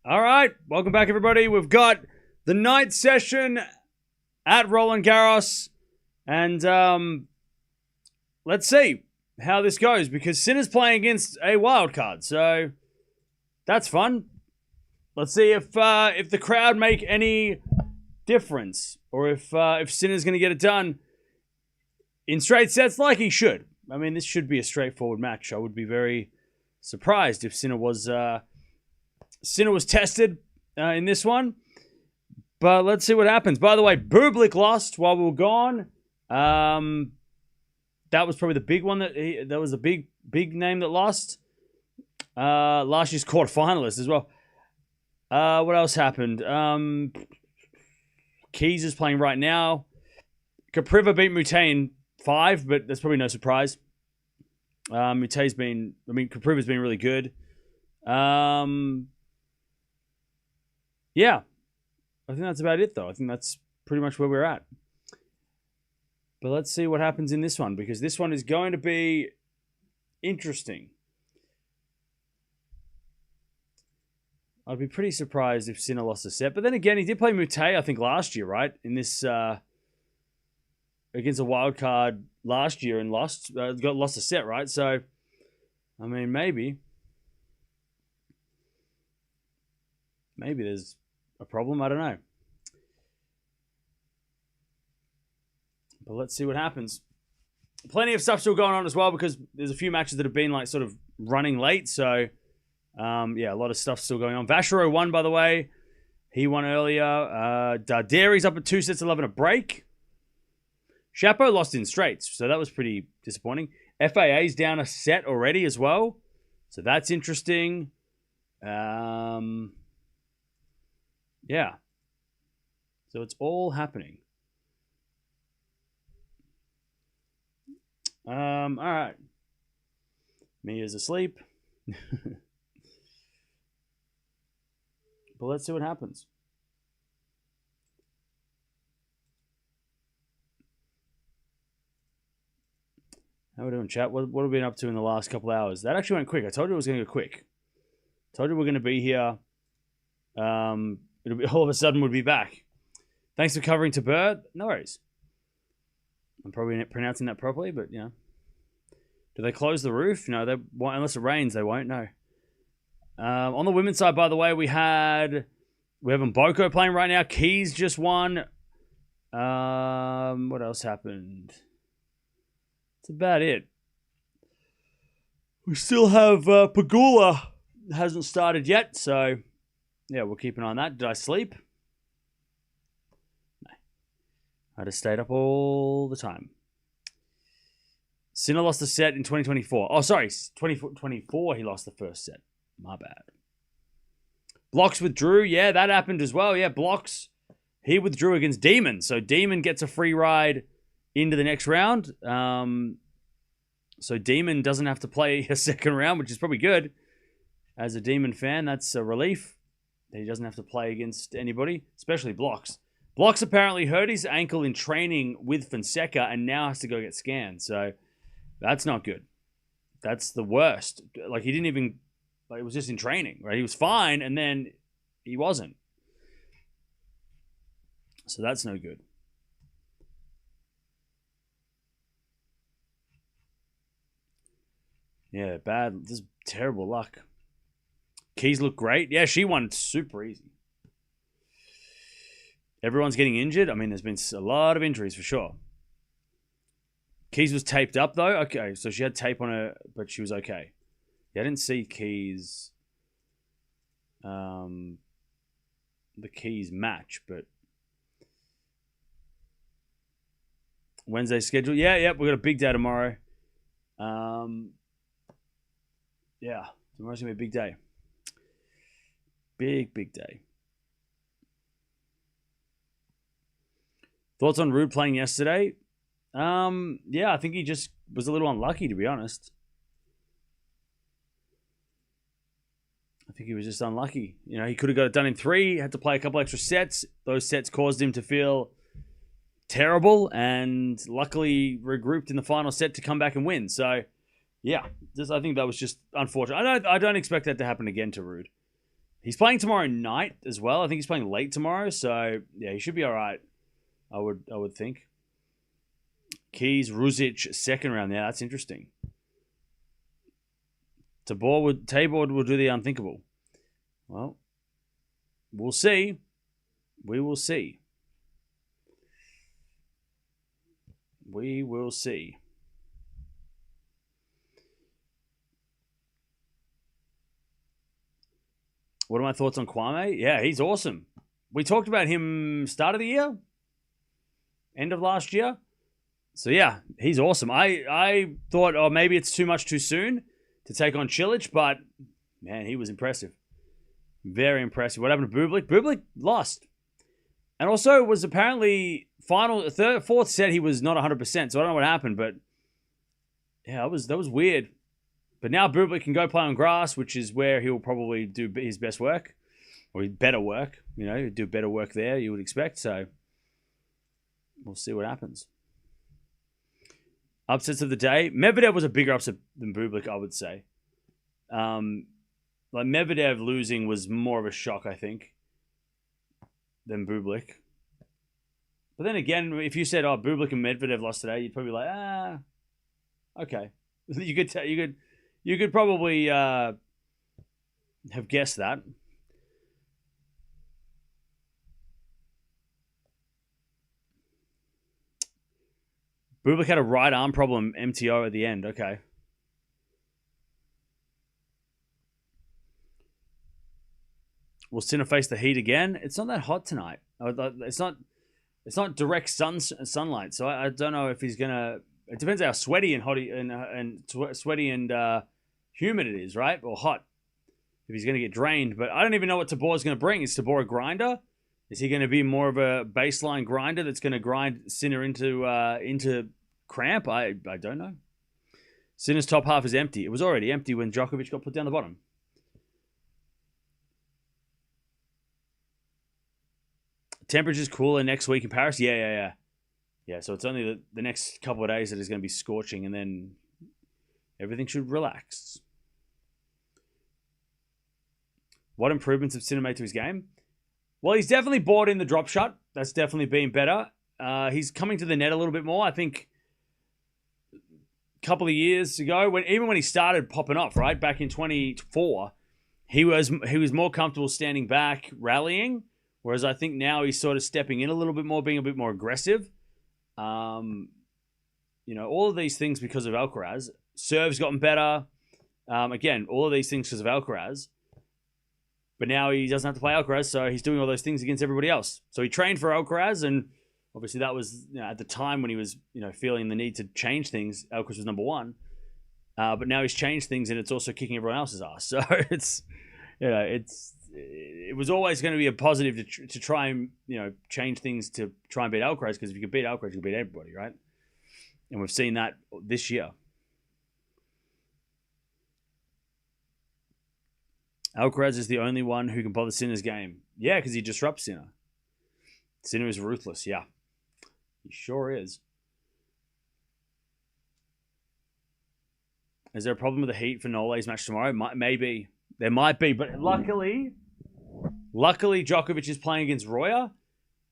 All right, welcome back, everybody. We've got the night session at Roland Garros, and let's see how this goes because Sinner's playing against a wild card, so that's fun. Let's see if the crowd make any difference, or if Sinner's going to get it done in straight sets like he should. I mean, this should be a straightforward match. I would be very surprised if Sinner was tested in this one. But let's see what happens. By the way, Bublik lost while we were gone. That was probably the big one. That was a big name that lost. Last year's quarterfinalist as well. What else happened? Keys is playing right now. Capriva beat Mute in 5, but that's probably no surprise. Capriva's been really good. Yeah, I think that's about it, though. I think that's pretty much where we're at. But let's see what happens in this one, because this one is going to be interesting. I'd be pretty surprised if Sinner lost a set. But then again, he did play Mute, I think, last year, right? In this, against a wild card last year and lost a set, right? So, I mean, maybe there's a problem. I don't know. But let's see what happens. Plenty of stuff still going on as well because there's a few matches that have been like sort of running late. So, yeah, a lot of stuff still going on. Vachereau won, by the way. He won earlier. Darderi's up at 2-11 a break. Chapo lost in straights, so that was pretty disappointing. FAA's down a set already as well. So that's interesting. Yeah. So it's all happening. All right. Mia's asleep. But let's see what happens. How are we doing, chat? What have we been up to in the last couple hours? That actually went quick. I told you it was going to go quick. Told you we're going to be here. It'll be all of a sudden we'll be back. Thanks for covering Tabur. No worries. I'm probably not pronouncing that properly, but you know. Do they close the roof? No, they won't, unless it rains. They won't. No. On the women's side, by the way, we have Mboko playing right now. Keys just won. What else happened? That's about it. We still have Pagula. Hasn't started yet, so yeah, we'll keep an eye on that. Did I sleep? No. I just stayed up all the time. Sinner lost the set in 2024. Oh, sorry. 2024 he lost the first set. My bad. Blocks withdrew. Yeah, that happened as well. Yeah, Blocks. He withdrew against Demon. So Demon gets a free ride into the next round. So Demon doesn't have to play a second round, which is probably good. As a Demon fan, that's a relief. That he doesn't have to play against anybody, especially Blocks. Blocks apparently hurt his ankle in training with Fonseca and now has to go get scanned. So that's not good. That's the worst. Like, he didn't even... Like, it was just in training, right? He was fine, and then he wasn't. So that's no good. Yeah, bad. Just terrible luck. Keys look great. Yeah, she won super easy. Everyone's getting injured. I mean, there's been a lot of injuries for sure. Keys was taped up, though. Okay, so she had tape on her, but she was okay. Yeah, I didn't see Keys, the Keys match, but Wednesday schedule. Yeah, we've got a big day tomorrow. Yeah, tomorrow's going to be a big day. Big day. Thoughts on Rude playing yesterday? Yeah, I think he just was a little unlucky, to be honest. I think he was just unlucky. You know, he could have got it done in 3, had to play a couple extra sets. Those sets caused him to feel terrible and luckily regrouped in the final set to come back and win. So, yeah, I think that was just unfortunate. I don't expect that to happen again to Rude. He's playing tomorrow night as well. I think he's playing late tomorrow, so yeah, he should be all right. I would think. Keys, Ruzic, second round. Yeah, that's interesting. Tabor will do the unthinkable. Well, we'll see. We will see. We will see. What are my thoughts on Kwame? Yeah, he's awesome. We talked about him start of the year, end of last year. So yeah, he's awesome. I thought, oh, maybe it's too much too soon to take on Cilic, but man, he was impressive. Very impressive. What happened to Bublik? Bublik lost. And also was apparently fourth set he was not 100%, so I don't know what happened, but yeah, that was weird. But now Bublik can go play on grass, which is where he'll probably do his best work, or better work. You know, do better work there, you would expect. So we'll see what happens. Upsets of the day. Medvedev was a bigger upset than Bublik, I would say. Like Medvedev losing was more of a shock, I think, than Bublik. But then again, if you said, "Oh, Bublik and Medvedev lost today," you'd probably be like, okay. You could probably have guessed that. Bublik had a right arm problem, MTO at the end. Okay. Will Sinner face the heat again? It's not that hot tonight. It's not direct sunlight, so I don't know if he's gonna. It depends how sweaty and hot sweaty and humid it is, right? Or hot. If he's gonna get drained, but I don't even know what Tabor's gonna bring. Is Tabor a grinder? Is he gonna be more of a baseline grinder that's gonna grind Sinner into cramp? I don't know. Sinner's top half is empty. It was already empty when Djokovic got put down the bottom. Temperatures cooler next week in Paris? Yeah. So it's only the next couple of days that is going to be scorching, and then everything should relax. What improvements have Sinner made to his game? Well, he's definitely bought in the drop shot. That's definitely been better. He's coming to the net a little bit more. I think a couple of years ago, even when he started popping off, right, back in 2024, he was more comfortable standing back, rallying. Whereas I think now he's sort of stepping in a little bit more, being a bit more aggressive. All of these things because of Alcaraz. Serve's gotten better. Again, all of these things because of Alcaraz. But now he doesn't have to play Alcaraz, so he's doing all those things against everybody else. So he trained for Alcaraz, and obviously that was at the time when he was feeling the need to change things. Alcaraz was number one. But now he's changed things, and it's also kicking everyone else's ass. So it was always going to be a positive to try and change things to try and beat Alcaraz, because if you can beat Alcaraz, you can beat everybody, right? And we've seen that this year. Alcaraz is the only one who can bother Sinner's game. Yeah, because he disrupts Sinner. Sinner is ruthless, yeah. He sure is. Is there a problem with the heat for Nole's match tomorrow? Maybe. There might be, but luckily Djokovic is playing against Roya,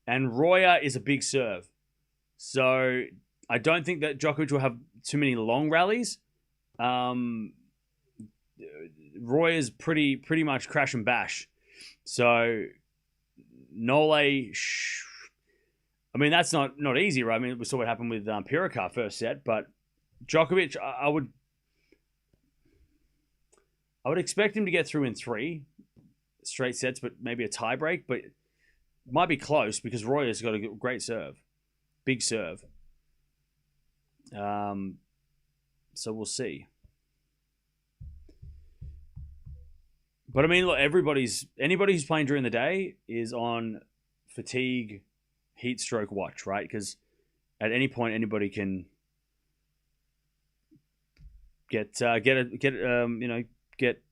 and Roya is a big serve. So I don't think that Djokovic will have too many long rallies. Roya's pretty much crash and bash. So Nole, I mean, that's not easy, right? I mean, we saw what happened with Pirikar first set, but Djokovic, I would expect him to get through in 3 straight sets, but maybe a tie break. But it might be close because Roya's got a great serve. Big serve. So we'll see. But I mean, look, anybody who's playing during the day is on fatigue, heat stroke watch, right? Because at any point, anybody can get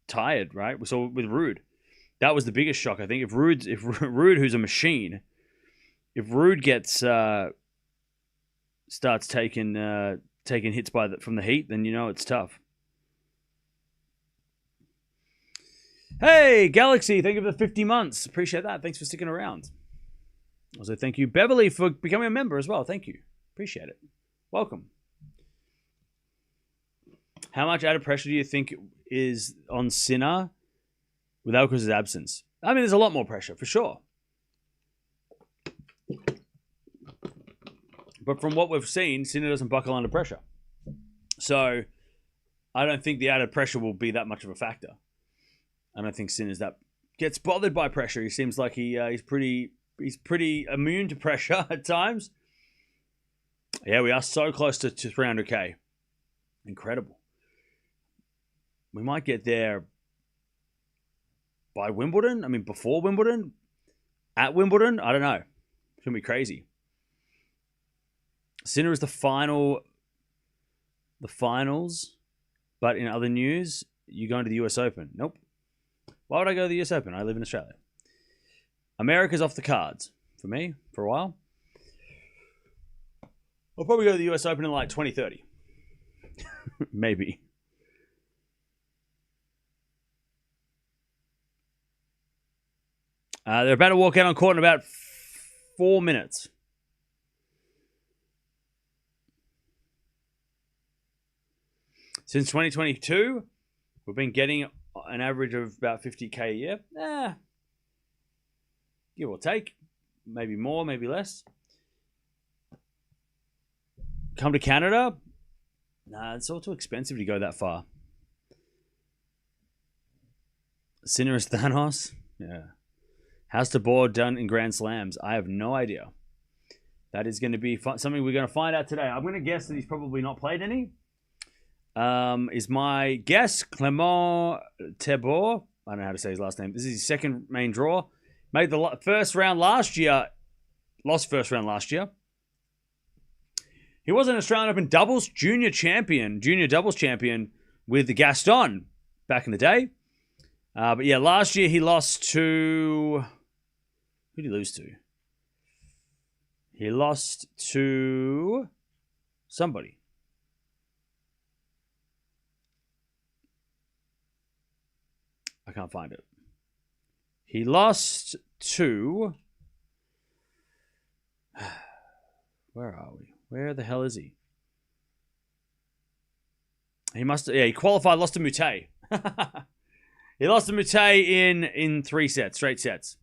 tired, right? We saw with Ruud. That was the biggest shock, I think. If Ruud, who's a machine, if Ruud gets starts taking hits from the heat, then it's tough. Hey, Galaxy, thank you for the 50 months. Appreciate that. Thanks for sticking around. Also, thank you, Beverly, for becoming a member as well. Thank you. Appreciate it. Welcome. How much added pressure do you think is on Sinner with Alcaraz's absence? I mean, there's a lot more pressure, for sure. But from what we've seen, Sinner doesn't buckle under pressure. So, I don't think the added pressure will be that much of a factor. I don't think Sinner's that gets bothered by pressure. He seems like he's pretty immune to pressure at times. Yeah, we are so close to 300k. Incredible. We might get there by Wimbledon. I mean, before Wimbledon, at Wimbledon. I don't know. It's gonna be crazy. Sinner is the finals. But in other news, you going to the US Open? Nope. Why would I go to the US Open? I live in Australia. America's off the cards for me for a while. I'll probably go to the US Open in like 2030. Maybe. They're about to walk out on court in about 4 minutes. Since 2022, we've been getting an average of about 50k a year. Give or take. Maybe more, maybe less. Come to Canada? Nah, it's all too expensive to go that far. Sinner is Thanos? Yeah. How's Tabur done in Grand Slams? I have no idea. That is going to be something we're going to find out today. I'm going to guess that he's probably not played any. Is my guess. Clement Tabur. I don't know how to say his last name. This is his second main draw. Made the first round last year. Lost first round last year. He was an Australian Open doubles junior doubles champion with the Gaston back in the day. But yeah, last year he lost to... Who did he lose to? He lost to somebody. I can't find it. He lost to... Where are we? Where the hell is he? He must... Yeah, he qualified, lost to Mute. He lost to Mute in 3 sets, straight sets.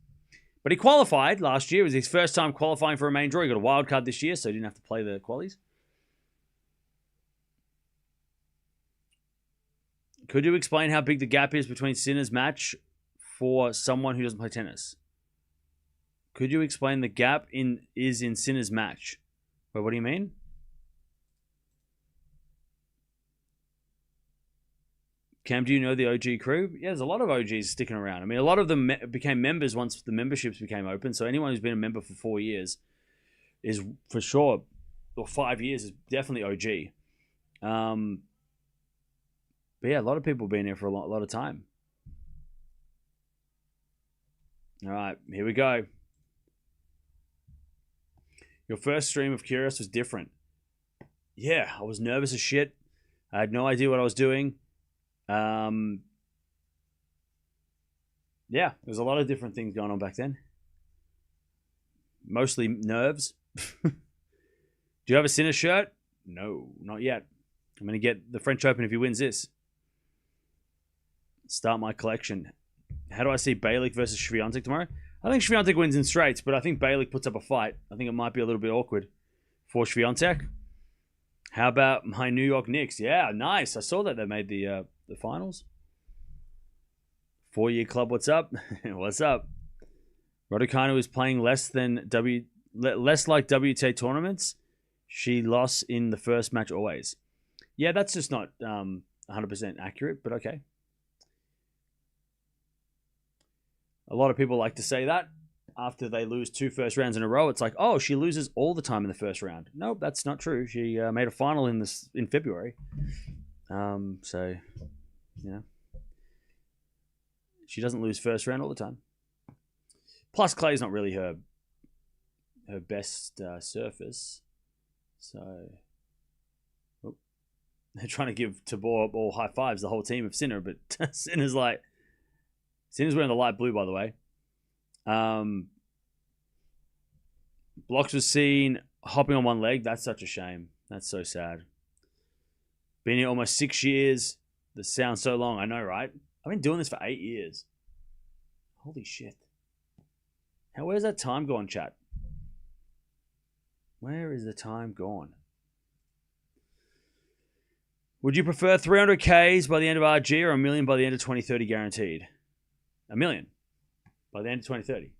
But he qualified last year. It was his first time qualifying for a main draw. He got a wild card this year, so he didn't have to play the qualies. Could you explain how big the gap is between Sinner's match for someone who doesn't play tennis? Could you explain the gap in Sinner's match? Wait, what do you mean? Cam, do you know the OG crew? Yeah, there's a lot of OGs sticking around. I mean, a lot of them became members once the memberships became open. So anyone who's been a member for 4 years is for sure, or 5 years is definitely OG. But yeah, a lot of people have been here for a lot of time. All right, here we go. Your first stream of Curious was different. Yeah, I was nervous as shit. I had no idea what I was doing. Yeah, there's a lot of different things going on back then. Mostly nerves. Do you have a Sinner shirt? No, not yet. I'm going to get the French Open if he wins this. Start my collection. How do I see Balick versus Swiatek tomorrow? I think Swiatek wins in straights, but I think Balick puts up a fight. I think it might be a little bit awkward for Swiatek. How about my New York Knicks? Yeah, nice. I saw that they made the finals. 4-year club, what's up? What's up? Raducanu is playing less like WTA tournaments. She lost in the first match always. Yeah, that's just not 100% accurate, but okay. A lot of people like to say that after they lose 2 first rounds in a row. It's like, oh, she loses all the time in the first round. Nope, that's not true. She made a final in February. So, you know, she doesn't lose first round all the time. Plus, clay's not really her best surface. So, they're trying to give Tabur all high fives, the whole team of Sinner, but Sinner's like, Sinner's wearing the light blue, by the way. Blocks was seen hopping on one leg. That's such a shame. That's so sad. Been here almost 6 years. The sound's so long. I know, right? I've been doing this for 8 years. Holy shit. Where's that time gone, chat? Where is the time gone? Would you prefer 300 Ks by the end of RG or 1 million by the end of 2030 guaranteed? 1 million by the end of 2030.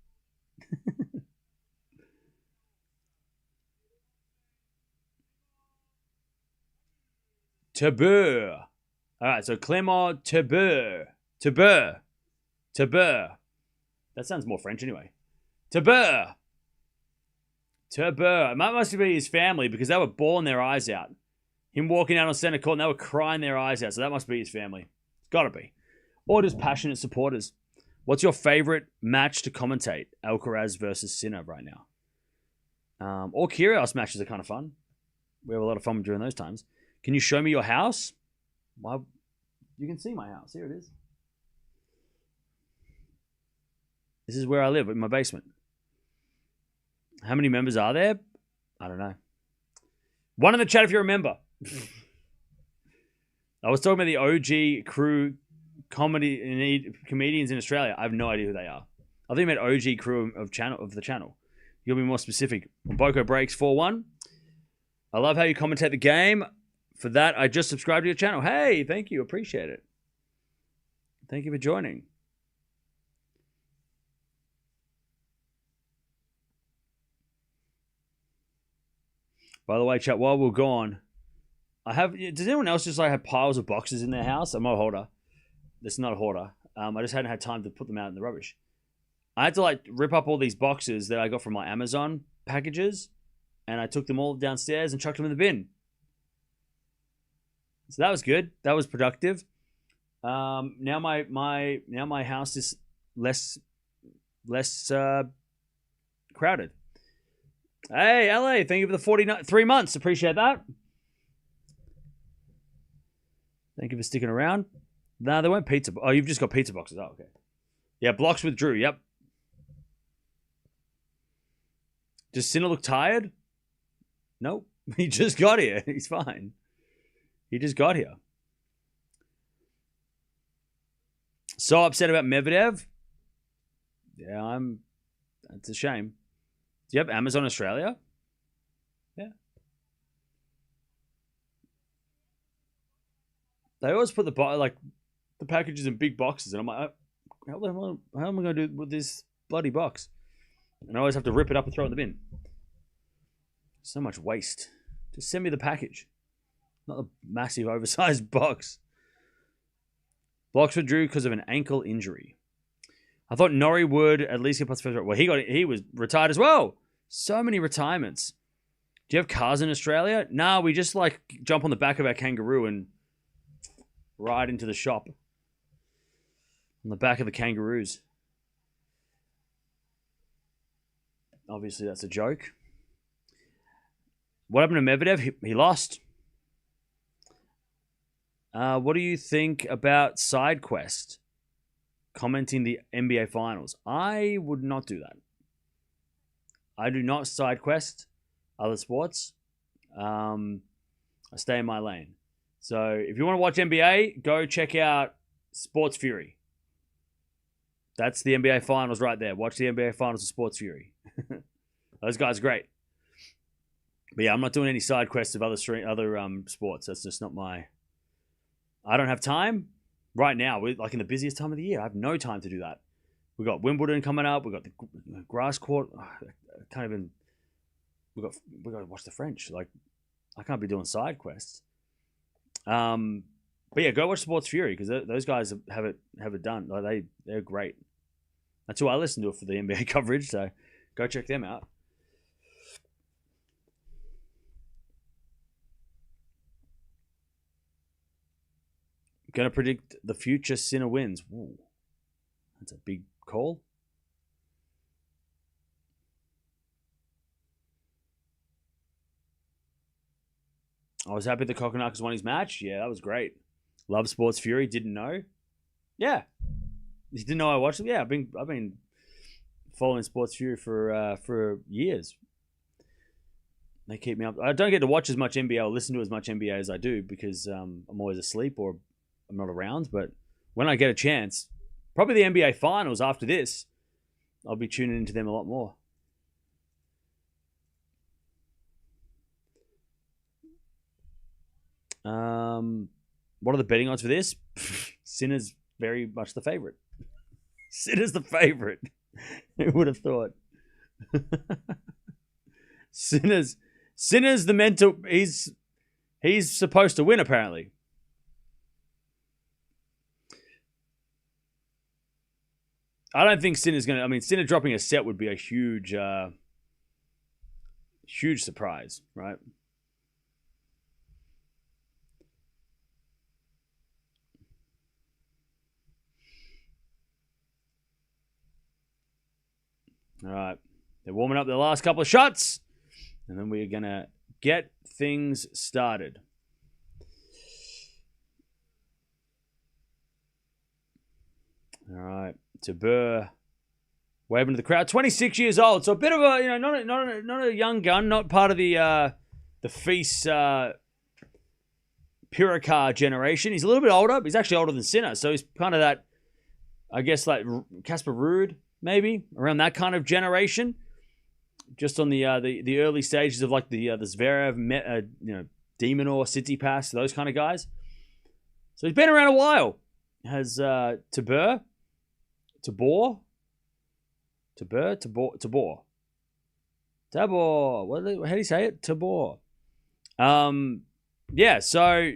Tabur. All right, so Clement Tabur. Tabur. Tabur. That sounds more French anyway. Tabur. Tabur. That must be his family because they were bawling their eyes out. Him walking out on center court and they were crying their eyes out. So that must be his family. It's got to be. Or just passionate supporters. What's your favorite match to commentate? Alcaraz versus Sinner right now. Or Kyrgios matches are kind of fun. We have a lot of fun during those times. Can you show me your house? Well, you can see my house. Here it is. This is where I live, in my basement. How many members are there? I don't know. One in the chat if you're a member. I was talking about the OG crew comedians in Australia. I have no idea who they are. I think I meant OG crew of the channel. You'll be more specific. Boko Breaks 4-1. I love how you commentate the game. For that, I just subscribed to your channel. Hey, thank you. Appreciate it. Thank you for joining. By the way, chat, while we're gone, does anyone else just like have piles of boxes in their house? I'm not a hoarder. This is not a hoarder. I just hadn't had time to put them out in the rubbish. I had to like rip up all these boxes that I got from my Amazon packages, and I took them all downstairs and chucked them in the bin. So that was good. That was productive. Now my house is less crowded. Hey, LA, thank you for the 43 months. Appreciate that. Thank you for sticking around. Nah, they weren't pizza. Oh, you've just got pizza boxes. Oh, okay. Yeah, blocks withdrew. Yep. Does Sinner look tired? Nope. He just got here. He's fine. He just got here. So upset about Medvedev. Yeah, that's a shame. Do you have Amazon Australia? Yeah. They always put the packages in big boxes, and I'm like, how am I going to do with this bloody box? And I always have to rip it up and throw it in the bin. So much waste. Just send me the package. Not a massive, oversized box. Blocks withdrew because of an ankle injury. I thought Norrie would at least get past the first round. Well, he was retired as well. So many retirements. Do you have cars in Australia? Nah, we just like jump on the back of our kangaroo and ride into the shop. On the back of the kangaroos. Obviously, that's a joke. What happened to Medvedev? He lost. What do you think about SideQuest commenting the NBA Finals? I would not do that. I do not SideQuest other sports. I stay in my lane. So if you want to watch NBA, go check out Sports Fury. That's the NBA Finals right there. Watch the NBA Finals of Sports Fury. Those guys are great. But yeah, I'm not doing any side quests of other sports. That's just not my... I don't have time right now. We're like in the busiest time of the year. I have no time to do that. We've got Wimbledon coming up. We've got the grass court. I can't even... We've got to watch the French. Like, I can't be doing side quests. But yeah, go watch Sports Fury because those guys have it done. Like they're great. That's who I listen to for the NBA coverage. So go check them out. Gonna predict the future. Sinner wins. Ooh, that's a big call. I was happy the Kokonakis won his match. Yeah, that was great. Love Sports Fury. Didn't know. Yeah. You didn't know I watched them? Yeah, I've been following Sports Fury for years. They keep me up. I don't get to watch as much NBA or listen to as much NBA as I do because I'm always asleep or I'm not around. But when I get a chance, probably the NBA Finals after this, I'll be tuning into them a lot more. What are the betting odds for this? Sinner's very much the favorite. Sinner's the favorite. Who would have thought? Sinner's the mental. He's supposed to win apparently. I don't think Sinner's gonna. I mean, Sinner dropping a set would be a huge surprise, right? All right. They're warming up their last couple of shots. And then we're going to get things started. All right. Tabur waving to the crowd. 26 years old. So a bit of a, not a young gun, not part of the Feast Puricar generation. He's a little bit older. He's actually older than Sinner. So he's kind of that, I guess, like Casper Ruud, maybe, around that kind of generation. Just on the early stages of like the Zverev, Demonor, Tsitsipas, those kind of guys. So he's been around a while. Has Tabur. How do you say it? Tabur. Yeah. So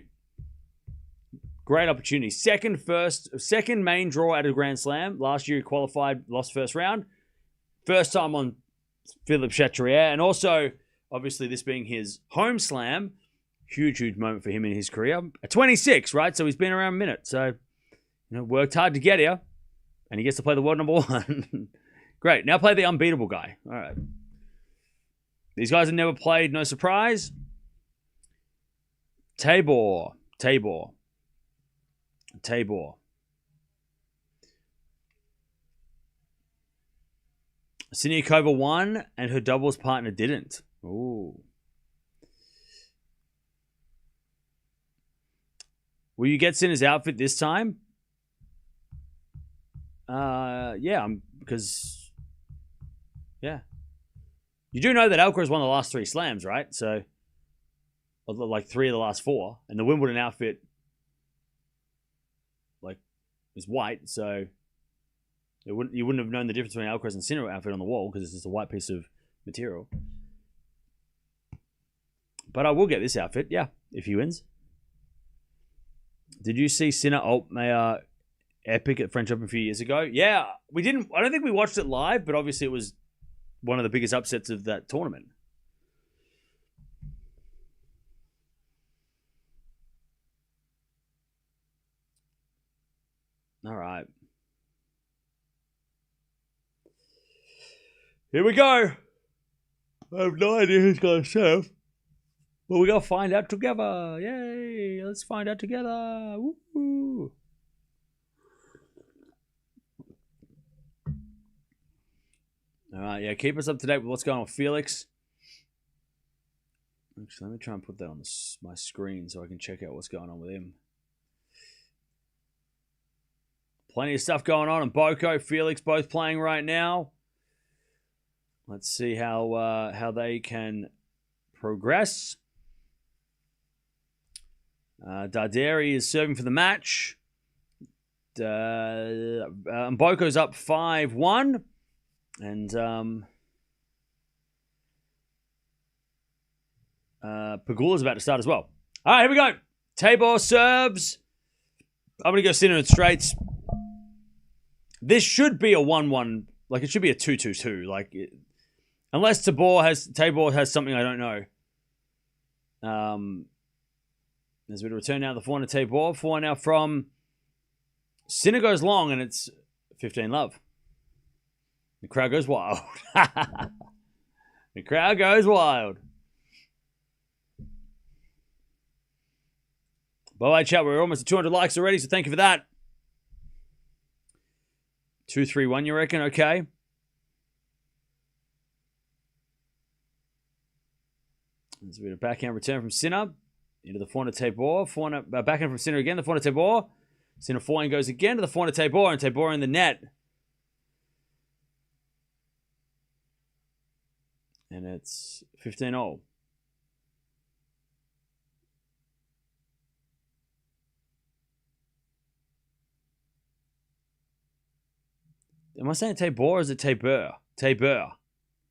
great opportunity. Second main draw at a Grand Slam. Last year he qualified, lost first round. First time on Philippe Chatrier, and also obviously this being his home slam, huge moment for him in his career. At 26, right? So he's been around a minute. So worked hard to get here, and he gets to play the world number one. Great. Now play the unbeatable guy. All right. These guys have never played. No surprise. Tabor. Siniakova won, and her doubles partner didn't. Ooh. Will you get Sinner's outfit this time? Yeah, because you do know that Alcaraz won the last 3 slams, right? So, like 3 of the last 4, and the Wimbledon outfit, like, is white, so. You wouldn't have known the difference between Alcaraz and Sinner outfit on the wall because it's just a white piece of material. But I will get this outfit, yeah, if he wins. Did you see Sinner Altmaier epic at French Open a few years ago? Yeah, we didn't. I don't think we watched it live, but obviously it was one of the biggest upsets of that tournament. All right. Here we go. I have no idea who's going to serve. But we're going to find out together. Yay. Let's find out together. Woo-hoo. All right. Yeah, keep us up to date with what's going on with Felix. Actually, let me try and put that on my screen so I can check out what's going on with him. Plenty of stuff going on. And Boko, Felix both playing right now. Let's see how they can progress. Darderi is serving for the match. Mboko's up 5-1. And Pegula's about to start as well. All right, here we go. Tabor serves. I'm going to go Sinner in straights. This should be a 1-1. Like, it should be a 2-2-2. Like, unless Tabor has something I don't know. There's a bit of return now. The 4 to Tabor. 4 now from Sinner goes long, and it's 15-love. The crowd goes wild. The crowd goes wild. Bye-bye, chat. We're almost at 200 likes already, so thank you for that. 2-3-1, you reckon? Okay. There's a bit of backhand return from Sinner. Into the forehand of Tabor. Backhand from Sinner again. The forehand of Tabor. Sinner forehand goes again to the forehand of Tabor. And Tabor in the net. And it's 15-all. Am I saying Tabor or is it Tabur? Tabur.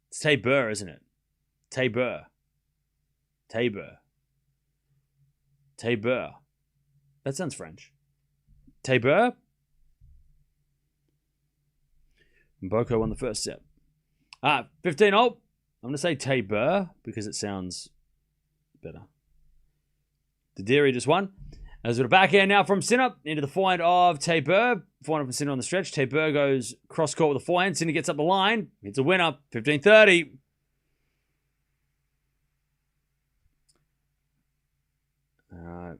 It's Tabur, isn't it? Tabur. Tabur. Tabur. That sounds French. Tabur. Boko won the first set. 15-all. I'm going to say Tabur because it sounds better. The Deary just won. There's a backhand now from Sinner into the forehand of Tabur. Forehand from Sinner on the stretch. Tabur goes cross court with the forehand. Sinner gets up the line. It's a winner. 15-30. All right.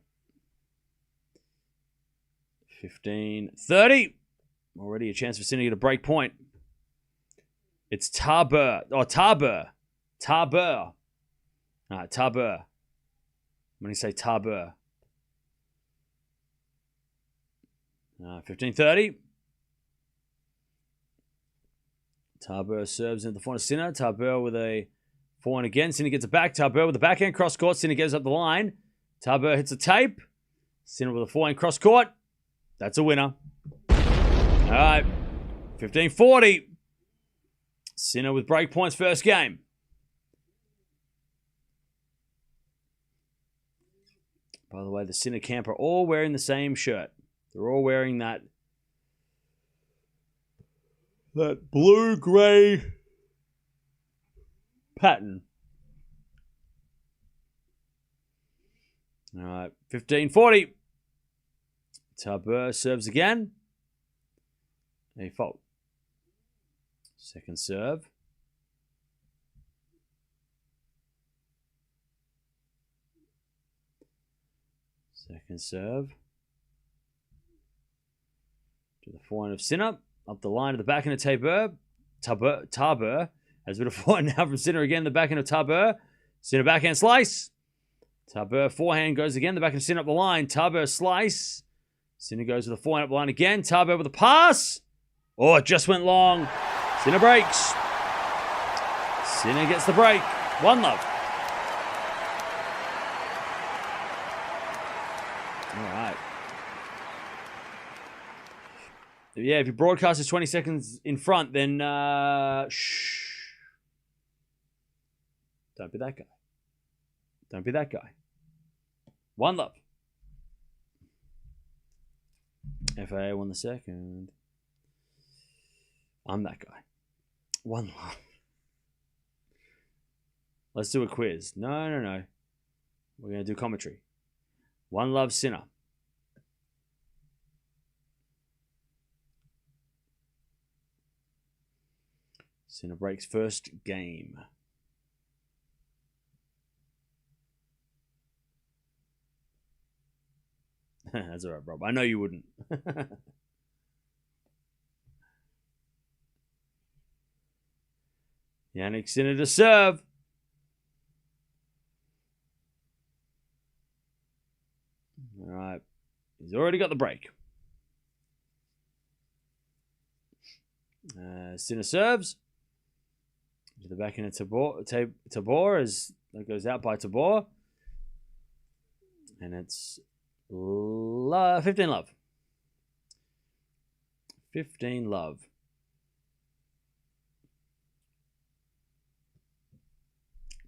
15-30. Already a chance for Sinner to get a break point. It's Tabur. Oh, Tabur. Tabur. All right, Tabur. I'm going to say Tabur. 15-30. Tabur serves into the forehand of Sinner. Tabur with a forehand again. Sinner gets it back. Tabur with the backhand cross court. Sinner gets up the line. Tabur hits a tape. Sinner with a forehand cross court. That's a winner. All right. 15-40. Sinner with break points first game. By the way, the Sinner camp are all wearing the same shirt. They're all wearing that blue-gray pattern. All right, 15-40. Tabur serves again. A fault. Second serve. Second serve. To the forehand of Sinner. Up the line to the backhand of Tabur. Tabur has a bit of forehand now from Sinner again. The backhand of Tabur. Sinner backhand slice. Tabur forehand goes again. The backhand of Sinner up the line. Tabur slice. Sinner goes with the forehand up the line again. Tabur with a pass. Oh, it just went long. Sinner breaks. Sinner gets the break. 1-love. All right. Yeah, if your broadcast is 20 seconds in front, then shh. Don't be that guy. Don't be that guy. 1-love. FAA won the second. I'm that guy. 1-love. Let's do a quiz. No. We're going to do commentary. 1-love Sinner. Sinner breaks first game. That's all right, Rob. I know you wouldn't. Jannik Sinner to serve. All right. He's already got the break. Sinner serves. To the backhand of Tabor as that goes out by Tabor. And it's 15-love. 15-love.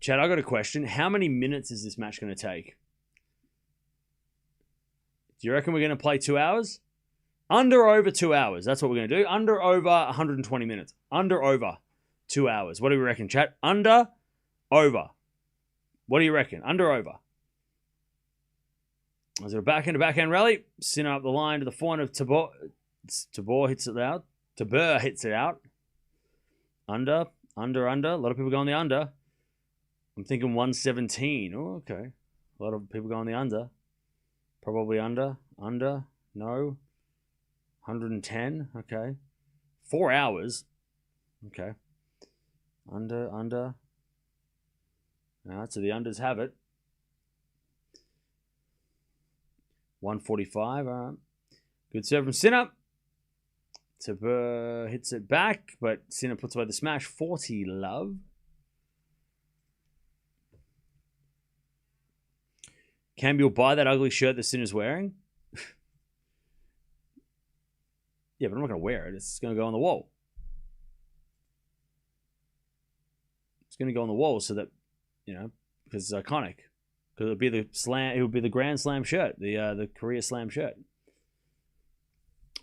Chad, I got a question. How many minutes is this match going to take? Do you reckon we're going to play 2 hours? Under or over 2 hours. That's what we're going to do. Under over 120 minutes. Under over 2 hours. What do we reckon, chat? Under, over. What do you reckon? Under, over. Is it a backhand rally? Sinner up the line to the forehand of Tabor. Tabor hits it out. Tabur hits it out. Under. A lot of people go on the under. I'm thinking 117. Oh, okay. A lot of people go on the under. Probably under. No. 110. Okay. 4 hours. Okay. Under. All right, so the unders have it. 145. All right. Good serve from Sinner. Tabur hits it back, but Sinner puts away the smash. 40 love. Campbell buy that ugly shirt that Sinner's wearing? Yeah, but I'm not going to wear it. It's going to go on the wall. It's going to go on the wall so that, because it's iconic. Because it would be the Grand Slam shirt, the Korea Slam shirt.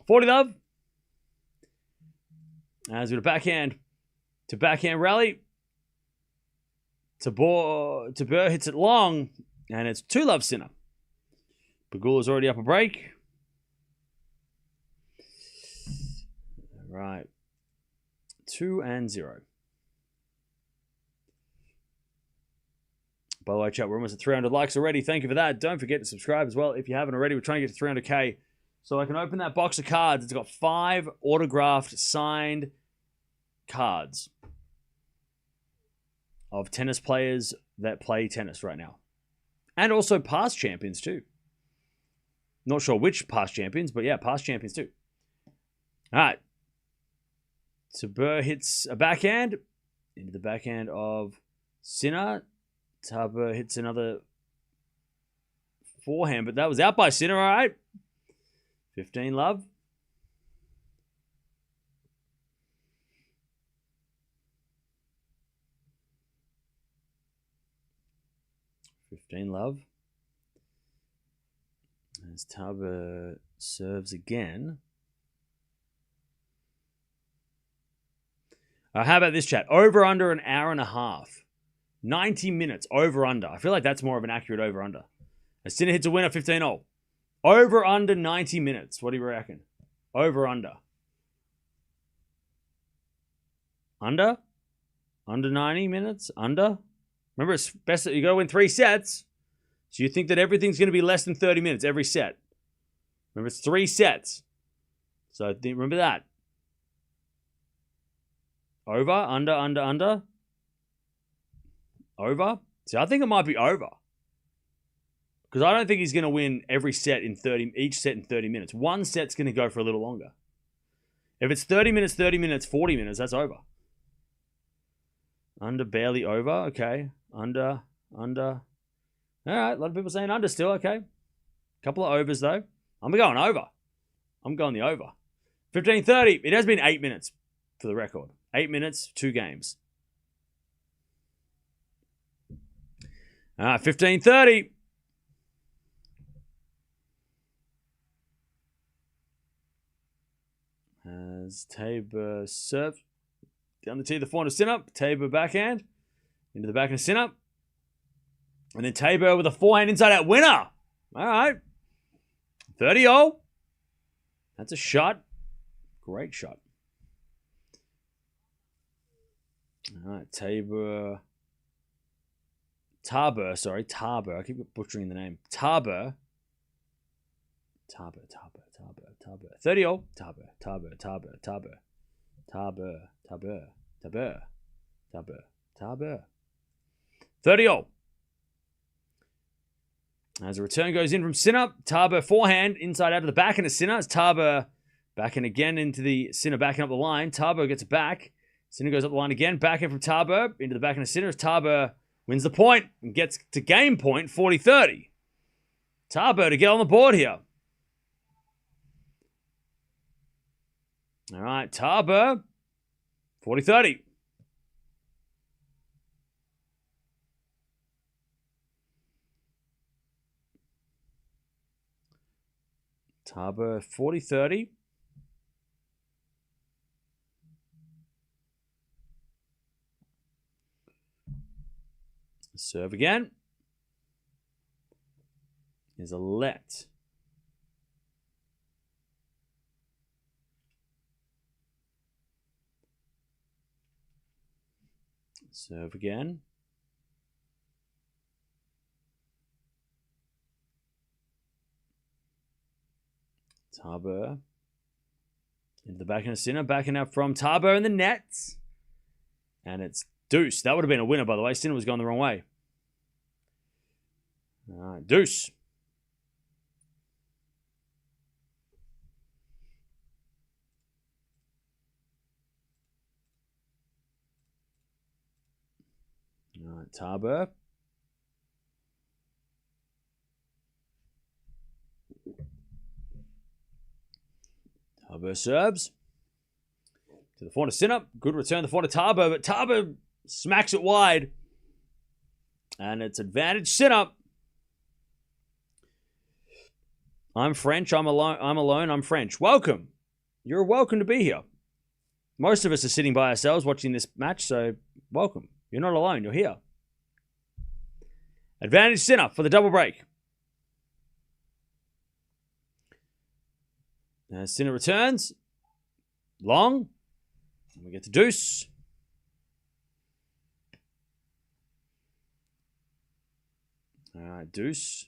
40 love. As with a backhand to backhand rally. Tabur hits it long, and it's 2 love Sinner. Pegula's already up a break. Right. 2-0. By the way, chat, we're almost at 300 likes already. Thank you for that. Don't forget to subscribe as well if you haven't already. We're trying to get to 300k. So I can open that box of cards. It's got 5 autographed, signed cards of tennis players that play tennis right now. And also past champions too. Not sure which past champions, but yeah, past champions too. All right. Tabur hits a backhand into the backhand of Sinner. Tabur hits another forehand, but that was out by Sinner, all right. 15 love. As Tabur serves again. How about this, chat? Over under an hour and a half. 90 minutes, over under. I feel like that's more of an accurate over under. As Sinner hits a winner, 15-0. Over under 90 minutes. What do you reckon? Over under. Under? Under 90 minutes? Under? Remember, it's best that you got to win 3 sets. So you think that everything's going to be less than 30 minutes every set. Remember, it's 3 sets. So remember that. Over, under, under, under. Over. See, I think it might be over. Because I don't think he's going to win every set in 30, each set in 30 minutes. One set's going to go for a little longer. If it's 30 minutes, 40 minutes, that's over. Under, barely over. Okay. Under. All right. A lot of people saying under still. Okay. Couple of overs, though. I'm going over. I'm going the over. 15:30. It has been 8 minutes for the record. 8 minutes, 2 games. All right. 15:30. As Tabur serves down the tee, the forehand of Sinner. Tabur backhand into the backhand of Sinner. And then Tabur with a forehand inside out winner. All right. 30-0. That's a shot. Great shot. All right. Tabur. Tabur. I keep butchering the name. Tabur. 30-0. Tabur. 30-0. As a return goes in from Sinner, Tabur forehand inside out of the backhand of Sinner. As Tabur backhand again into the Sinner backing up the line. Tabur gets it back. Sinner goes up the line again. Backhand from Tabur into the backhand of Sinner. As Tabur wins the point and gets to game point 40-30. Tabur to get on the board here. All right, Tabur, 40-30. Tabur, 40-30. Serve again. Is a let. Serve again. Tabur. Into the backhand of Sinner. Backhand out from Tabur in the nets. And it's deuce. That would have been a winner, by the way. Sinner was going the wrong way. All right, deuce. All right, Tabur. Tabur serves. To the forehand of Sinner. Good return to the forehand of Tabur, but Tabur smacks it wide. And it's advantage Sinner. I'm French. I'm alone. I'm French. Welcome. You're welcome to be here. Most of us are sitting by ourselves watching this match, so welcome. You're not alone. You're here. Advantage Sinner for the double break. As Sinner returns. Long. And we get to deuce. All right, deuce.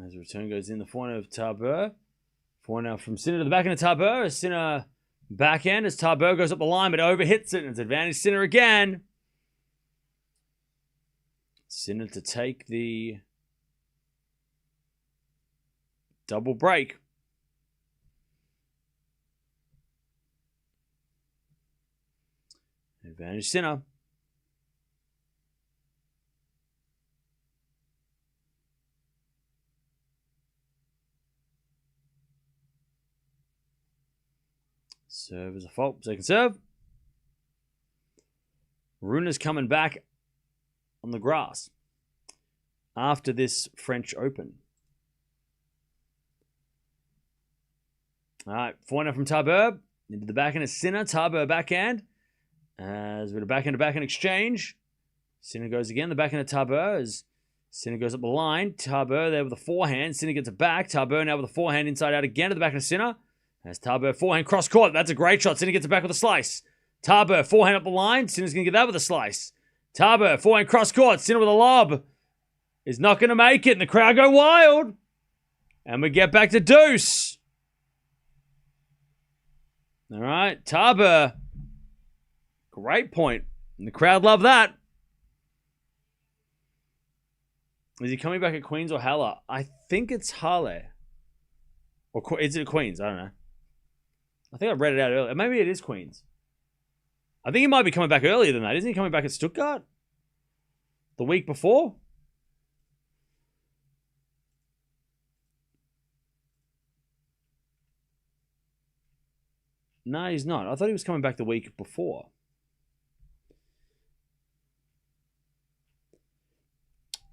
As the return goes in, the forehand of Tabur. Forehand now from Sinner to the backhand of Tabur. Sinner backhand as Tabur goes up the line, but overhits it, and it's advantage Sinner again. Sinner to take the double break. Advantage Sinner. Serve is a fault. Second serve. Runa's coming back on the grass after this French Open. All right, forehand from Tabur. Into the backhand of Sinner. Tabur backhand. As with a backhand to backhand exchange. Sinner goes again. The backhand of Tabur as Sinner goes up the line. Tabur there with the forehand. Sinner gets it back. Tabur now with the forehand inside out again to the backhand of Sinner. As Tabur forehand cross court. That's a great shot. Sinner gets it back with a slice. Tabur forehand up the line. Sinner's going to get that with a slice. Tabur forehand cross court. Sinner with a lob. Is not going to make it. And the crowd go wild. And we get back to deuce. All right. Tabur. Great point. And the crowd love that. Is he coming back at Queens or Halle? I think it's Halle. Or is it Queens? I don't know. I think I read it out earlier. Maybe it is Queens. I think he might be coming back earlier than that. Isn't he coming back at Stuttgart? The week before? No, he's not. I thought he was coming back the week before.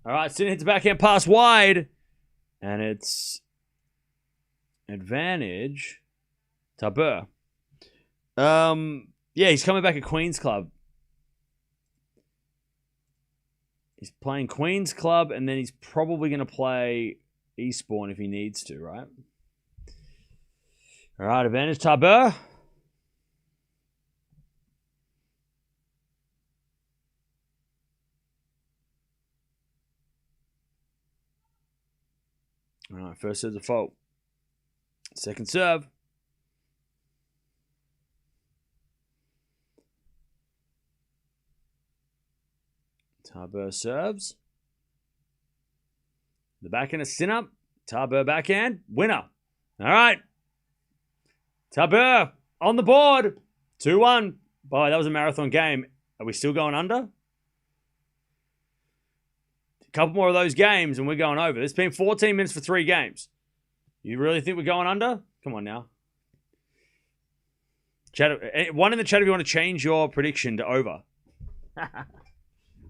All right, Sinner hits the backhand pass wide. And it's advantage Tabur. Yeah, he's coming back at Queen's Club. He's playing Queen's Club, and then he's probably going to play Eastbourne if he needs to, right? All right, advantage Tabur. All right, first serve's a fault. Second serve. Tabur serves. The backhand is Sinner. Tabur backhand. Winner. All right. Tabur on the board. 2-1. Boy, that was a marathon game. Are we still going under? A couple more of those games and we're going over. It's been 14 minutes for 3 games. You really think we're going under? Come on now. Chat, one in the chat if you want to change your prediction to over.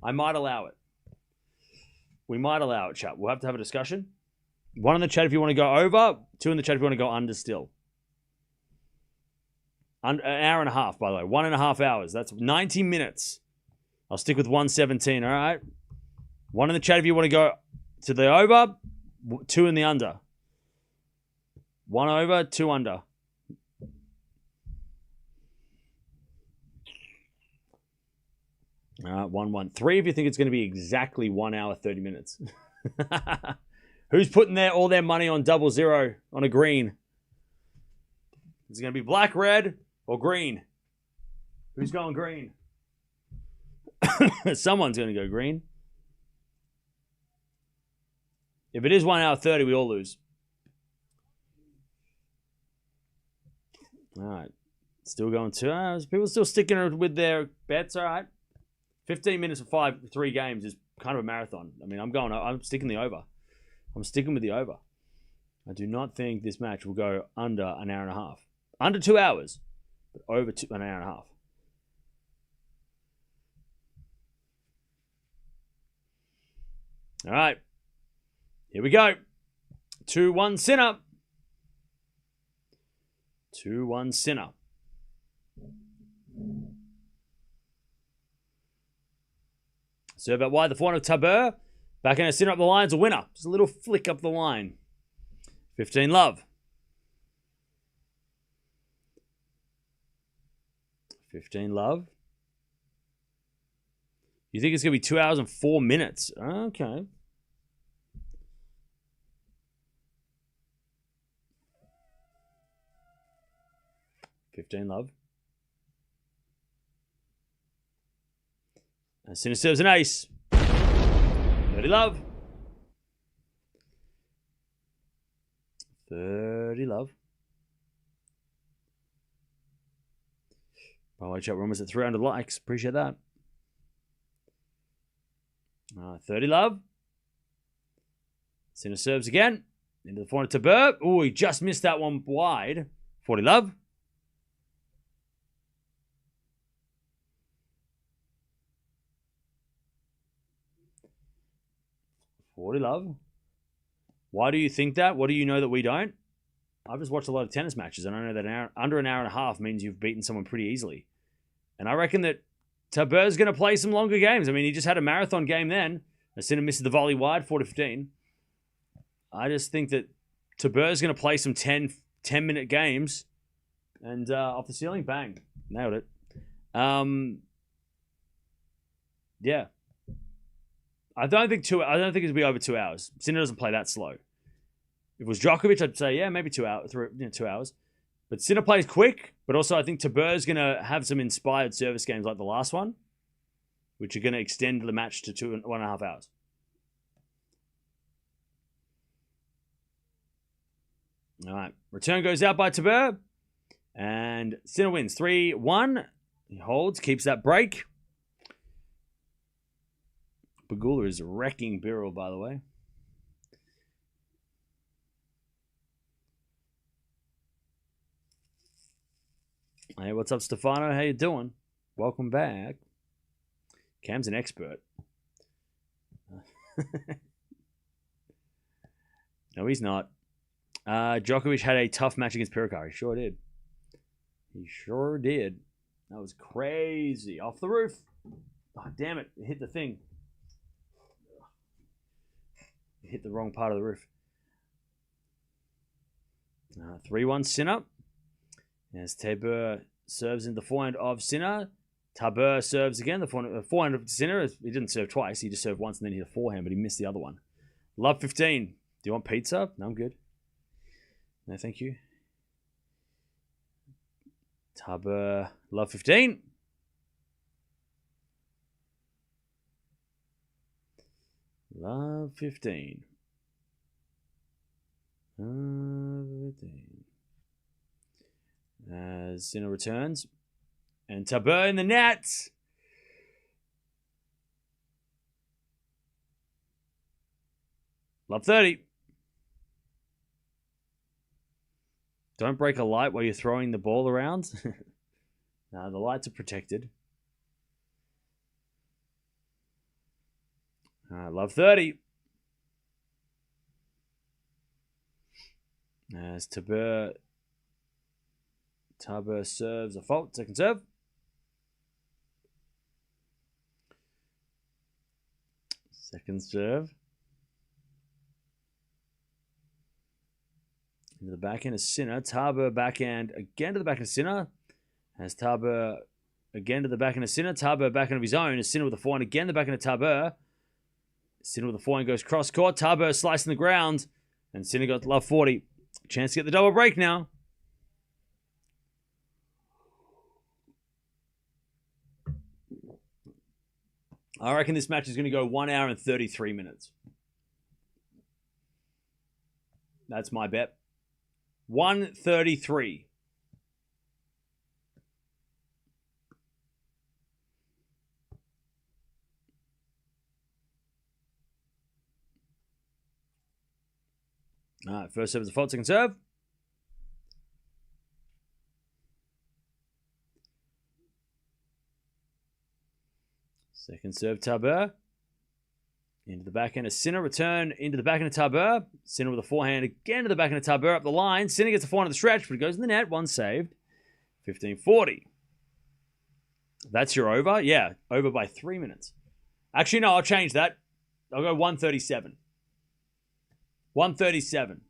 I might allow it. We might allow it, chat. We'll have to have a discussion. 1 in the chat if you want to go over. 2 in the chat if you want to go under still. An hour and a half, by the way. 1.5 hours. That's 90 minutes. I'll stick with 117, all right? 1 in the chat if you want to go to the over. 2 in the under. 1 over, 2 under. All right, 1-1. 3 if you think it's going to be exactly 1 hour, 30 minutes. Who's putting all their money on 0-0 on a green? Is it going to be black, red, or green? Who's going green? Someone's going to go green. If it is 1 hour 30, we all lose. All right. Still going 2 hours. People still sticking with their bets. All right. 15 minutes for 3 games is kind of a marathon. I mean, I'm sticking the over. I'm sticking with the over. I do not think this match will go under an hour and a half. Under 2 hours, but over an hour and a half. All right. Here we go. 2-1 Sinner. 2-1 Sinner. Serve out wide, the forehand of Tabur. Backhand of Sinner up the line is a winner. Just a little flick up the line. 15 love. 15 love. You think it's going to be 2 hours and 4 minutes? Okay. $15 love. And Sinner serves an ace. 30 love. 30 love. By the way, chat room is at 300 likes. Appreciate that. 30 love. Sinner serves again. Into the forehand to Tabur. Oh, he just missed that one wide. 40 love. 40 love. Why do you think that? What do you know that we don't? I've just watched a lot of tennis matches, and I know that under an hour and a half means you've beaten someone pretty easily. And I reckon that Tabur's going to play some longer games. I mean, he just had a marathon game then. Sinner misses the volley wide, 4-15. I just think that Tabur's going to play some 10-minute games. And off the ceiling, bang. Nailed it. Yeah. I don't think it'll be over 2 hours. Sinner doesn't play that slow. If it was Djokovic, I'd say, yeah, maybe 2 hours. 2 hours. But Sinner plays quick, but also I think Tabur's going to have some inspired service games like the last one, which are going to extend the match to 1.5 hours. All right. Return goes out by Tabur. And Sinner wins 3-1. He holds, keeps that break. Pegula is wrecking Birrell, by the way. Hey, what's up, Stefano? How you doing? Welcome back. Cam's an expert. No, he's not. Djokovic had a tough match against Pirikar. He sure did. He sure did. That was crazy. Off the roof. Oh, damn it. It hit the thing. It hit the wrong part of the roof. 3-1 Sinner. As Tabur serves in the forehand of Sinner. Tabur serves again. The forehand of Sinner. He didn't serve twice. He just served once and then hit a forehand, but he missed the other one. Love 15. Do you want pizza? No, I'm good. No, thank you. Tabur, love 15. Love 15. Love 15. As Sinner returns. And Tabur in the net. Love 30. Don't break a light while you're throwing the ball around. No, the lights are protected. Love 30. As Tabur serves a fault. Second serve. Second serve. Into the backhand of Sinner. Tabur backhand again to the backhand of Sinner. Has Tabur again to the backhand of Sinner. Tabur backhand of his own. Sinner with the forehand again. The backhand of Tabur. Sinner with the forehand goes cross court. Tabur slicing the ground. And Sinner got love 40. Chance to get the double break now. I reckon this match is going to go 1 hour and 33 minutes. That's my bet. 1:33. All right, first serve is a fault, second serve. Second serve, Tabur. Into the backhand of Sinner. Return into the backhand of Tabur. Sinner with a forehand again to the backhand of Tabur up the line. Sinner gets a forehand of the stretch, but it goes in the net. One saved. 15:40. That's your over? Yeah, over by 3 minutes. Actually, no, I'll change that. I'll go 1:37. 1:37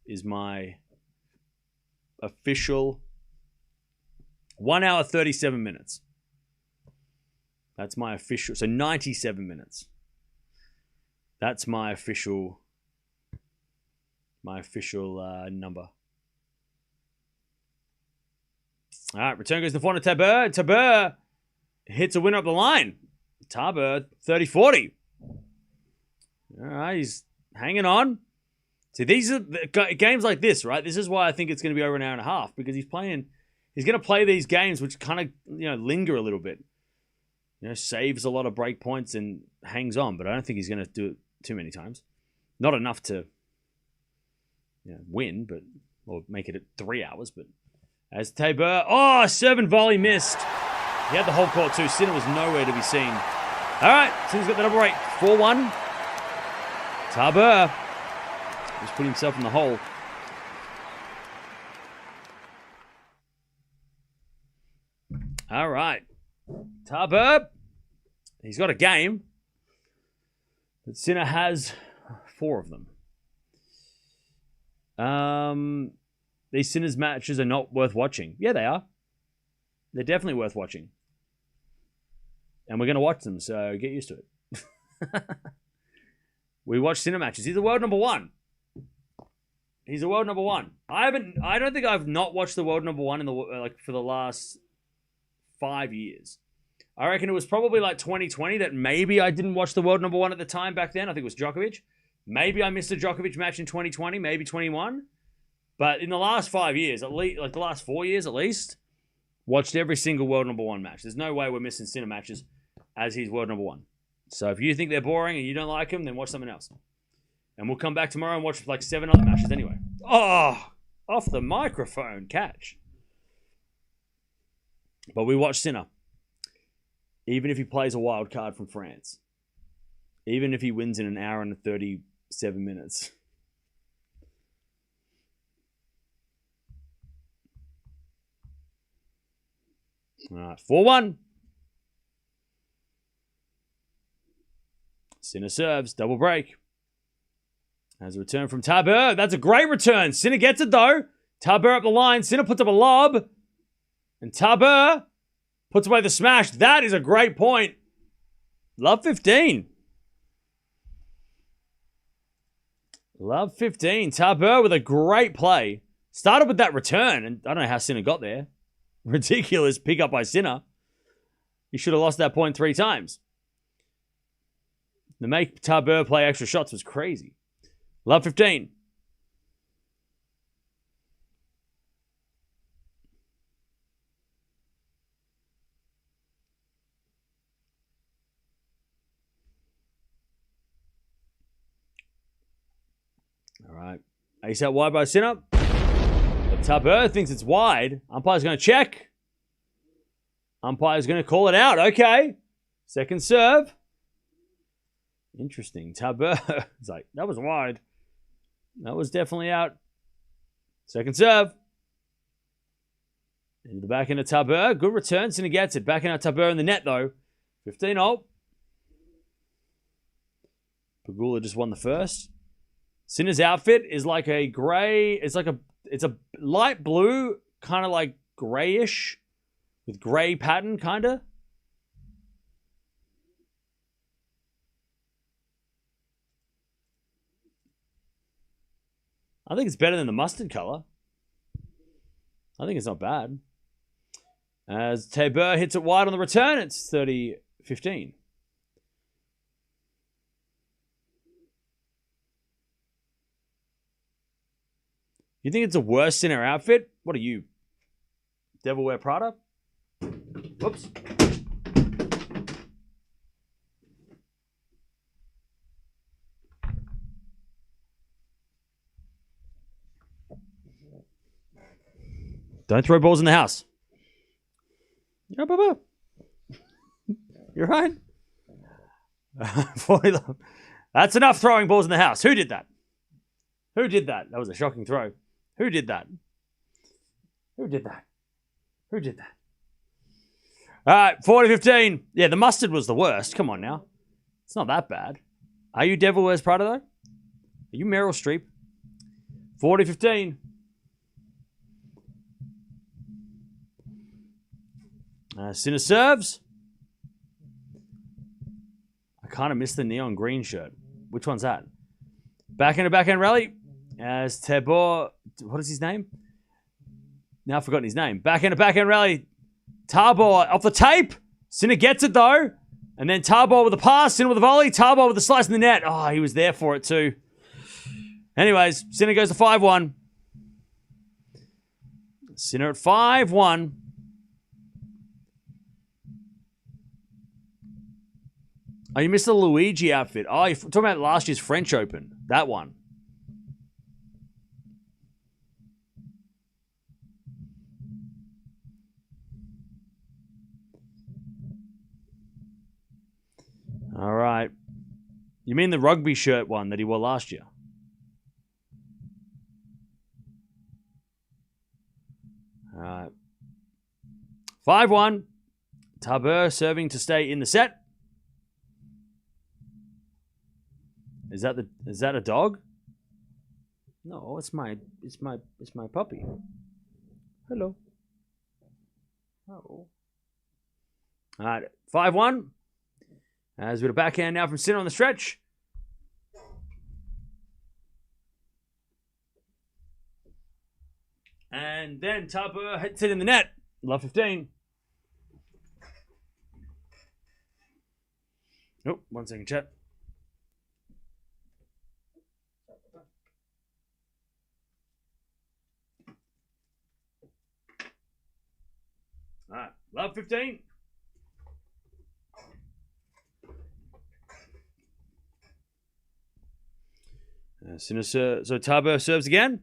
is my official 1 hour 37 minutes. That's my official. So 97 minutes. That's my official number. All right, return goes to the front of Tabur. Tabur hits a winner up the line. Tabur 30-40. All right, he's hanging on. See, these are games like this, right? This is why I think it's going to be over an hour and a half, because he's going to play these games which kind of, linger a little bit. Saves a lot of break points and hangs on, but I don't think he's going to do it too many times. Not enough to win, or make it at 3 hours. But as Tabur, serve and volley missed. He had the whole court too. Sinner was nowhere to be seen. All right, Sinner's got the double break. 4-1. Tabur just put himself in the hole. All right. Tabur, he's got a game, but Sinner has 4 of them. These Sinner's matches are not worth watching. Yeah, they are. They're definitely worth watching. And we're going to watch them, so get used to it. We watch Sinner matches. He's the world number 1. He's the world number 1. I don't think I've not watched the world number 1 for the last 5 years. I reckon it was probably like 2020 that maybe I didn't watch the world number 1 at the time back then. I think it was Djokovic. Maybe I missed a Djokovic match in 2020, maybe 21. But in the last 5 years, at least, like the last 4 years at least, watched every single world number 1 match. There's no way we're missing Sinner matches as he's world number 1. So if you think they're boring and you don't like them, then watch something else. And we'll come back tomorrow and watch like 7 other matches anyway. Oh, off the microphone catch. But we watch Sinner. Even if he plays a wild card from France. Even if he wins in an hour and 37 minutes. All right, 4-1. Sinner serves, double break. Has a return from Tabur. That's a great return. Sinner gets it though. Tabur up the line. Sinner puts up a lob. And Tabur puts away the smash. That is a great point. Love 15. Love 15. Tabur with a great play. Started with that return, and I don't know how Sinner got there. Ridiculous pick up by Sinner. He should have lost that point 3 times. The make Tabur play extra shots was crazy. Love 15. All right. Ace out wide by Sinner. But Tabur thinks it's wide. Umpire's going to check. Umpire's going to call it out. Okay. Second serve. Interesting. Tabur is like, that was wide. That was definitely out. Second serve. Into the backhand of Tabur. Good return. Sinner gets it. Backhand of Tabur in the net, though. 15-0. Pegula just won the first. Sinner's outfit is like a gray. It's a light blue, kind of like grayish, with gray pattern, kind of. I think it's better than the mustard color. I think it's not bad. As Tabur hits it wide on the return, it's 30-15. You think it's a worse Sinner outfit? What are you? Devil Wear Prada? Whoops. Don't throw balls in the house. You're right. That's enough throwing balls in the house. Who did that? Who did that? That was a shocking throw. Who did that? Who did that? Who did that? All right, 40-15. Yeah, the mustard was the worst. Come on now. It's not that bad. Are you Devil Wears Prada, though? Are you Meryl Streep? 40-15. Sinner serves. I kind of missed the neon green shirt. Which one's that? Backhand rally. As Tabur, what is his name? Now I've forgotten his name. Backhand rally. Tabur off the tape. Sinner gets it though. And then Tabur with a pass. Sinner with a volley. Tabur with a slice in the net. Oh, he was there for it too. Anyways, Sinner goes to 5-1. Sinner at 5-1. Oh, you missed the Luigi outfit. Oh, you're talking about last year's French Open. That one. All right. You mean the rugby shirt one that he wore last year? All right. 5-1. Tabur serving to stay in the set. Is that a dog? No, it's my puppy. Hello. Oh. All right, 5-1. As with a backhand now from Sinner on the stretch. And then Tabur hits it in the net. Love 15. Oh, 1 second, chat. All right, love 15. So Tabur serves again.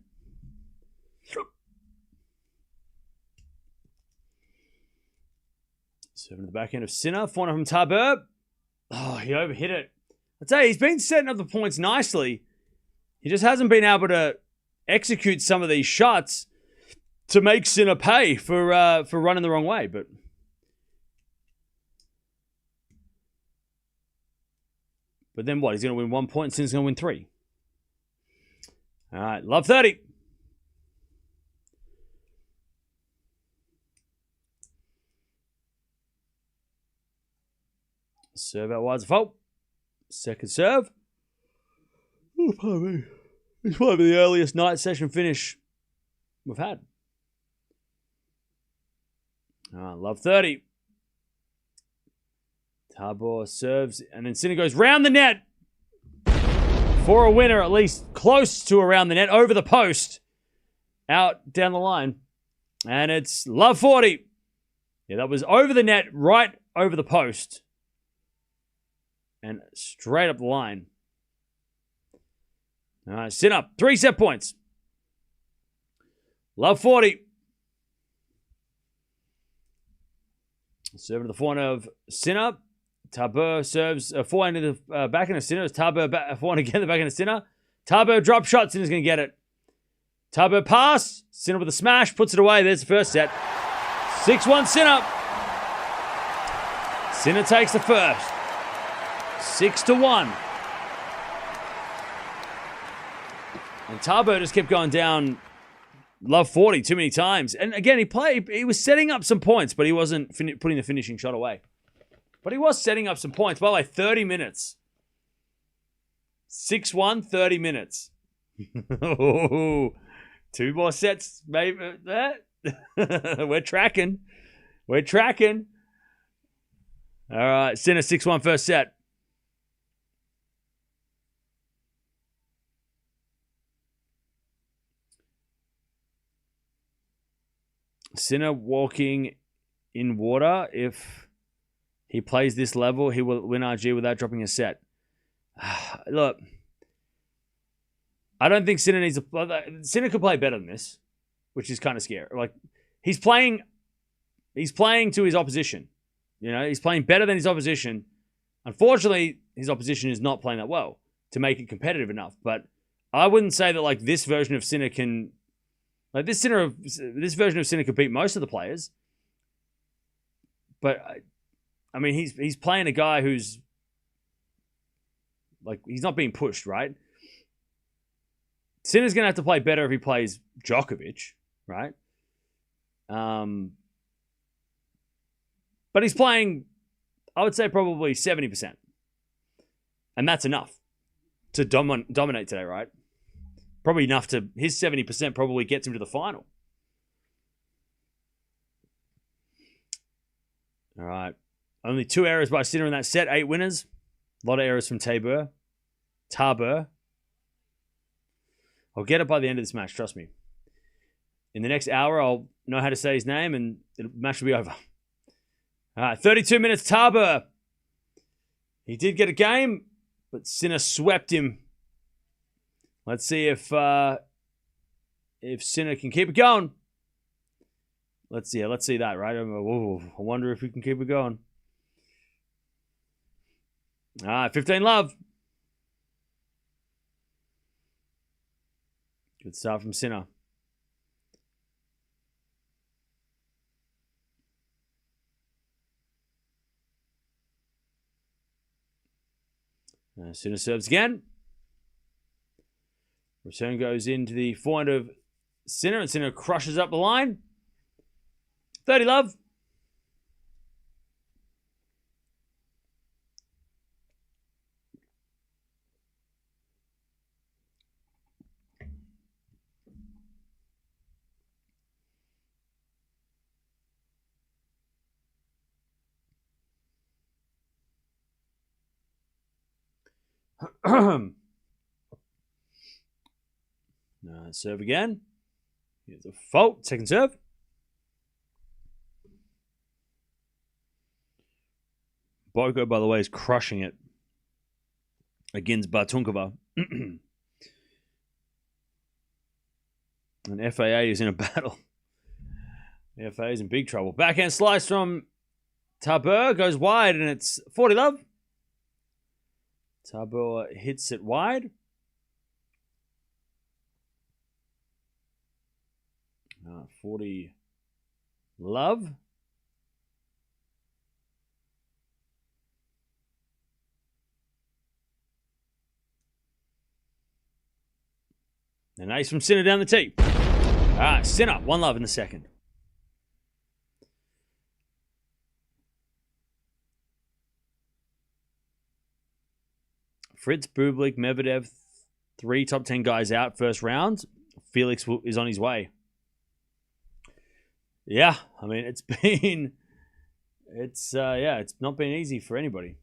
Serving the backhand of Sinner. Forehand from Tabur. Oh, he overhit it. I'd say he's been setting up the points nicely. He just hasn't been able to execute some of these shots to make Sinner pay for running the wrong way. But then what? He's going to win 1 point and Sinner's going to win 3. All right, love 30. Serve out wide's a fault. Second serve. Oh, pardon me. This might be the earliest night session finish we've had. Love 30. Tabur serves, and then Sinner goes round the net for a winner, at least close to around the net, over the post, out down the line. And it's love 40. Yeah, that was over the net, right over the post, and straight up the line. All right, Sinner, 3 set points. Love 40. Serving to the forehand of Sinner. Tabur serves a forehand to the backhand of Sinner. Tabur forehand again, the backhand of Sinner. Tabur drop shot. Sinner's going to get it. Tabur pass. Sinner with a smash. Puts it away. There's the first set. 6-1 Sinner. Sinner takes the first. 6-1. And Tabur just kept going down love 40 too many times. And again, he was setting up some points, but he wasn't putting the finishing shot away. But he was setting up some points. By the way, 30 minutes. 6-1, 30 minutes. Two more sets, maybe. We're tracking. We're tracking. All right, Sinner 6-1 first set. Sinner walking in water. If he plays this level, he will win RG without dropping a set. Look, I don't think Sinner needs to. Sinner could play better than this, which is kind of scary. Like he's playing to his opposition. You know, he's playing better than his opposition. Unfortunately, his opposition is not playing that well to make it competitive enough. But I wouldn't say that like this version of Sinner can. Like this version of Sinner could beat most of the players, but I mean he's playing a guy who's like he's not being pushed, right? Sinner's gonna have to play better if he plays Djokovic, right? But he's playing, I would say probably 70%, and that's enough to dominate today, right? Probably enough to, his 70% probably gets him to the final. All right. Only 2 errors by Sinner in that set. 8 winners. A lot of errors from Tabur. I'll get it by the end of this match, trust me. In the next hour, I'll know how to say his name and the match will be over. All right, 32 minutes, Tabur. He did get a game, but Sinner swept him. Let's see if Sinner can keep it going. Let's see that, right? I wonder if we can keep it going. All right, 15 love. Good start from Sinner. Sinner serves again. Return goes into the forehand of Sinner, and Sinner crushes up the line. 30 love. Serve again. Here's a fault. Second serve. Boko, by the way, is crushing it against Bartunkova. And FAA is in a battle. The FAA is in big trouble. Backhand slice from Tabur goes wide, and it's 40 love. Tabur hits it wide. 40 love. An ace from Sinner down the tee. All right, Sinner, 1 love in the second. Fritz, Bublik, Medvedev, 3 top 10 guys out first round. Felix is on his way. Yeah, I mean, it's not been easy for anybody.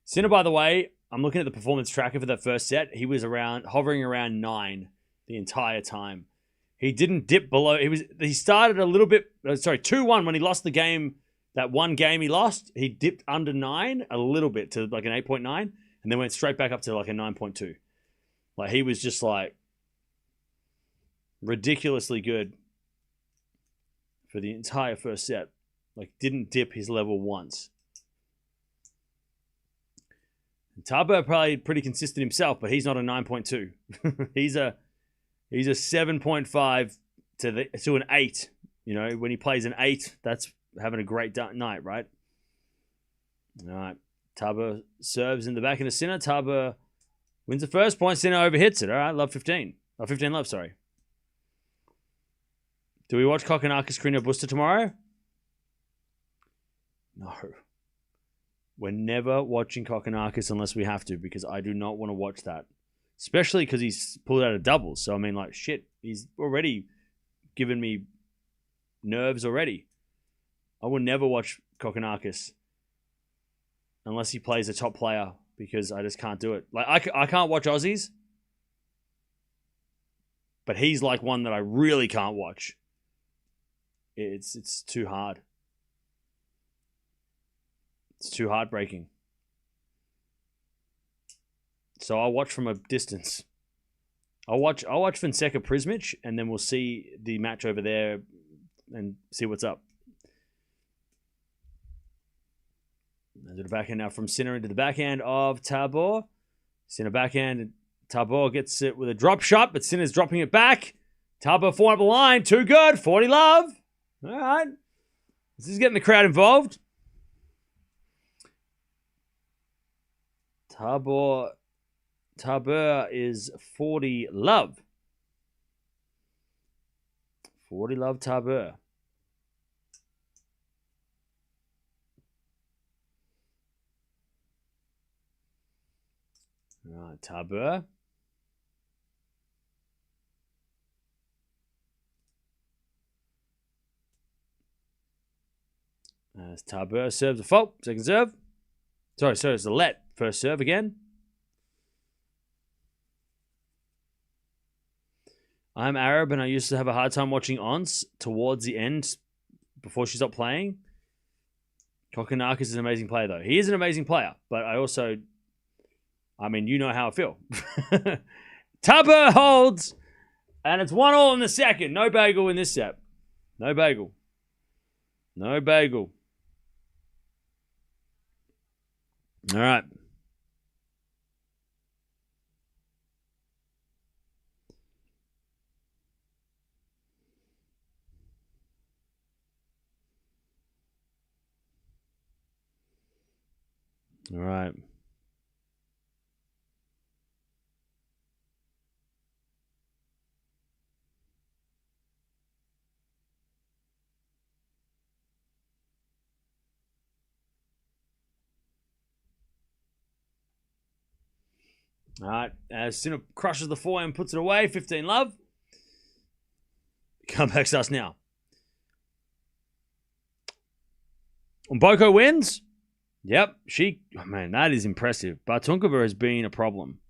Sinner, by the way, I'm looking at the performance tracker for that first set. He was hovering around 9 the entire time. He didn't dip below. He started a little bit, 2-1 when he lost the game. That one game he lost, he dipped under 9 a little bit to like an 8.9 and then went straight back up to like a 9.2. Like he was just like ridiculously good for the entire first set. Like didn't dip his level once. Tabur probably pretty consistent himself, but he's not a 9.2. he's a 7.5 to an 8. You know, when he plays an 8, that's having a great night, right? All right. Tabur serves in the back of the Sinner. Tabur wins the first point. Sinner overhits it. All right, love 15. Oh, 15 love, sorry. Do we watch Kokkinakis Carreño Busta tomorrow? No. We're never watching Kokkinakis unless we have to, because I do not want to watch that. Especially because he's pulled out a doubles. So, I mean, like, shit, he's already given me nerves already. I will never watch Kokkinakis unless he plays a top player, because I just can't do it. Like, I can't watch Aussies, but he's like one that I really can't watch. It's too hard. It's too heartbreaking. So I'll watch from a distance. I'll watch Fonseca Prismic, and then we'll see the match over there and see what's up. To the backhand now from Sinner into the backhand of Tabur. Sinner backhand. Tabur gets it with a drop shot, but Sinner's dropping it back. Tabur forward up the line. Too good. 40 love. All right. This is getting the crowd involved. Tabur is 40 love. 40 love Tabur. All right, Tabur. As Tabur serves a fault. Second serve. Sorry, it's the let. First serve again. I'm Arab and I used to have a hard time watching Ons towards the end before she stopped playing. Kokkinakis is an amazing player, though. He is an amazing player, but you know how I feel. Tabur holds, and it's 1-1 in the second. No bagel in this set. No bagel. No bagel. All right. All right. All right. As Sinner crushes the forehand and puts it away. 15 love. Comebacks us now. Mboko wins. Yep. Man, that is impressive. Bartunkova has been a problem.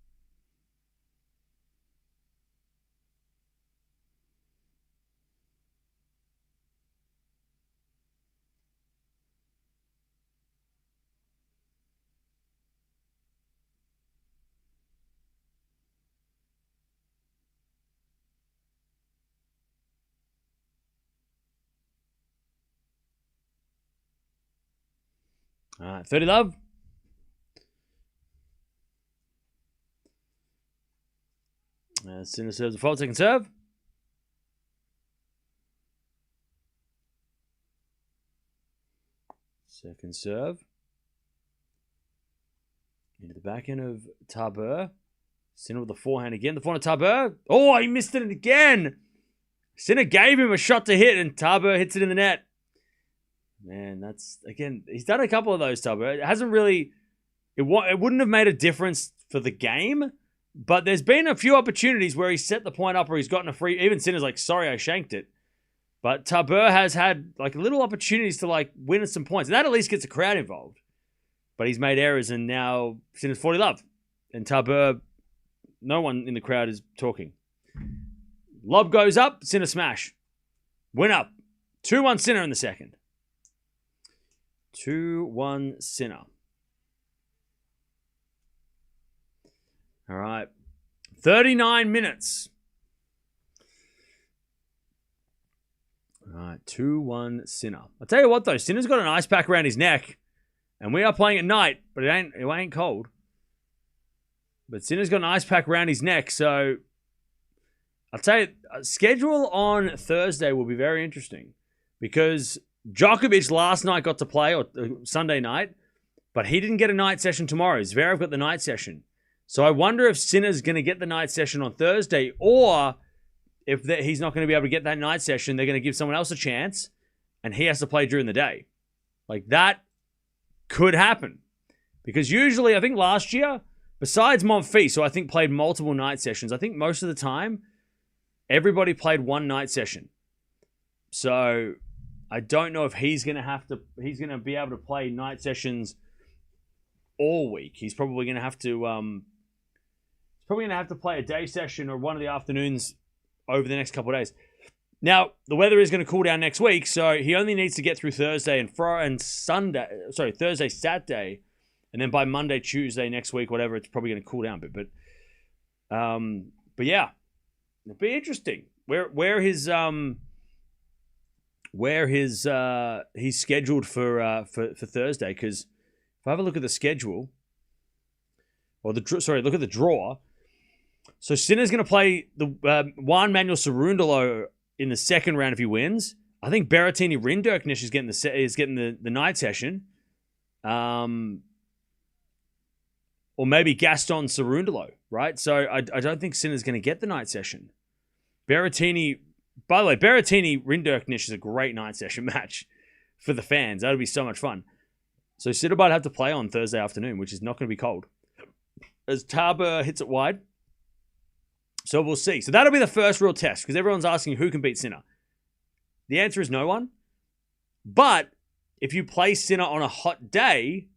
All right, 30 love. Sinner serves a fault, second serve. Second serve. Into the back end of Tabur. Sinner with the forehand again. The forehand of Tabur. Oh, he missed it again. Sinner gave him a shot to hit, and Tabur hits it in the net. Man, that's, again, he's done a couple of those, Tabur. It hasn't really, it wouldn't have made a difference for the game, but there's been a few opportunities where he's set the point up or he's gotten a free, even Sinner's like, sorry, I shanked it. But Tabur has had like little opportunities to like win some points. And that at least gets the crowd involved. But he's made errors and now Sinner's 40 love. And Tabur, no one in the crowd is talking. Lob goes up, Sinner smash. Win up. 2-1 Sinner in the second. 2-1 Sinner. All right. 39 minutes. All right. 2-1 Sinner. I'll tell you what, though. Sinner's got an ice pack around his neck. And we are playing at night, but it ain't cold. But Sinner's got an ice pack around his neck, so I'll tell you, schedule on Thursday will be very interesting because Djokovic last night got to play, or Sunday night, but he didn't get a night session tomorrow. Zverev got the night session. So I wonder if Sinner's going to get the night session on Thursday, or if he's not going to be able to get that night session, they're going to give someone else a chance, and he has to play during the day. Like, that could happen. Because usually, I think last year, besides Monfils, who I think played multiple night sessions, I think most of the time, everybody played one night session. So I don't know if he's going to be able to play night sessions all week. He's probably going to have to play a day session or one of the afternoons over the next couple of days. Now, the weather is going to cool down next week, so he only needs to get through Thursday Thursday, Saturday, and then by Monday, Tuesday next week, whatever, it's probably going to cool down a bit. But yeah, it'll be interesting he's scheduled for Thursday. Because if I have a look at the schedule, look at the draw. So Sinner's going to play the Juan Manuel Cerundolo in the second round if he wins. I think Berrettini Rinderknecht is getting the night session. Or maybe Gaston Cerundolo, right? So I don't think Sinner's going to get the night session. Berrettini Rinderknecht is a great night session match for the fans. That would be so much fun. So Sinner might have to play on Thursday afternoon, which is not going to be cold, as Tabur hits it wide. So we'll see. So that'll be the first real test, because everyone's asking who can beat Sinner. The answer is no one. But if you play Sinner on a hot day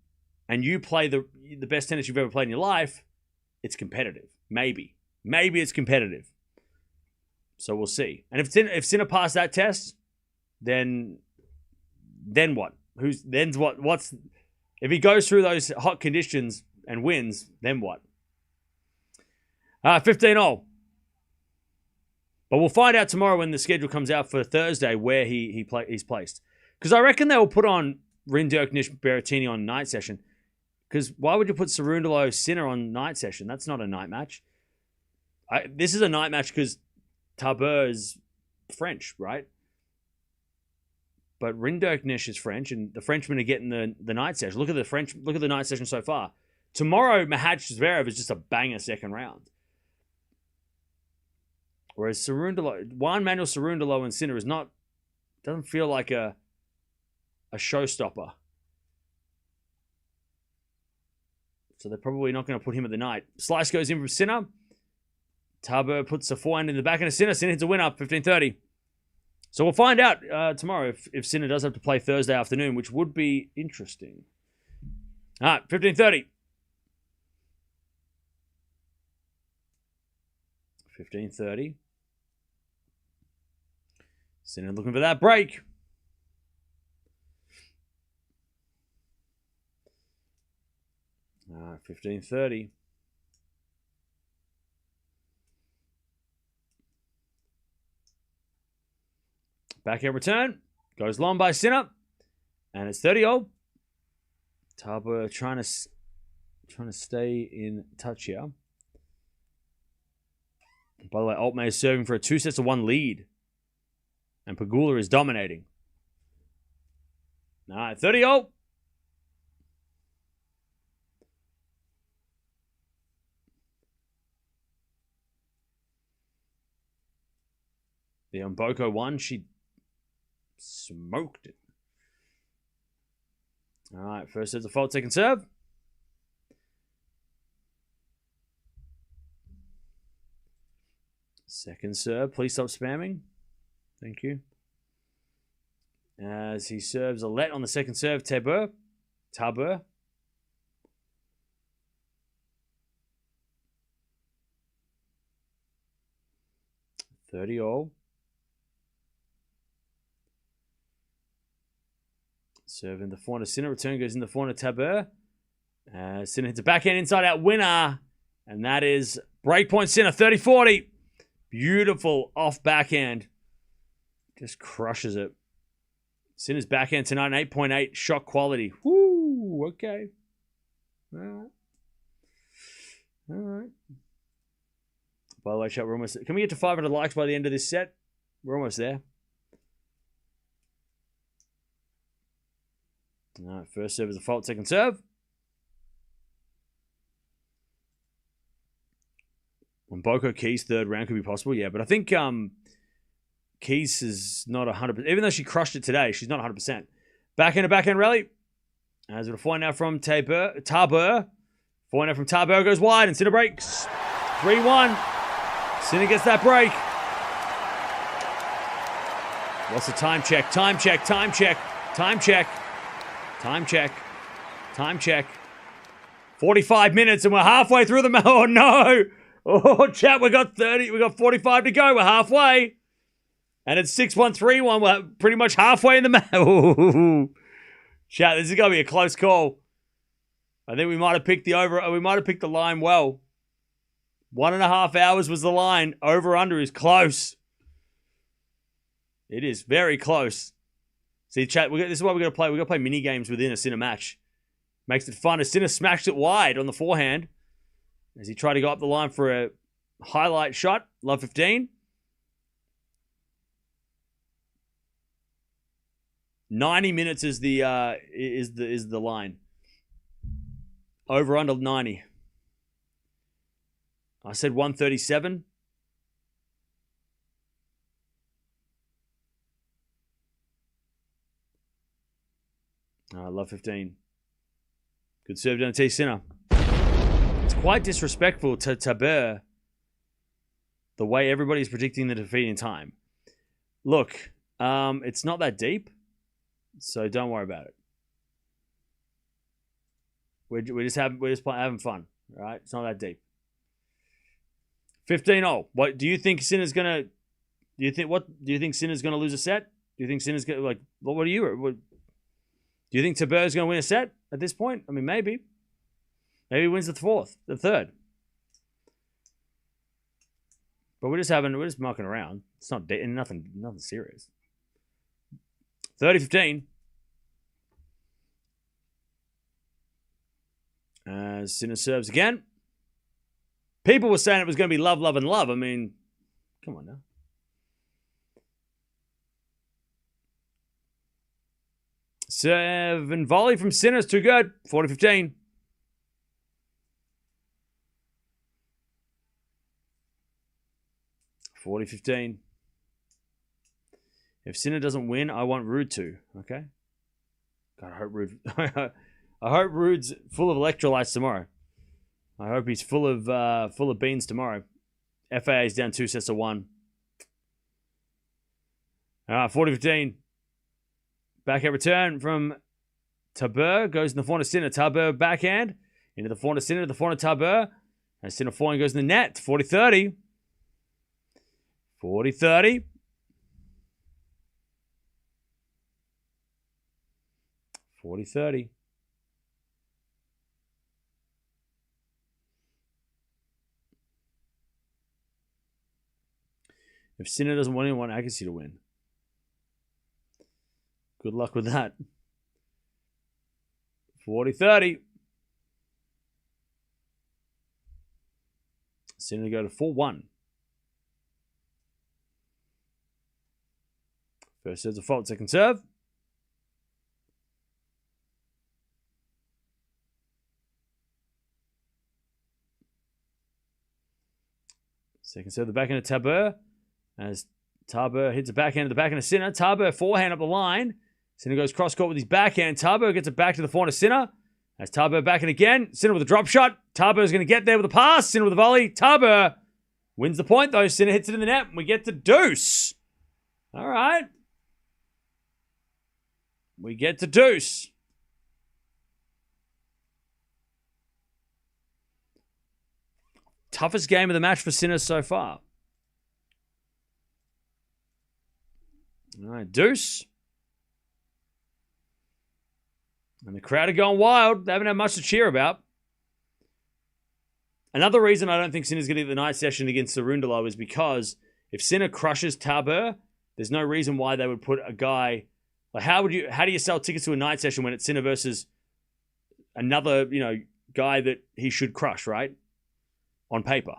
and you play the best tennis you've ever played in your life, it's competitive. Maybe it's competitive. So we'll see. And if Sinner passed that test, then what? What's if he goes through those hot conditions and wins, then what? 15-all. But we'll find out tomorrow when the schedule comes out for Thursday where he's placed. Because I reckon they will put on Rinderknecht Berrettini on night session. Because why would you put Cerundolo Sinner on night session? That's not a night match. This is a night match because Tabur is French, right? But Rinderknecht is French, and the Frenchmen are getting the night session. Look at the night session so far. Tomorrow, Mahat Zverev is just a banger second round. Whereas Juan Manuel Cerundolo and Sinner doesn't feel like a showstopper. So they're probably not going to put him at the night. Slice goes in from Sinner. Tabur puts a forehand in the back of Sinner. Sinner hits a win up, 15-30. So we'll find out tomorrow if Sinner does have to play Thursday afternoon, which would be interesting. All right, 15-30. 15-30. Sinner looking for that break. All right, 15-30. Backhand return. Goes long by Sinner. And it's 30-all. Tabur trying to stay in touch here. By the way, Altmaier is serving for a 2-1 lead. And Pegula is dominating. All right, 30-all. The Mboko one, she smoked it. All right, first serve's a fault, second serve. Second serve, please stop spamming. Thank you. As he serves a let on the second serve, Tabur. 30-all. Serve in the forehand of Sinner. Return goes in the forehand of Tabur. Sinner hits a backhand inside out winner. And that is breakpoint Sinner, 30-40. Beautiful off backhand. Just crushes it. Sinner's backhand tonight, an 8.8 shot quality. Woo, okay. All right. By the way, chat, we're almost... Can we get to 500 likes by the end of this set? We're almost there. All right, first serve is a fault, second serve. On Boko Keys, third round could be possible, yeah. But I think Keys is not 100%. Even though she crushed it today, she's not 100%. Backhand rally. As we'll find out from Tabur. Find out from Tabur goes wide and Sinner breaks. 3-1. Sinner gets that break. What's the time check? Time check. 45 minutes and we're halfway through the... Oh, no. Oh, chat, we got 45 to go. We're halfway. And it's 6-1, 3-1. We're pretty much halfway in the match. Chat, this is going to be a close call. I think we might have picked the line well. 1.5 hours was the line. Over under is close. It is very close. See, chat, this is what we're going to play. We're going to play mini games within a Sinner match. Makes it fun. As Sinner smashed it wide on the forehand as he tried to go up the line for a highlight shot. Love 15. 90 minutes is the line. Over under 90. I said 137. I love 15. Good serve down to Sinner. It's quite disrespectful to Tabur the way everybody's predicting the defeat in time. Look, it's not that deep, so don't worry about it. We're just having fun, right? It's not that deep. 15-0. What do you think Sinner's gonna? Do you think Sinner's gonna lose a set? Do you think Sinner's gonna What do you? Do you think Tabur's gonna win a set at this point? I mean, maybe. Maybe he wins the third. But we're just mucking around. It's not nothing serious. 30-15. As Sinner serves again. People were saying it was going to be love, love, and love. I mean, come on now. Serve and volley from Sinner is too good. 40-15. If Sinner doesn't win, I want Rude to. Okay? God, I hope Rude... I hope Rude's full of electrolytes tomorrow. I hope he's full of beans tomorrow. FAA's down 2-1. All right, 40-15. Backhand return from Tabur. Goes in the forehand to Sinner. Tabur backhand. Into the forehand to Sinner. The forehand to Tabur. And Sinner forehand goes in the net. 40-30. 40-30. 40-30. If Sinner doesn't win, I want Agassi to win. Good luck with that. 40-30. Sinner to go to 4-1. First serve's a fault, second serve. Second serve, the backhand of Tabur. As Tabur hits a backhand to the backhand of Sinner. Tabur forehand up the line. Sinner goes cross-court with his backhand. Tabur gets it back to the forehand of Sinner. As Tabur backhand again. Sinner with a drop shot. Tabur's going to get there with a pass. Sinner with a volley. Tabur wins the point though. Sinner hits it in the net. And we get to deuce. All right. We get to deuce. Toughest game of the match for Sinner so far. All right, deuce. And the crowd are going wild. They haven't had much to cheer about. Another reason I don't think Sinner's going to get the night session against Cerundolo is because if Sinner crushes Tabur, there's no reason why they would put a guy... Like, how do you sell tickets to a night session when it's Sinner versus another, guy that he should crush, right? On paper,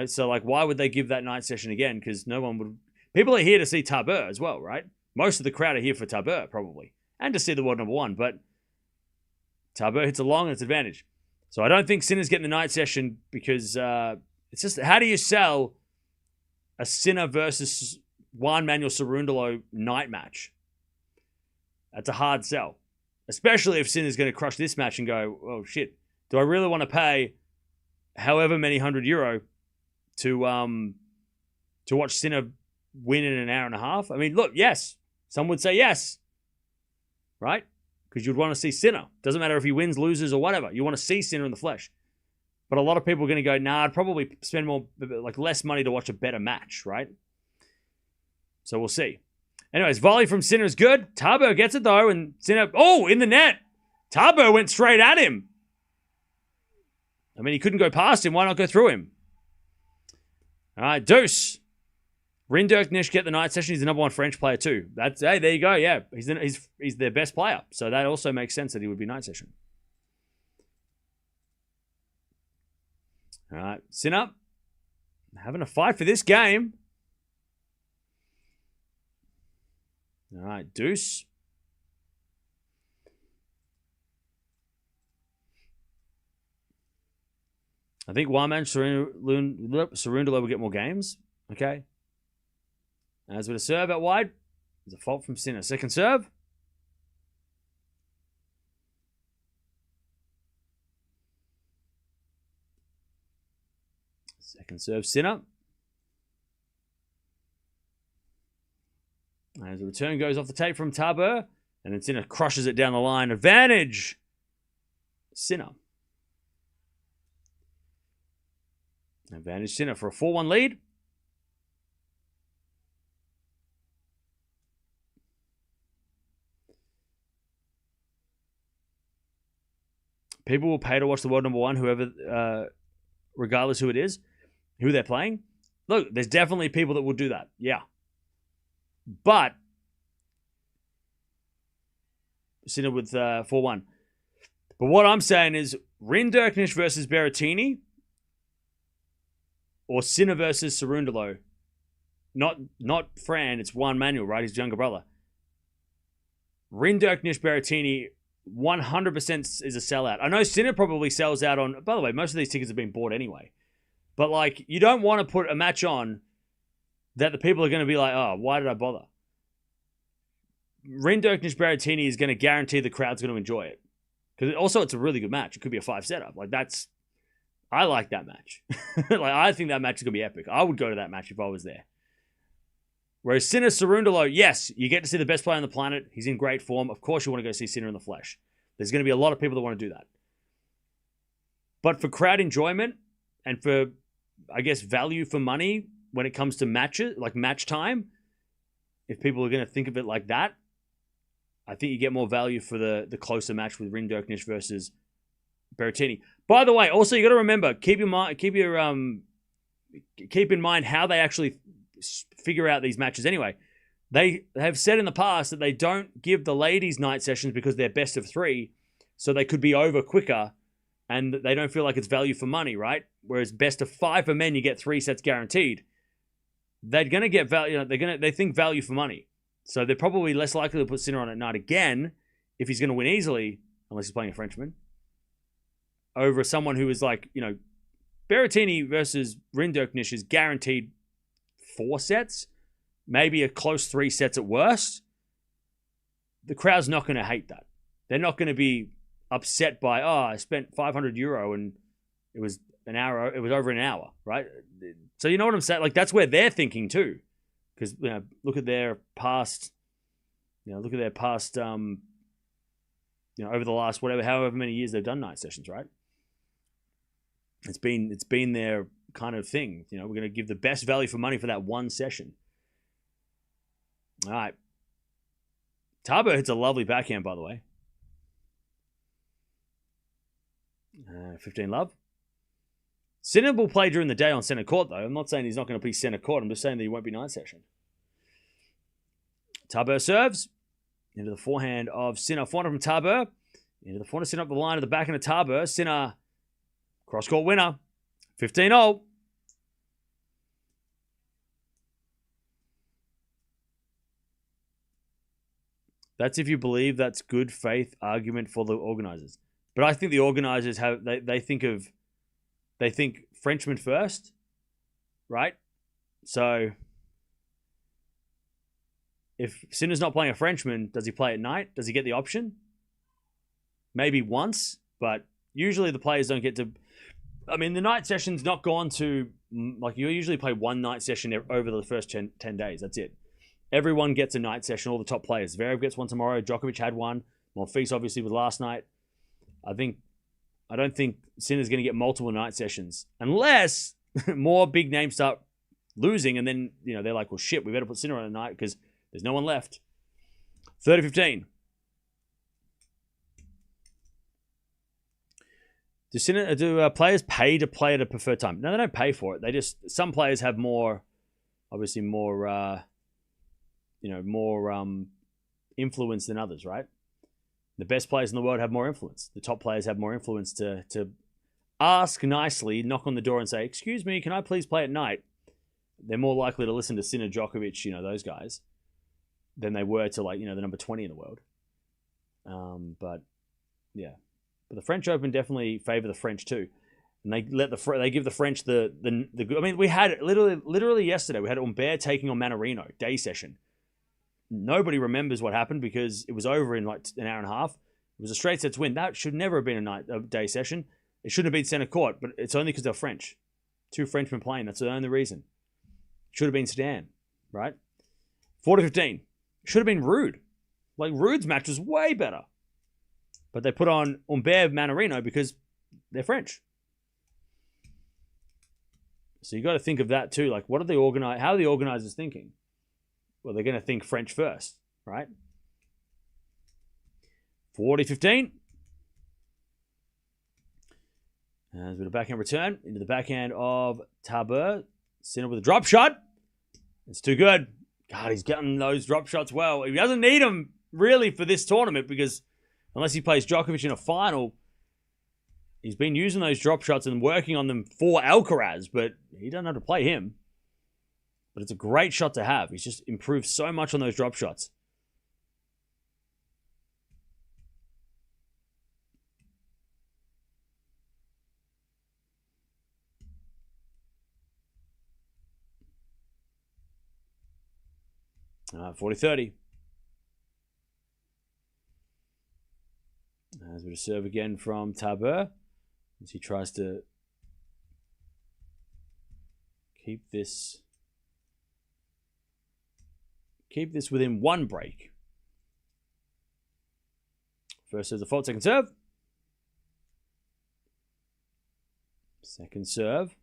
So, why would they give that night session again? Because no one would... People are here to see Tabur as well, right? Most of the crowd are here for Tabur, probably. And to see the world number one. But Tabur hits a long and it's advantage. So I don't think Sinner's getting the night session because It's just, how do you sell a Sinner versus Juan Manuel Cerundolo night match? That's a hard sell. Especially if Sinner's going to crush this match and go, oh shit, do I really want to pay however many €100 to watch Sinner win in an hour and a half? I mean, look, yes. Some would say yes. Right? Because you'd want to see Sinner. Doesn't matter if he wins, loses, or whatever. You want to see Sinner in the flesh. But a lot of people are going to go, nah, I'd probably spend less money to watch a better match, right? So we'll see. Anyways, volley from Sinner is good. Tabur gets it though, and Sinner, in the net. Tabur went straight at him. I mean, he couldn't go past him. Why not go through him? All right, deuce. Rinderknecht get the night session. He's the number 1 French player too. Hey, there you go. Yeah, he's their best player. So that also makes sense that he would be night session. All right, Sinner having a fight for this game. All right, deuce. I think Wyman Cerundolo will get more games. Okay. As with a serve out wide, there's a fault from Sinner. Second serve. Second serve, Sinner. As the return goes off the tape from Tabur, and then Sinner crushes it down the line. Advantage, Sinner. Advantage, Sinner for a 4-1 lead. People will pay to watch the world number 1, whoever, regardless who it is, who they're playing. Look, there's definitely people that will do that. Yeah. But Sinner with 4-1. But what I'm saying is Rinderknecht versus Berrettini or Sinner versus Cerundolo. Not Fran, it's Juan Manuel, right? His younger brother. Rinderknecht Berrettini 100% is a sellout. I know Sinner probably sells out on... By the way, most of these tickets have been bought anyway. But, like, you don't want to put a match on that the people are going to be like, oh, why did I bother? Rinderknecht Berrettini is going to guarantee the crowd's going to enjoy it. Because also it's a really good match. It could be a 5-setter. Like, that's... I like that match. Like, I think that match is going to be epic. I would go to that match if I was there. Whereas Sinner, Cerundolo, yes, you get to see the best player on the planet. He's in great form. Of course you want to go see Sinner in the flesh. There's going to be a lot of people that want to do that. But for crowd enjoyment and for, I guess, value for money when it comes to matches, like match time, if people are going to think of it like that, I think you get more value for the closer match with Rinderknecht versus Berrettini. By the way, also you got to remember, keep in mind how they actually figure out these matches anyway. They have said in the past that they don't give the ladies night sessions because they're best of 3, so they could be over quicker and they don't feel like it's value for money, right? Whereas best of 5 for men, you get 3 sets guaranteed. They're going to get value, they think value for money. So they're probably less likely to put Sinner on at night again if he's going to win easily, unless he's playing a Frenchman, over someone who is like, Berrettini versus Rinderknecht is guaranteed 4 sets, maybe a close 3 sets at worst. The crowd's not going to hate that. They're not going to be upset by, I spent €500 and it was an hour. It was over an hour, right? So you know what I'm saying? Like, that's where they're thinking too, because look at their past. Look at their past. Over the last however many years they've done night sessions, right? It's been their kind of thing. We're going to give the best value for money for that one session. All right. Tabur hits a lovely backhand, by the way. 15 love. Sinner will play during the day on center court, though. I'm not saying he's not going to be center court. I'm just saying that he won't be night session. Tabur serves. Into the forehand of Sinner. Forehand from Tabur. Into the forehand, Sinner up the line of the backhand of Tabur. Sinner, cross-court winner. 15-0. That's if you believe that's good faith argument for the organizers. But I think the organizers they think Frenchman first, right? So if Sinner's not playing a Frenchman, does he play at night? Does he get the option? Maybe once, but usually the players don't get to... I mean, the night session's not gone to... Like, you usually play one night session over the first 10 days. That's it. Everyone gets a night session, all the top players. Zverev gets one tomorrow. Djokovic had one. Monfils obviously with last night. I don't think Sinner's going to get multiple night sessions unless more big names start losing, and then they're like, well, shit, we better put Sinner on a night because there's no one left. 30-15. Do players pay to play at a preferred time? No, they don't pay for it. Some players have more influence than others, right? The best players in the world have more influence. The top players have more influence to ask nicely, knock on the door and say, excuse me, can I please play at night? They're more likely to listen to Sinner, Djokovic, those guys, than they were to the number 20 in the world. But yeah. But the French Open definitely favor the French too. And they give the French the I mean, we had literally yesterday, we had Humbert taking on Mannarino, day session. Nobody remembers what happened because it was over in like an hour and a half. It was a straight sets win. That should never have been a day session. It shouldn't have been center court, but it's only because they're French. Two Frenchmen playing. That's the only reason. Should have been Sedan, right? 40-15. Should have been Rude. Like, Rude's match was way better. But they put on Humbert Mannarino because they're French. So you got to think of that too. Like, how are the organizers thinking? Well, they're going to think French first, right? 40-15. As with a backhand return into the backhand of Tabur. Sinner with a drop shot. It's too good. God, he's getting those drop shots well. He doesn't need them really for this tournament because unless he plays Djokovic in a final, he's been using those drop shots and working on them for Alcaraz, but he doesn't have to play him. But it's a great shot to have. He's just improved so much on those drop shots. All right, 40-30. As we serve again from Tabur, as he tries to keep this within one break. First serve the fault, second serve. Second serve.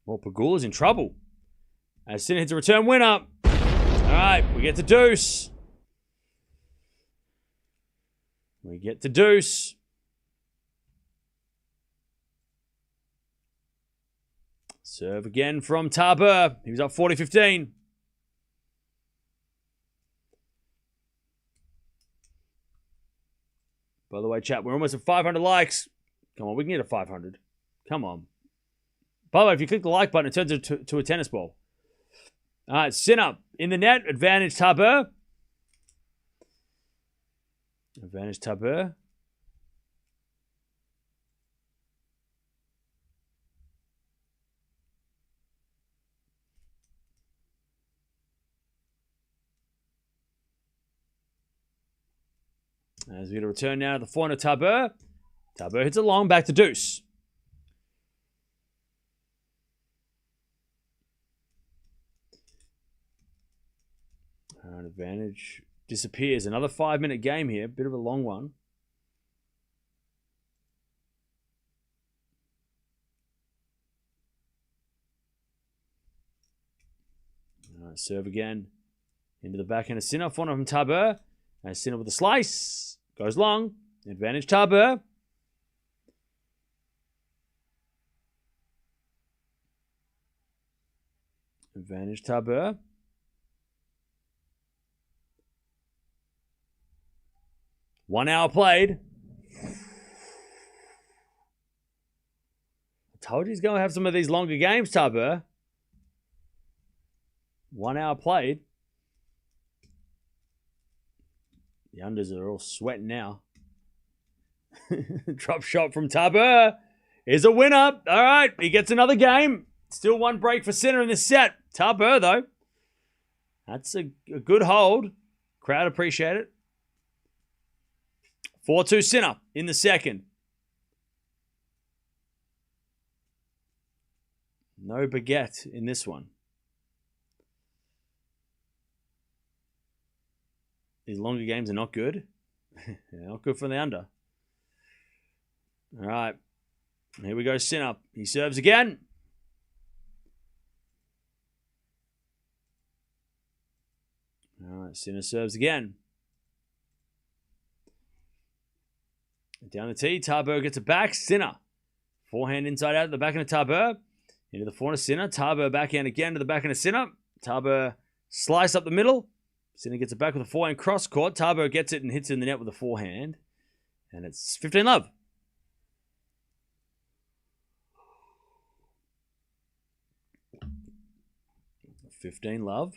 Well, Pegula's in trouble. As Sinner hits a return winner. All right, we get to deuce. We get to deuce. Serve again from Tabur. He was up 40-15. By the way, chat, we're almost at 500 likes. Come on, we can get to 500. Come on. By the way, if you click the like button, it turns into a tennis ball. All right, Sinner in the net. Advantage Tabur. Advantage Tabur. As we get a return now to the forehand of Tabur. Tabur hits it long, back to deuce. Advantage disappears. Another 5-minute game here. Bit of a long one. All right, serve again. Into the backhand of Sinner. Forehand from Tabur. And Sinner with a slice. Goes long. Advantage Tabur. Advantage Tabur. One hour played. I told you he's going to have some of these longer games, Tabur. 1 hour played. The unders are all sweating now. Drop shot from Tabur. is a winner. All right, he gets another game. Still one break for Sinner in this set. Tabur, though. That's a good hold. Crowd appreciate it. 4-2 Sinner in the second. No baguette in this one. These longer games are not good. They're not good for the under. All right. Here we go, Sinner. He serves again. All right, Sinner serves again. Down the tee, Tabur gets it back. Sinner. Forehand inside out at the backhand of Tabur. Into the forehand of Sinner. Tabur backhand again to the backhand of Sinner. Tabur slice up the middle. Sinner gets it back with a forehand cross court. Tabur gets it and hits it in the net with a forehand. And it's 15-love. $15-love.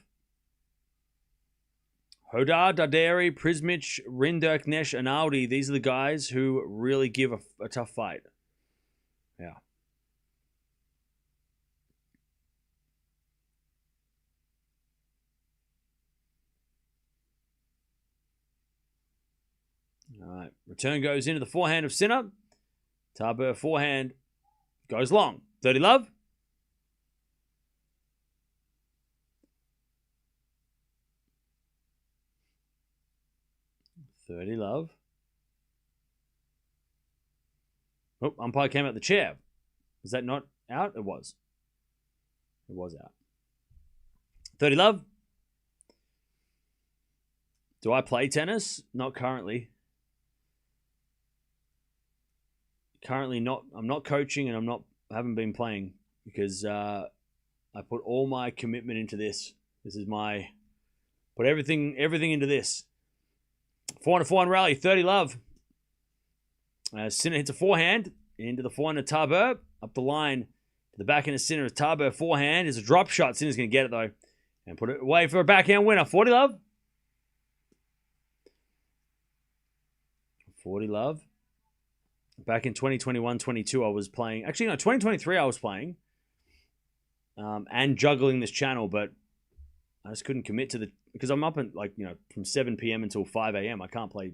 Hodar, Darderi, Prismic, Rinderk, Nesh, and Aldi. These are the guys who really give a tough fight. Yeah. All right. Return goes into the forehand of Sinner. Tabur forehand goes long. 30-love. $30-love. Oh, umpire came out the chair. Was that not out? It was. It was out. 30-love. Do I play tennis? Not currently. Currently not. I'm not coaching and I haven't been playing because I put all my commitment into this. This is put everything into this. 4-4 rally, 30-love. Sinner hits a forehand into the forehand of Tabur. Up the line to the backhand of Sinner. Tabur forehand is a drop shot. Sinner's going to get it though. And put it away for a backhand winner. 40-love. 40-love. Back in 2021-22 I was playing. Actually, no, 2023 I was playing. And juggling this channel, but I just couldn't commit to because I'm up at from 7 p.m. until 5 a.m. I can't play.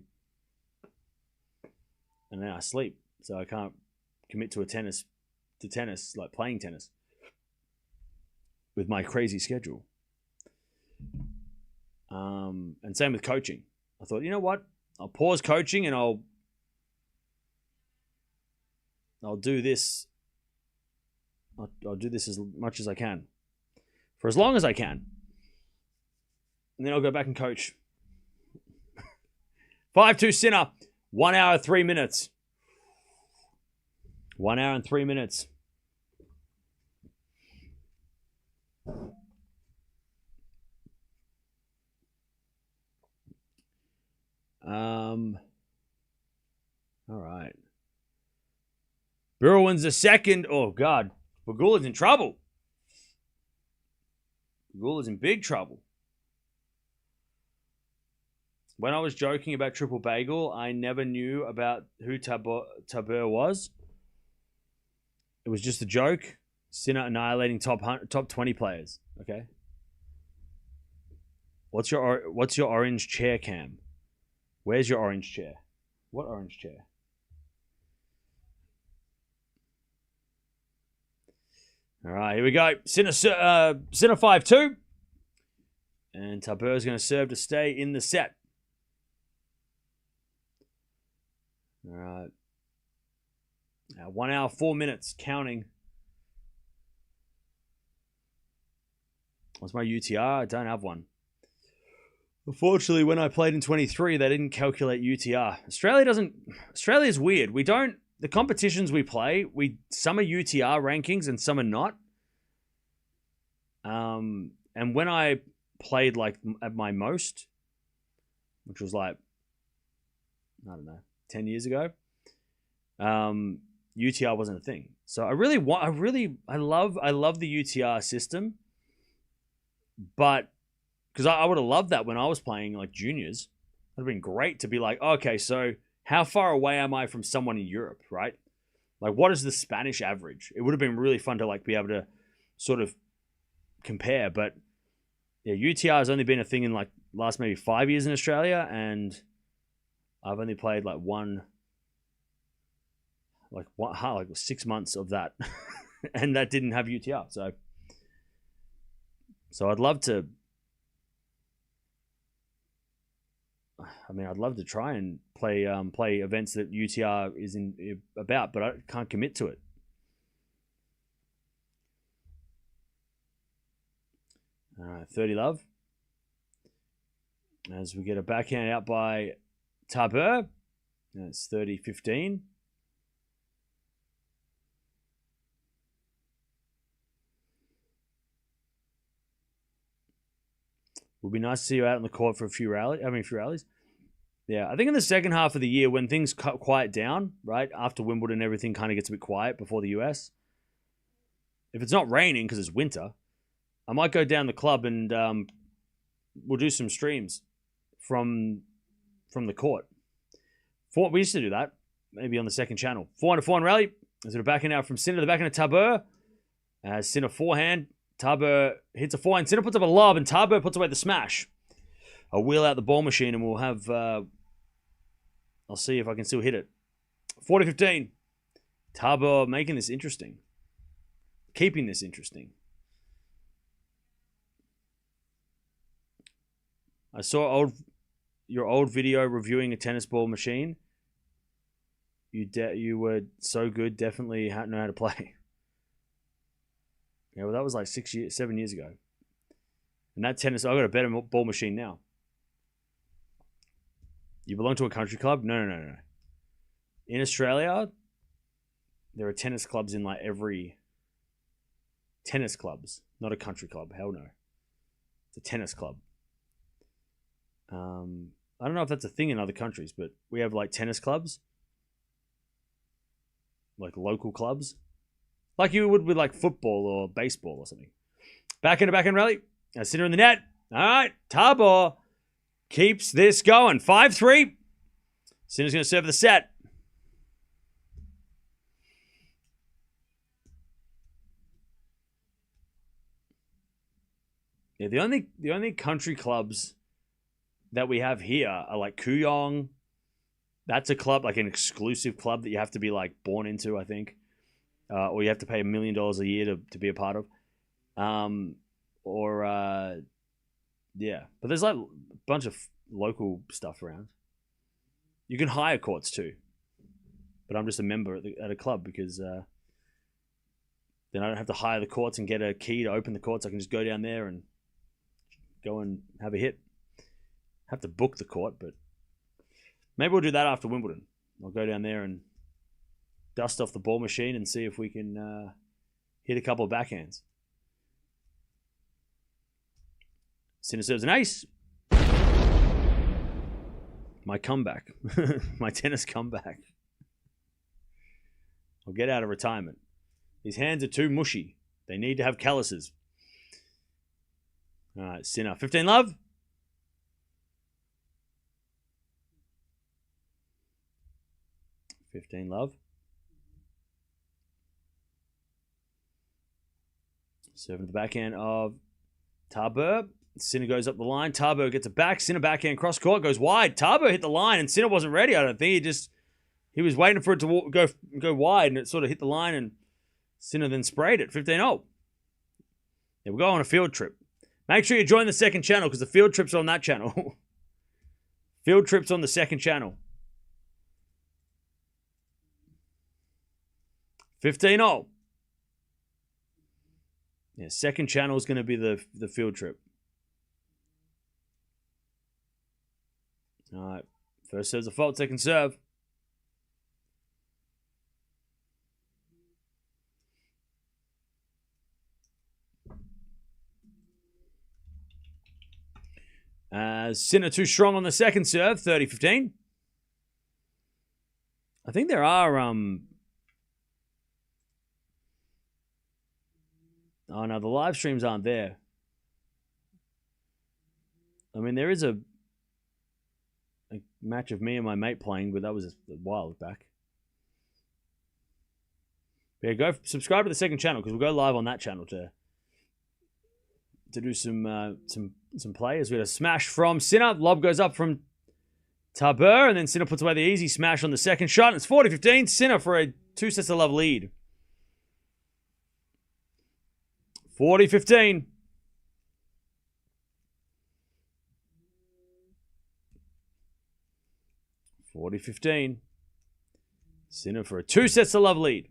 And then I sleep. So I can't commit to tennis, like playing tennis. With my crazy schedule. And same with coaching. I thought, you know what? I'll pause coaching and I'll do this. I'll do this as much as I can. For as long as I can. And then I'll go back and coach. 5-2 Sinner. 1 hour, 3 minutes. 1 hour and 3 minutes. All right. Burrow wins the second. Oh, God. Pegula's in trouble. Pegula's in big trouble. When I was joking about Triple Bagel, I never knew about who Tabur was. It was just a joke. Sinner annihilating top 20 players. Okay. What's your orange chair, Cam? Where's your orange chair? What orange chair? All right, here we go. Sinner 5-2. And Tabur is going to serve to stay in the set. All right. Now 1 hour, 4 minutes, counting. What's my UTR? I don't have one. Unfortunately, when I played in 23, they didn't calculate UTR. Australia is weird. The competitions we play, some are UTR rankings and some are not. And when I played at my most, which was I don't know, 10 years ago, UTR wasn't a thing. So I love the UTR system, but because I would have loved that when I was playing juniors. It would have been great to be okay, so how far away am I from someone in Europe, right? Like, what is the Spanish average? It would have been really fun to like be able to sort of compare. But yeah, UTR has only been a thing in like last maybe 5 years in Australia, and I've only played like like 6 months of that, and that didn't have UTR. So I'd love to. I mean, I'd love to try and play events that UTR is about, but I can't commit to it. All right, 30 love. As we get a backhand out by Tabur. That's 30-15. Would be nice to see you out on the court for a few rallies. Yeah, I think in the second half of the year when things quiet down, right, after Wimbledon, everything kind of gets a bit quiet before the US. If it's not raining because it's winter, I might go down the club and we'll do some streams from the court. We used to do that, maybe on the second channel. 400 rally. Is it a backhand out from Sinner? The backhand of Tabur. Sinner forehand. Tabur hits a forehand. Sinner puts up a lob, and Tabur puts away the smash. I'll wheel out the ball machine, and we'll have... I'll see if I can still hit it. 40-15. Tabur making this interesting. Keeping this interesting. I saw your old video reviewing a tennis ball machine. You were so good, definitely know how to play. Yeah, well, that was like 7 years ago. And that tennis, I've got a better ball machine now. You belong to a country club? No. In Australia, there are tennis clubs in like every... Tennis clubs, not a country club. Hell no. It's a tennis club. I don't know if that's a thing in other countries, but we have like tennis clubs. Like local clubs. Like you would with like football or baseball or something. Backhand rally. Sinner in the net. All right. Tabur keeps this going. 5-3. Sinner's going to serve the set. Yeah, the only country clubs that we have here are like Kooyong. That's a club, like an exclusive club that you have to be like born into, I think. Or you have to pay $1 million a year to be a part of. Yeah. But there's like a bunch of local stuff around. You can hire courts too. But I'm just a member at a club because then I don't have to hire the courts and get a key to open the courts. I can just go down there and go and have a hit. Have to book the court, but maybe we'll do that after Wimbledon. I'll go down there and dust off the ball machine and see if we can hit a couple of backhands. Sinner serves an ace. My comeback. My tennis comeback. I'll get out of retirement. His hands are too mushy. They need to have calluses. All right, Sinner. 15 love. 15 love. Serving the backhand of Tabur. Sinner goes up the line. Tabur gets it back. Sinner backhand cross court goes wide. Tabur hit the line and Sinner wasn't ready. I don't think he was waiting for it to go wide and it sort of hit the line and Sinner then sprayed it. 15-0. Yeah, we'll go on a field trip. Make sure you join the second channel because the field trips are on that channel. Field trips on the second channel. 15-0. Yeah, second channel is going to be the field trip. All right. First serve's a fault, second serve. Sinner too strong on the second serve, 30-15. I think there are oh no, the live streams aren't there. I mean, there is a match of me and my mate playing, but that was a while back. Yeah, go subscribe to the second channel because we'll go live on that channel to do some players. We had a smash from Sinner. Lob goes up from Tabur, and then Sinner puts away the easy smash on the second shot. And it's 40-15. Sinner for a 2 sets to love lead. 40-15. Sinner for a 2 sets to love lead.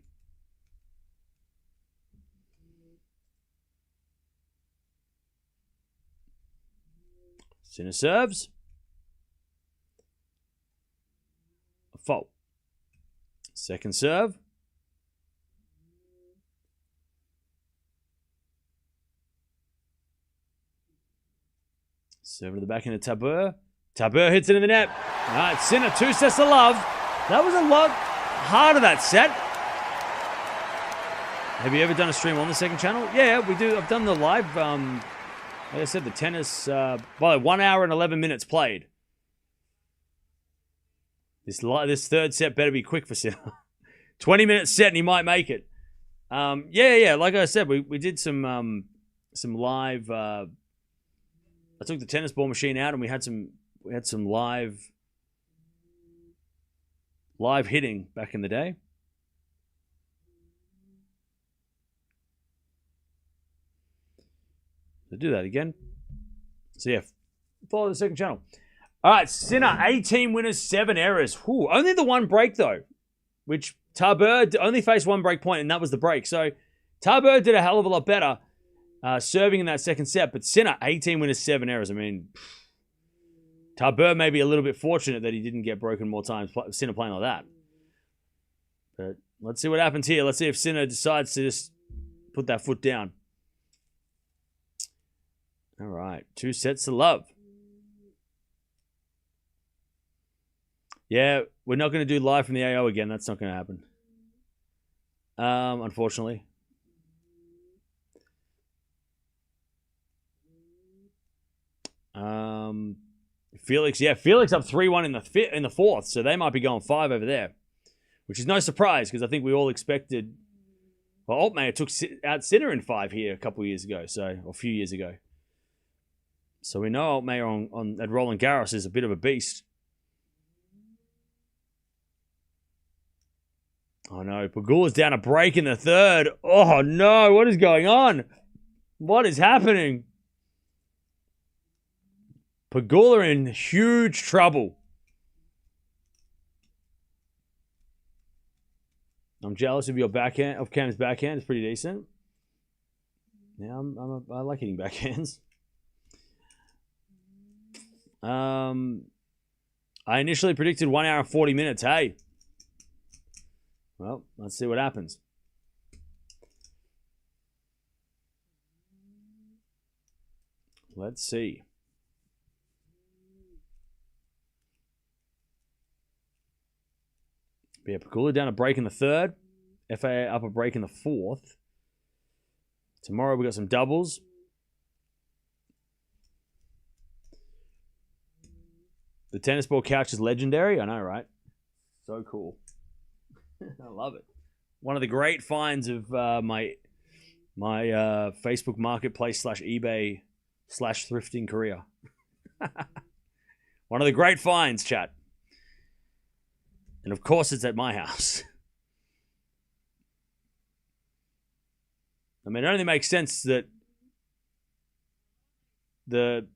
Sinner serves. A fault. Second serve. Serve to the back end of Tabur. Tabur hits it in the net. All right, Sinner, 2 sets to love. That was a lot harder, that set. Have you ever done a stream on the second channel? Yeah, we do. I've done the live, like I said, the tennis, by 1 hour and 11 minutes played. This third set better be quick for Sinner. 20-minute set and he might make it. Yeah. Like I said, we did some live. I took the tennis ball machine out and we had some live hitting back in the day. So do that again. So yeah, follow the second channel. All right, Sinner, 18 winners, 7 errors. Whew, only the one break though, which Tabur only faced one break point, and that was the break. So Tabur did a hell of a lot better serving in that second set, but Sinner, 18 winners, 7 errors. I mean, Tabur may be a little bit fortunate that he didn't get broken more times. Sinner playing like that. But let's see what happens here. Let's see if Sinner decides to just put that foot down. All right, 2 sets to love. Yeah, we're not going to do live from the AO again. That's not going to happen. Unfortunately. Felix up 3-1 in the fourth, so they might be going 5 over there, which is no surprise because I think we all expected. Well, Altmaier took out Sinner in 5 here a couple of years ago, or a few years ago. So we know Altmaier at Roland Garros is a bit of a beast. Oh no, Pegula's down a break in the third. Oh no, what is going on? What is happening? Pegula in huge trouble. I'm jealous of your backhand, of Cam's backhand. It's pretty decent. Yeah, I like hitting backhands. I initially predicted 1 hour and 40 minutes. Hey. Well, let's see what happens. Let's see. Yeah, Pegula down a break in the third. FAA up a break in the fourth. Tomorrow we got some doubles. The tennis ball couch is legendary. I know, right? So cool. I love it. One of the great finds of my Facebook Marketplace / eBay / thrifting career. One of the great finds, chat. And of course it's at my house. I mean, it only makes sense that the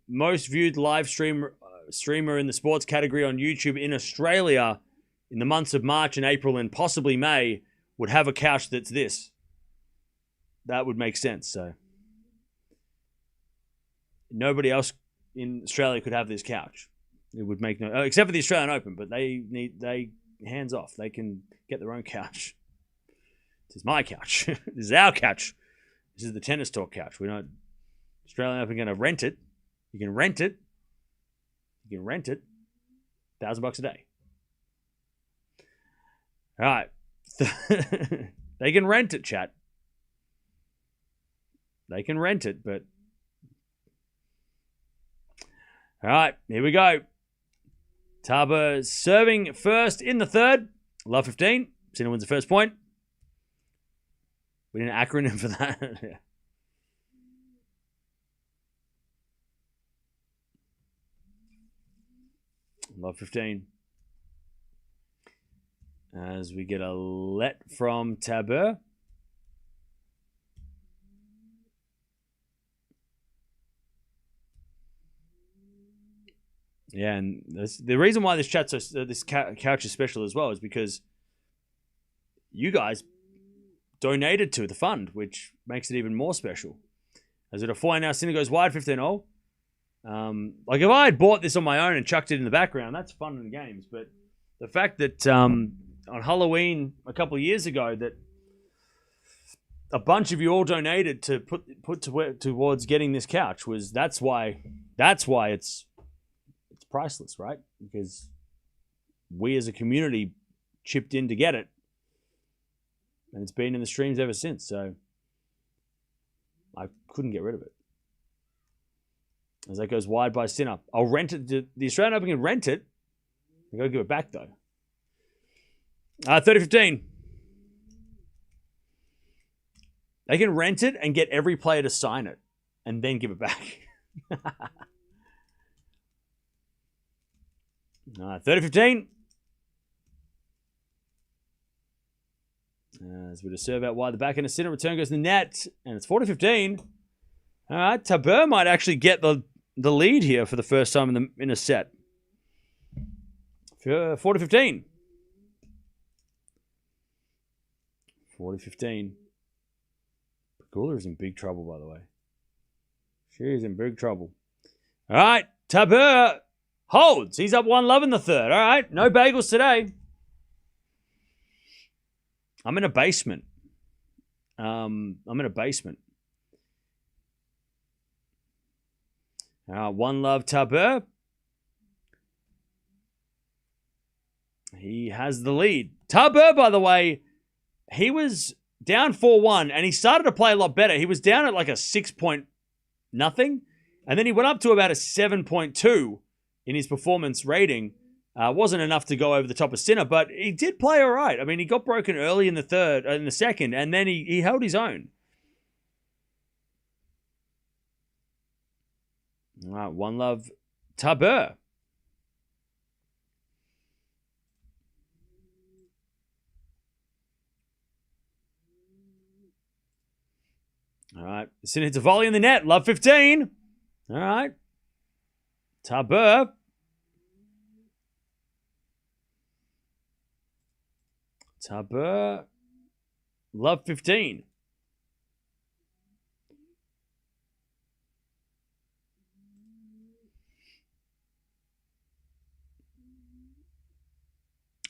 most viewed live streamer in the sports category on YouTube in Australia in the months of March and April and possibly May would have a couch that's this. That would make sense. So nobody else in Australia could have this couch. It would make no, except for the Australian Open, but they hands off. They can get their own couch. This is my couch. This is our couch. This is the Tennis Talk couch. We're not Australian Open going to rent it. You can rent it. You can rent it. $1,000 a day. All right. They can rent it, chat. They can rent it, but all right, here we go. Tabur serving first in the third. Love 15. Sinner wins the first point. We need an acronym for that. Yeah. Love 15. As we get a let from Tabur. Yeah, and the reason why this couch is special as well is because you guys donated to the fund, which makes it even more special. As at a 4 now, Sinner goes wide, 15-0. Like if I had bought this on my own and chucked it in the background, that's fun in the games. But the fact that on Halloween a couple of years ago that a bunch of you all donated to put towards getting this couch that's why it's priceless, right? Because we as a community chipped in to get it, and it's been in the streams ever since. So I couldn't get rid of it. As that goes wide by Sinner, I'll rent it. The Australian Open can rent it. I gotta give it back though. 30-15. They can rent it and get every player to sign it, and then give it back. 30-15. As we just serve out wide the back end of Sinner, return goes to the net, and it's 40-15. All right, Tabur might actually get the lead here for the first time in a set. 40-15. 40-15. Pegula is in big trouble, by the way. She is in big trouble. All right, Tabur holds. He's up 1-love in the third. All right, no bagels today. I'm in a basement. 1-love Tabur. He has the lead. Tabur, by the way, he was down 4-1, and he started to play a lot better. He was down at like a 6-point-nothing, and then he went up to about a 7.2 in his performance rating. Wasn't enough to go over the top of Sinner, but he did play all right. I mean, he got broken early in the second, and then he held his own. All right, 1-love Tabur. All right, Sinner hits a volley in the net. Love 15. All right, Tabur. Tabur. Love 15.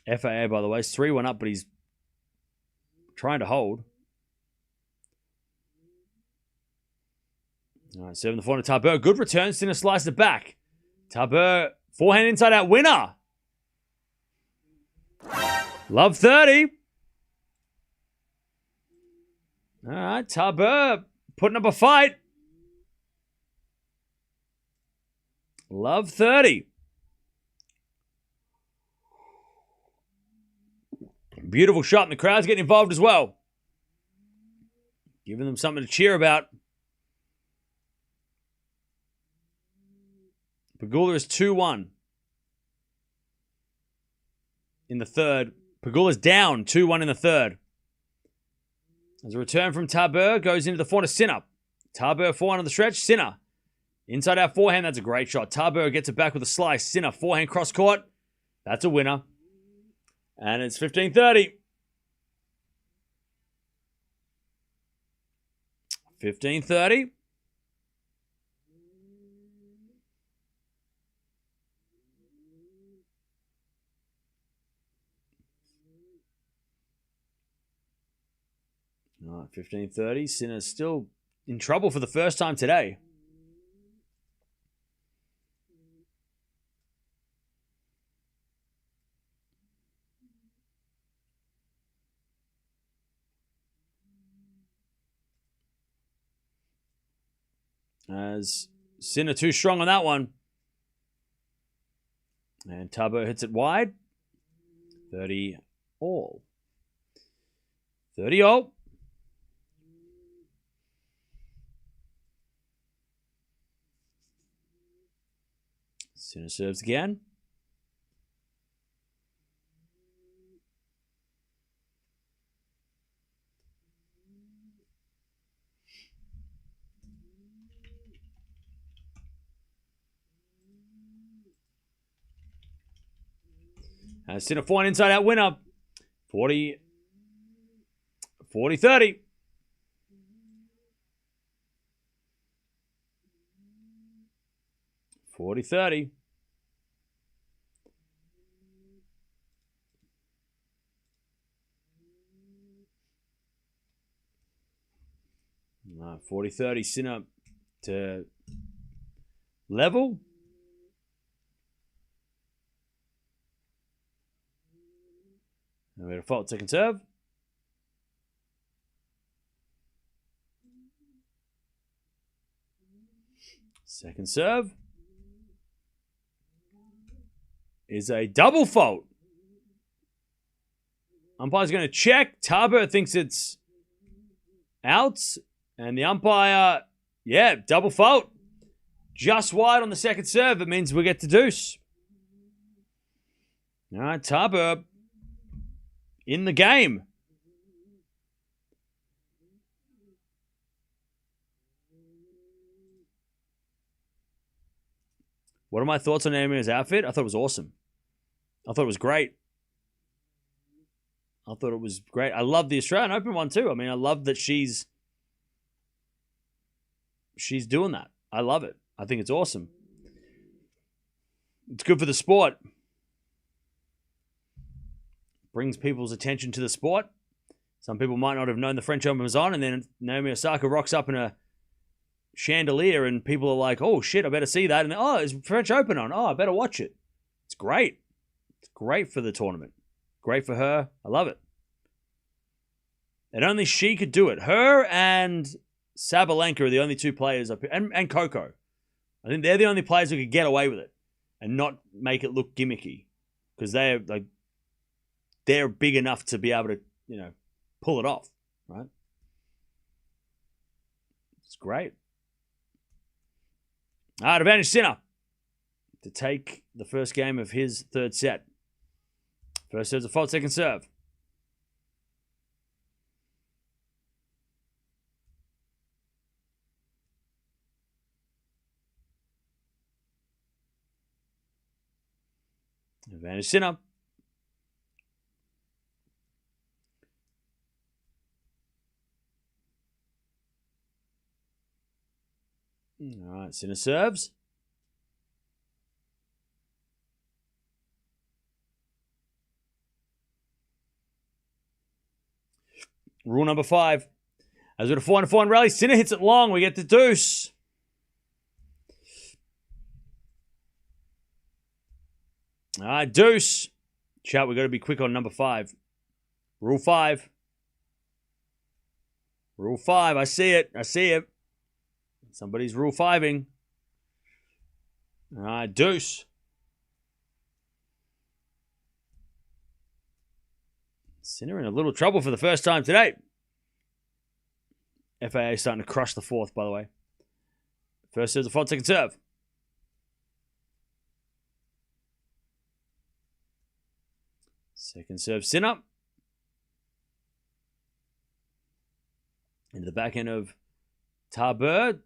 FAA, by the way, is 3-1 up, but he's trying to hold. All right, 7-4 to Tabur. Good return. Sinner sliced it back. Tabur, forehand inside out winner. Love 30. All right, Tabur putting up a fight. Love 30. Beautiful shot, and the crowd's getting involved as well. Giving them something to cheer about. Pegula is 2-1 in the third. Pegula's down 2-1 in the third. As a return from Tabur goes into the forehand of Sinner. Tabur forehand on the stretch. Sinner inside out forehand. That's a great shot. Tabur gets it back with a slice. Sinner forehand cross court. That's a winner. And it's 15-30. 15-30. All right, 15-30. Sinner's still in trouble for the first time today. As Sinner too strong on that one. And Tabur hits it wide. 30 all. 30-all. Sinner serves again. Sinner 4 inside out winner. 40-30. 40-30. Right, 40-30. Sinner to level. And we're going to fault second serve. Second serve is a double fault. Umpire's going to check. Tabur thinks it's out. And the umpire, yeah, double fault. Just wide on the second serve. It means we get to deuce. All right, Tabur in the game. What are my thoughts on Naomi's outfit? I thought it was awesome. I thought it was great. I love the Australian Open one too. I mean, I love that she's doing that. I love it. I think it's awesome. It's good for the sport. Brings people's attention to the sport. Some people might not have known the French Open was on, and then Naomi Osaka rocks up in a chandelier, and people are like, oh, shit, I better see that. And then, oh, is French Open on? Oh, I better watch it. It's great. It's great for the tournament. Great for her. I love it. And only she could do it. Her and Sabalenka are the only two players up here, and Coco. I think they're the only players who could get away with it and not make it look gimmicky, because they're big enough to be able to, pull it off, right? It's great. All right, advantage Sinner to take the first game of his third set. First serve's a fault, second serve. Advantage Sinner. All right, Sinner serves. Rule number 5. As with a 4-4 rally, Sinner hits it long. We get the deuce. All right, deuce. Chat, we've got to be quick on number 5. Rule 5. Rule 5. I see it. Somebody's rule 5ing. All right, deuce. Sinner in a little trouble for the first time today. FAA starting to crush the fourth, by the way. First serve's a fault, second serve. Second serve, Sinner. Into the backhand of Tabur.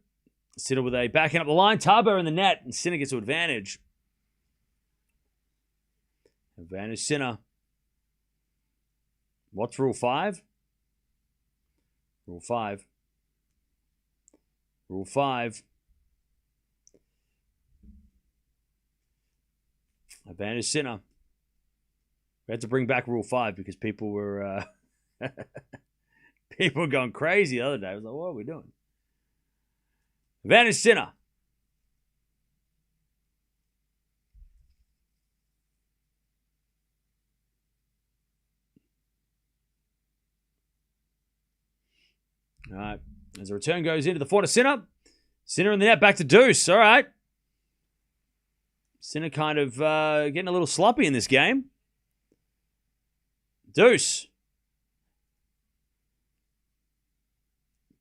Sinner with a backhand up the line. Tabur in the net, and Sinner gets to advantage. Advantage Sinner. What's rule 5? Rule 5. Rule 5. Advantage Sinner. We had to bring back rule 5 because people were people were going crazy the other day. I was like, what are we doing? Advantage Sinner. All right. As the return goes into the four to Sinner. Sinner in the net, back to deuce. All right. Sinner kind of getting a little sloppy in this game. Deuce.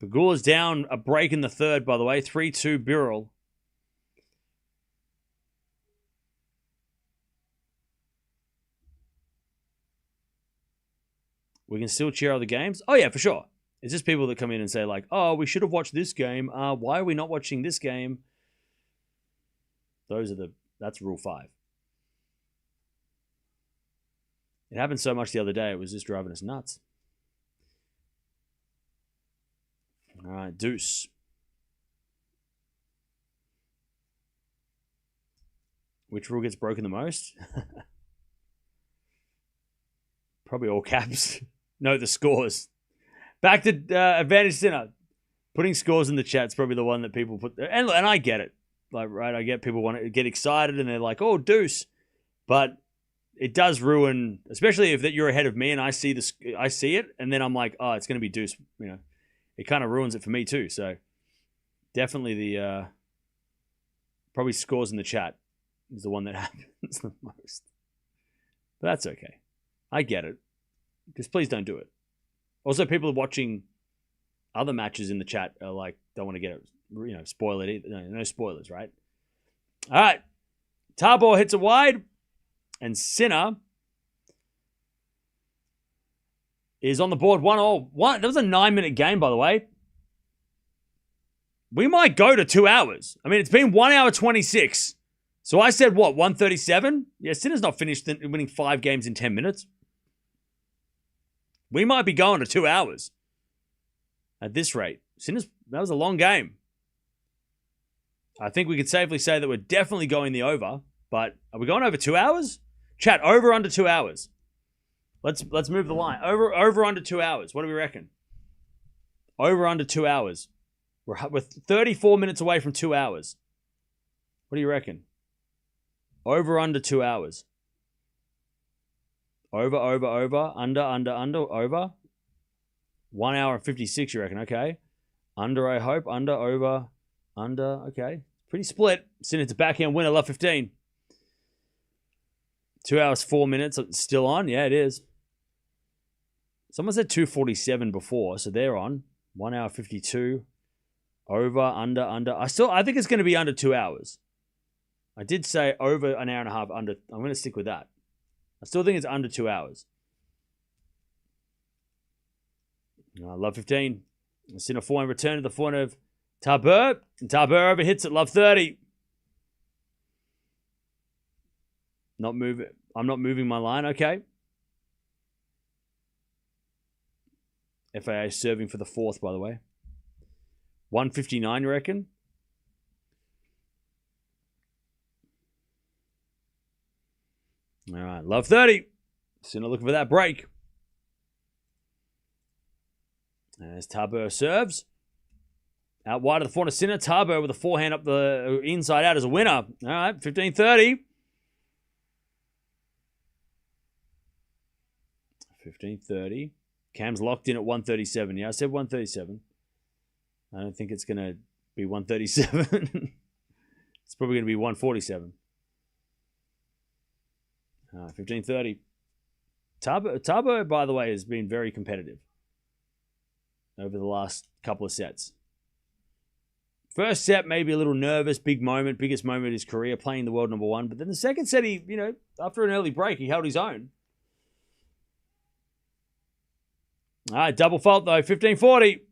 Pegula's down a break in the third, by the way. 3-2 Birrell. We can still cheer other games? Oh, yeah, for sure. It's just people that come in and say, like, oh, we should have watched this game. Why are we not watching this game? That's rule 5. It happened so much the other day, it was just driving us nuts. All right, deuce. Which rule gets broken the most? Probably all caps. No, the scores. Back to Advantage Sinner. Putting scores in the chat's probably the one that people put there. And I get it. Like, right, I get people want to get excited and they're like, oh, deuce. But it does ruin, especially if that you're ahead of me and I see it, and then I'm like, oh, it's going to be deuce. You know, it kind of ruins it for me too. So definitely the probably scores in the chat is the one that happens the most. But that's okay. I get it. Just please don't do it. Also, people watching other matches in the chat are like, don't want to get it, spoil it either. No spoilers, right? All right. Tabor hits it wide. And Sinner is on the board 1-all. That was a 9-minute game, by the way. We might go to 2 hours. I mean, it's been 1 hour 26. So I said, what, 137? Yeah, Sinner's not finished winning 5 games in 10 minutes. We might be going to 2 hours at this rate. That was a long game. I think we could safely say that we're definitely going the over, but are we going over 2 hours? Chat, over under 2 hours. Let's move the line. Over under 2 hours. What do we reckon? Over under 2 hours. We're 34 minutes away from 2 hours. What do you reckon? Over under 2 hours. Over, under, over. 1 hour and 56, you reckon? Okay. Under, I hope. Under, over, under. Okay. Pretty split. Sinner to backhand winner, love 15. 2 hours, 4 minutes. It's still on? Yeah, it is. Someone said 2:47 before, so they're on. 1 hour 52. Over, under. I think it's going to be under 2 hours. I did say over an hour and a half, under. I'm going to stick with that. I still think it's under 2 hours. Love 15. Sinner forehand return to the forehand of Tabur. And Tabur overhits it. Love 30. I'm not moving my line. Okay. FAA serving for the fourth, by the way. 159, you reckon? All right. Love 30. Sinner looking for that break. As Tabur serves. Out wide of the forehand of Sinner. Tabur with a forehand up the inside out as a winner. All right. 15-30. 15-30. Cam's locked in at 137. Yeah, I said 137. I don't think it's going to be 137. It's probably going to be 147. 15-30. Tabur, by the way, has been very competitive over the last couple of sets. First set, maybe a little nervous, big moment, biggest moment of his career, playing the world number one. But then the second set, he, after an early break, he held his own. All right, double fault though, 15-40.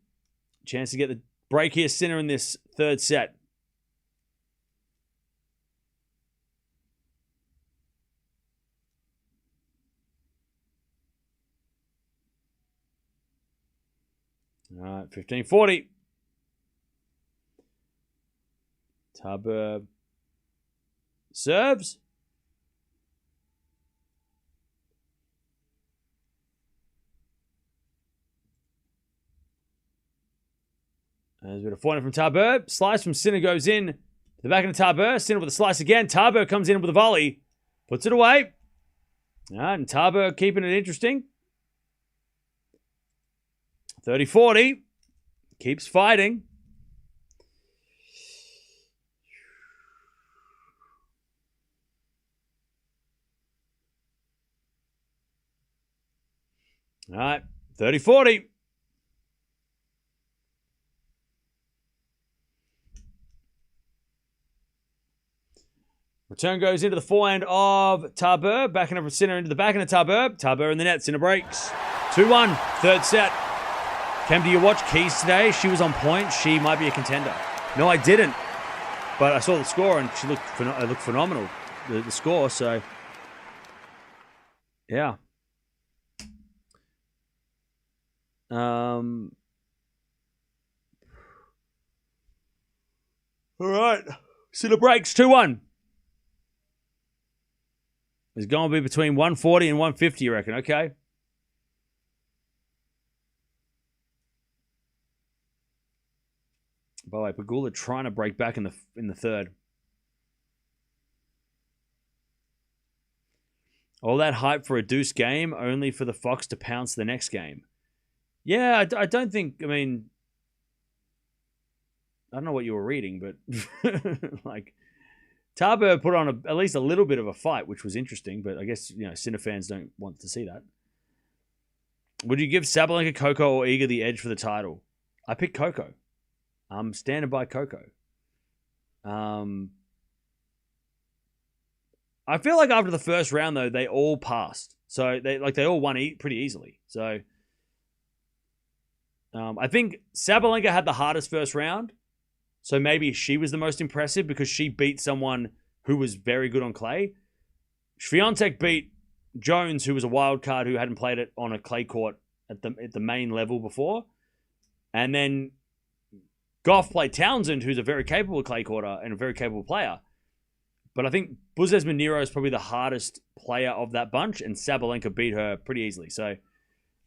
Chance to get the break here, Sinner, in this third set. All right, 15-40. Tabur serves. There's a bit of forehand from Tabur. Slice from Sinner goes in. To the back of the Tabur. Sinner with a slice again. Tabur comes in with a volley. Puts it away. All right, and Tabur keeping it interesting. 30-40. Keeps fighting. All right, 30-40. Return goes into the forehand of Tabur. Backhand of Sinner into the backhand of Tabur. Tabur in the net. Sinner breaks. 2-1. Third set. Cam, do you watch Keys today? She was on point. She might be a contender. No, I didn't. But I saw the score and she looked phenomenal. The score, so... Yeah. All right. Sinner breaks. 2-1. It's going to be between 140 and 150, you reckon? Okay. By the way, Pegula trying to break back in the third. All that hype for a deuce game, only for the Fox to pounce the next game. Yeah, I don't think... I mean... I don't know what you were reading, but... like... Tabur put on at least a little bit of a fight, which was interesting, but I guess, Sinner fans don't want to see that. Would you give Sabalenka, Coco, or Iga the edge for the title? I picked Coco. I'm standing by Coco. I feel like after the first round, though, they all passed. So they all won pretty easily. So I think Sabalenka had the hardest first round. So maybe she was the most impressive because she beat someone who was very good on clay. Swiatek beat Jones, who was a wild card who hadn't played it on a clay court at the main level before. And then Gauff played Townsend, who's a very capable clay courter and a very capable player. But I think Buses-Moniro is probably the hardest player of that bunch, and Sabalenka beat her pretty easily. So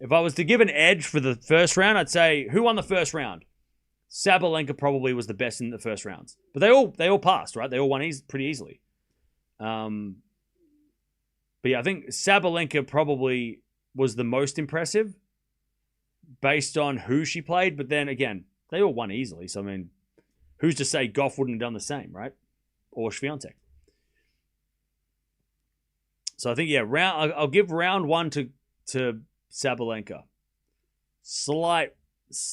if I was to give an edge for the first round, I'd say, who won the first round? Sabalenka probably was the best in the first rounds. But they all passed, right? They all won pretty easily. But yeah, I think Sabalenka probably was the most impressive based on who she played. But then again, they all won easily. So, I mean, who's to say Gauff wouldn't have done the same, right? Or Swiatek. So I think, yeah, I'll give round one to Sabalenka. Slight,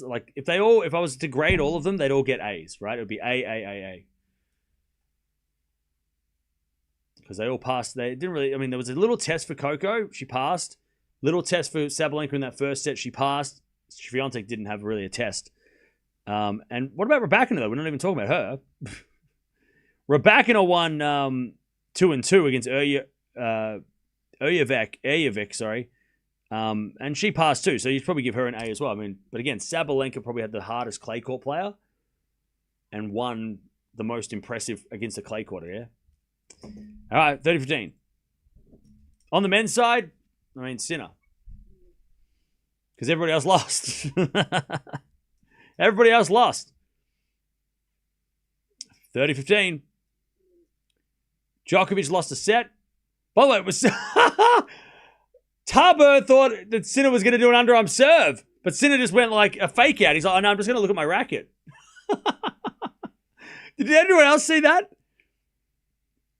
like, if I was to grade all of them, they'd all get A's, right? It would be A. Because they all passed. They didn't really, I mean, there was a little test for Coco. She passed. Little test for Sabalenka in that first set. She passed. Swiatek didn't have really a test. And what about Raducanu, though? We're not even talking about her. Raducanu won 2-2 against Erjevec, sorry. And she passed too, so you'd probably give her an A as well. I mean, but again, Sabalenka probably had the hardest clay court player and won the most impressive against a clay courter, yeah? All right, 30-15. On the men's side, I mean, Sinner. Because everybody else lost. Everybody else lost. 30-15. Djokovic lost a set. By the way, it was... Tabur thought that Sinner was going to do an underarm serve, but Sinner just went like a fake out. He's like, oh no, I'm just going to look at my racket. Did anyone else see that?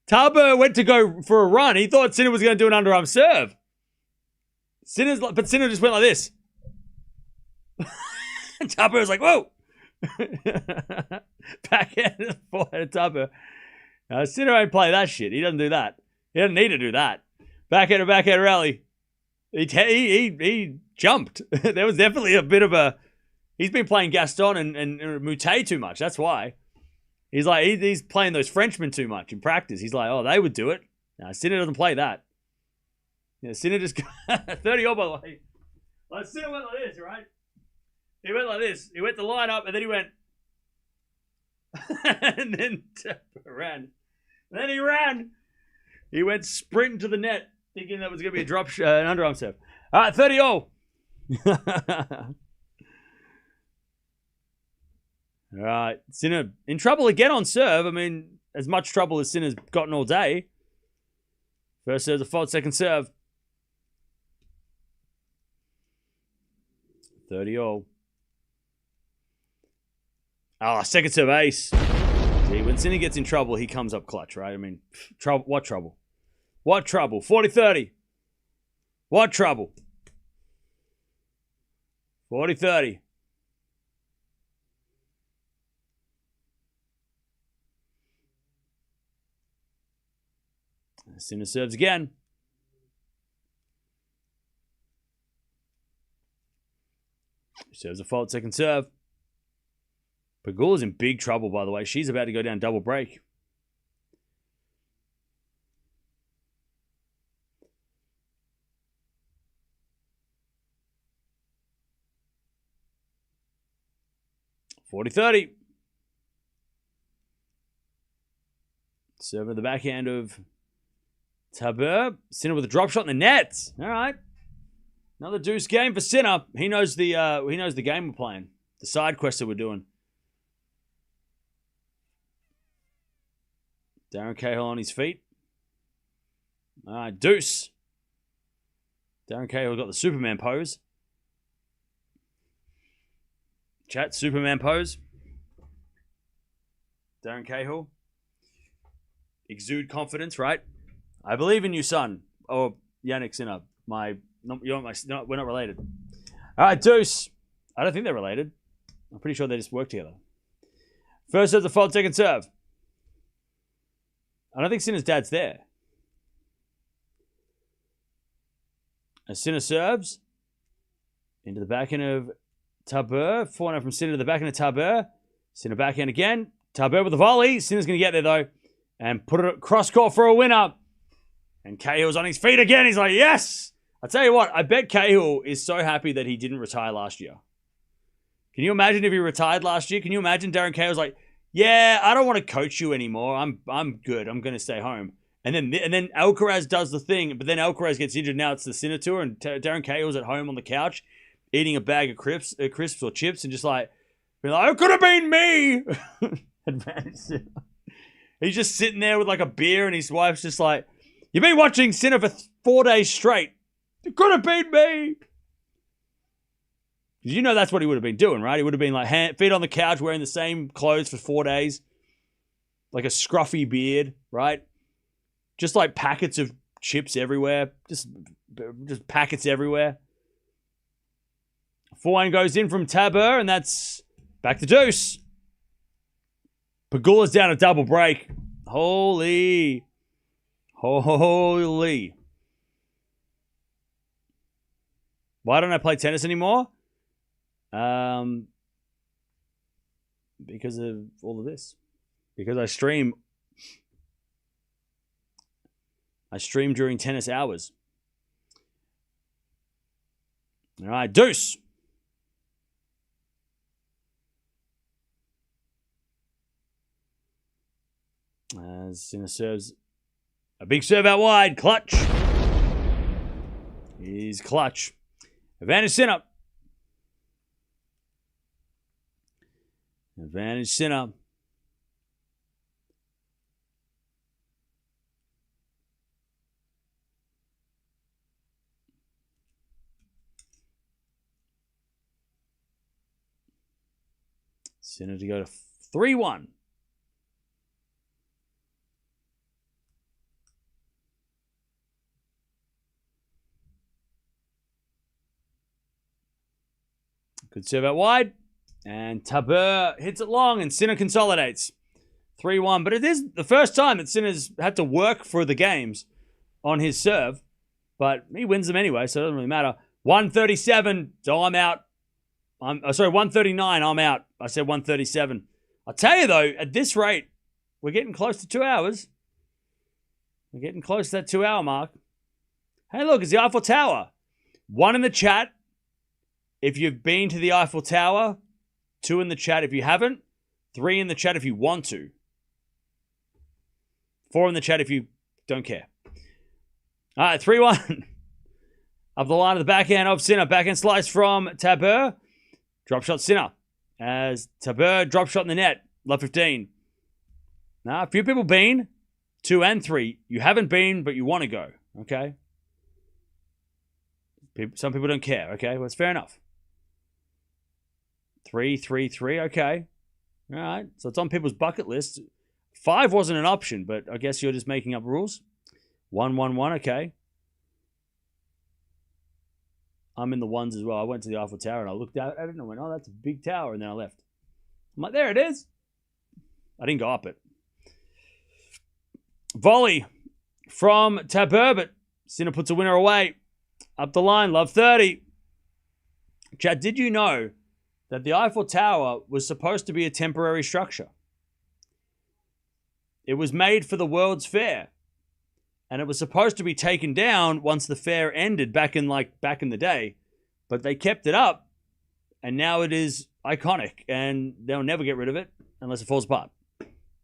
Tabur went to go for a run. He thought Sinner was going to do an underarm serve. But Sinner just went like this. Tabur was like, whoa. Backhand forehand Tabur. Sinner ain't play that shit. He doesn't do that. He doesn't need to do that. Backhand rally. He jumped. There was definitely a bit of a... He's been playing Gaston and Moutet too much. That's why. He's like, he's playing those Frenchmen too much in practice. He's like, oh, they would do it. No, Sinner doesn't play that. Yeah, Sinner just... 30 all, by the way. Like, Sinner went like this, right? He went like this. He went to line up, and then he went... and then ran. And then he ran. He went sprinting to the net, thinking that was going to be a drop an underarm serve. All right, 30 all. All right, Sinner in trouble again on serve. I mean, as much trouble as Sinner's gotten all day. First serve's a fault, second serve. 30 all. Ah, second serve ace. See, when Sinner gets in trouble, he comes up clutch, right? I mean, trouble. What trouble? What trouble? 40-30. What trouble? 40-30. Sinner serves again. Serves a fault, second serve. Pegula's in big trouble, by the way. She's about to go down double break. (40-30). Serve at the backhand of Tabur. Sinner with a drop shot in the net. All right. Another deuce game for Sinner. He knows the game we're playing. The side quest that we're doing. Darren Cahill on his feet. All right, deuce. Darren Cahill got the Superman pose. Chat, Superman pose. Darren Cahill. Exude confidence, right? I believe in you, son. Or Jannik Sinner. We're not related. All right, deuce. I don't think they're related. I'm pretty sure they just work together. First serve, the fault, second serve. I don't think Sinner's dad's there. As Sinner serves into the backhand of Tabur. 4-0 from Sinner to the backhand of Tabur. Sinner backhand again. Tabur with the volley. Sinner's going to get there, though. And put it cross court for a winner. And Cahill's on his feet again. He's like, yes! I tell you what, I bet Cahill is so happy that he didn't retire last year. Can you imagine if he retired last year? Can you imagine Darren Cahill's like, yeah, I don't want to coach you anymore. I'm good. I'm going to stay home. And then Alcaraz does the thing, but then Alcaraz gets injured. Now it's the Sinner Tour, and Darren Cahill's at home on the couch eating a bag of crisps or chips and just like, being like, it could have been me. Advantage Sinner. He's just sitting there with like a beer, and his wife's just like, you've been watching Sinner for 4 days straight. It could have been me. Because you know that's what he would have been doing, right? He would have been like feet on the couch wearing the same clothes for 4 days. Like a scruffy beard, right? Just like packets of chips everywhere. Just packets everywhere. 4-1 goes in from Tabur, and that's back to deuce. Pegula's down a double break. Holy. Why don't I play tennis anymore? Because of all of this. Because I stream during tennis hours. All right, deuce. As Sinner serves a big serve out wide. Clutch. He's clutch. Advantage Sinner. Advantage Sinner. Sinner to go to 3-1. Good serve out wide. And Tabur hits it long, and Sinner consolidates. 3-1. But it is the first time that Sinner's had to work for the games on his serve. But he wins them anyway, so it doesn't really matter. 137, so I'm out. 139, I'm out. I said 137. I'll tell you, though, at this rate, we're getting close to 2 hours. We're getting close to that 2-hour mark. Hey, look, it's the Eiffel Tower. 1 in the chat if you've been to the Eiffel Tower. 2 in the chat if you haven't. 3 in the chat if you want to. 4 in the chat if you don't care. All right, 3-1. Up the line of the backhand of Sinner. Backhand slice from Tabur. Drop shot Sinner. As Tabur drop shot in the net. Love 15. Now, a few people been. 2 and 3. You haven't been, but you want to go. Okay? Some people don't care. Okay? Well, it's fair enough. 3, 3, 3. Okay. All right. So it's on people's bucket list. 5 wasn't an option, but I guess you're just making up rules. 1, 1, 1. Okay. I'm in the ones as well. I went to the Eiffel Tower and I looked out at it and I went, oh, that's a big tower. And then I left. I'm like, there it is. I didn't go up it. Volley from Tabur, but Sinner puts a winner away. Up the line, love 30. Chad, did you know that the Eiffel Tower was supposed to be a temporary structure? It was made for the World's Fair. And it was supposed to be taken down once the fair ended back in the day. But they kept it up. And now it is iconic. And they'll never get rid of it unless it falls apart.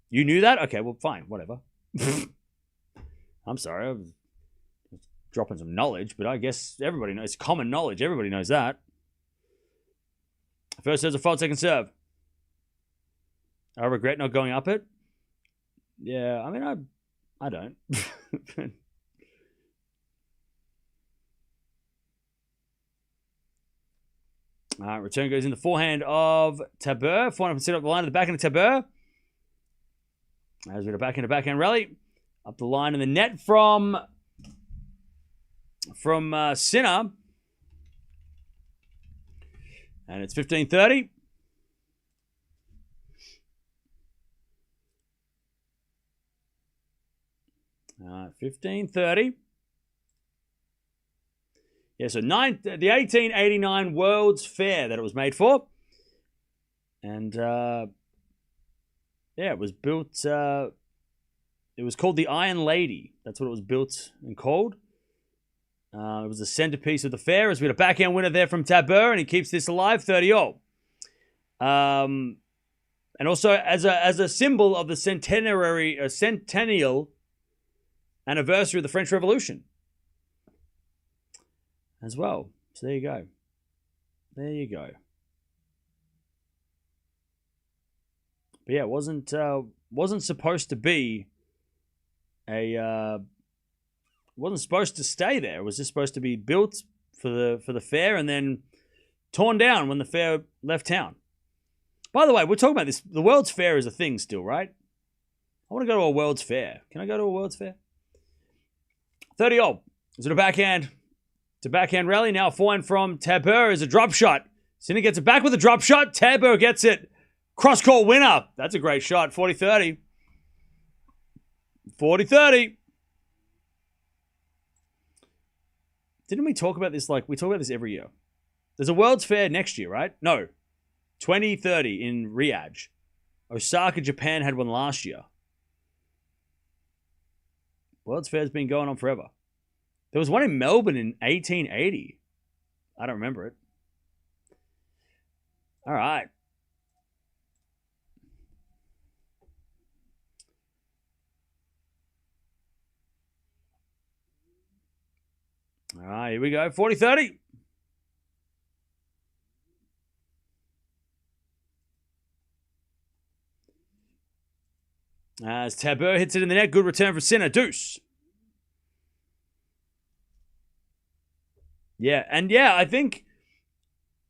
You knew that? Okay, well, fine. Whatever. I'm sorry. I'm dropping some knowledge. But I guess everybody knows. It's common knowledge. Everybody knows that. First serve's a fault, second serve. I regret not going up it. Yeah, I mean, I don't. All right, return goes in the forehand of Tabur. Forehand set up the line at the back end of Tabur. As we go back into backhand rally. Up the line in the net from Sinner. And it's 15-30. All right, 15-30. Yeah, so the 1889 World's Fair that it was made for. And, yeah, it was built, it was called the Iron Lady. That's what it was built and called. It was the centerpiece of the fair, as we had a backhand winner there from Tabur, and he keeps this alive, 30-all. And also as a symbol of the centennial anniversary of the French Revolution as well. So there you go. There you go. But yeah, it wasn't supposed to be wasn't supposed to stay there. It was just supposed to be built for the fair and then torn down when the fair left town. By the way, we're talking about this. The World's Fair is a thing still, right? I want to go to a World's Fair. Can I go to a World's Fair? 30-all. Is it a backhand? It's a backhand rally. Now a forehand from Tabur is a drop shot. Sinner gets it back with a drop shot. Tabur gets it. Cross-court winner. That's a great shot. 40-30. 40-30. Didn't we talk about this? We talk about this every year. There's a World's Fair next year, right? No. 2030 in Riyadh. Osaka, Japan had one last year. World's Fair's been going on forever. There was one in Melbourne in 1880. I don't remember it. All right. All right, here we go. 40-30. As Tabur hits it in the net. Good return for Sinner. Deuce. Yeah, and yeah, I think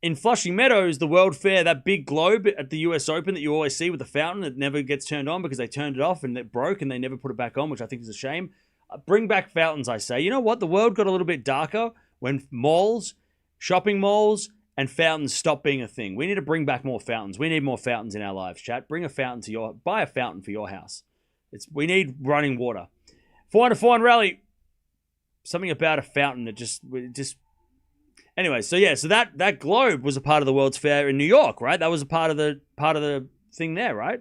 in Flushing Meadows, the World Fair, that big globe at the US Open that you always see with the fountain that never gets turned on because they turned it off and it broke and they never put it back on, which I think is a shame. Bring back fountains, I say. You know what? The world got a little bit darker when malls, shopping malls, and fountains stopped being a thing. We need to bring back more fountains. We need more fountains in our lives, chat. Buy a fountain for your house. We need running water. 400 rally. Something about a fountain that just. Anyway, so yeah, so that globe was a part of the World's Fair in New York, right? That was a part of the thing there, right?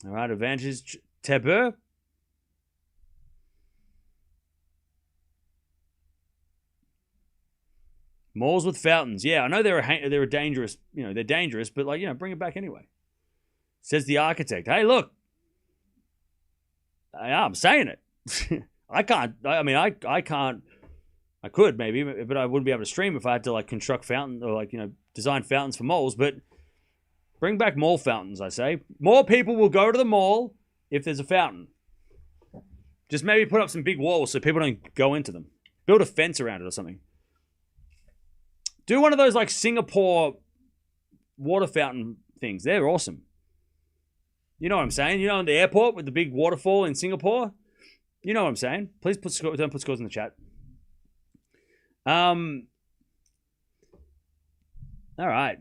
All right, advantage Tabur. Malls with fountains. Yeah, I know they're dangerous. You know, they're dangerous, but bring it back anyway. Says the architect. Hey, look. I'm saying it. I can't. I mean, I can't. I could maybe, but I wouldn't be able to stream if I had to construct fountain or design fountains for malls. But bring back mall fountains, I say. More people will go to the mall if there's a fountain. Just maybe put up some big walls so people don't go into them. Build a fence around it or something. Do one of those Singapore water fountain things. They're awesome. You know what I'm saying? In the airport with the big waterfall in Singapore. You know what I'm saying? Please don't put scores in the chat. All right.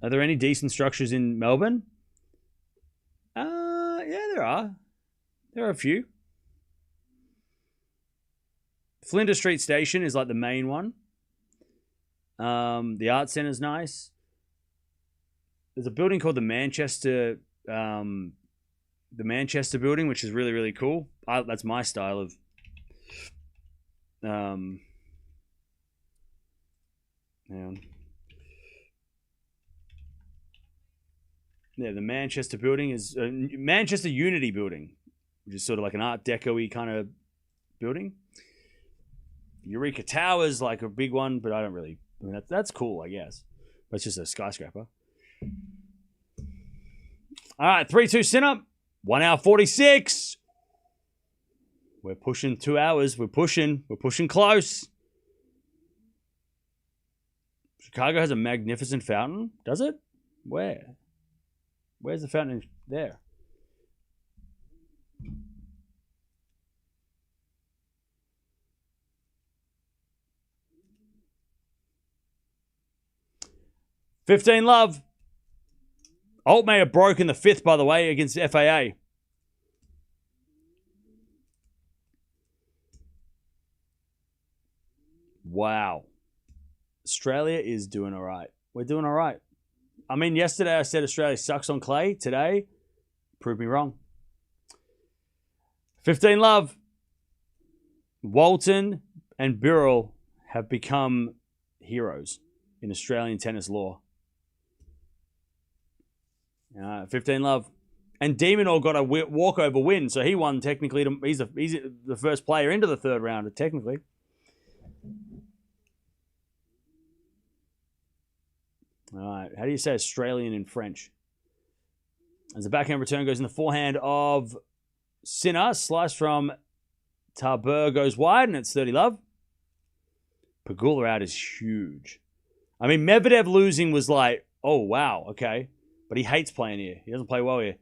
Are there any decent structures in Melbourne? Yeah, there are. There are a few. Flinders Street Station is like the main one. The Art Centre's nice. There's a building called the Manchester Building, which is really, really cool. That's my style of hang on. Yeah, the Manchester Building is Manchester Unity Building, which is sort of like an Art Deco-y kind of building. Eureka Tower's like a big one, but I mean, that's cool, I guess. But it's just a skyscraper. All right, 3-2 Sinner. 1 hour 46. We're pushing 2 hours. We're pushing close. Chicago has a magnificent fountain. Does it? Where? Where's the fountain? There. $15 love. Altmaier broke in the 5th, by the way, against FAA. Wow. Australia is doing all right. We're doing all right. I mean, yesterday I said Australia sucks on clay. Today, prove me wrong. 15 love. Walton and Birrell have become heroes in Australian tennis lore. 15 love. And Demonor got a walkover win, so he won technically. He's the first player into the third round, technically. All right. How do you say Australian in French? As the backhand return goes in the forehand of Sinner. Slice from Tabur goes wide, and it's 30 love. Pegula out is huge. I mean, Medvedev losing was like, oh, wow, okay. But he hates playing here. He doesn't play well here.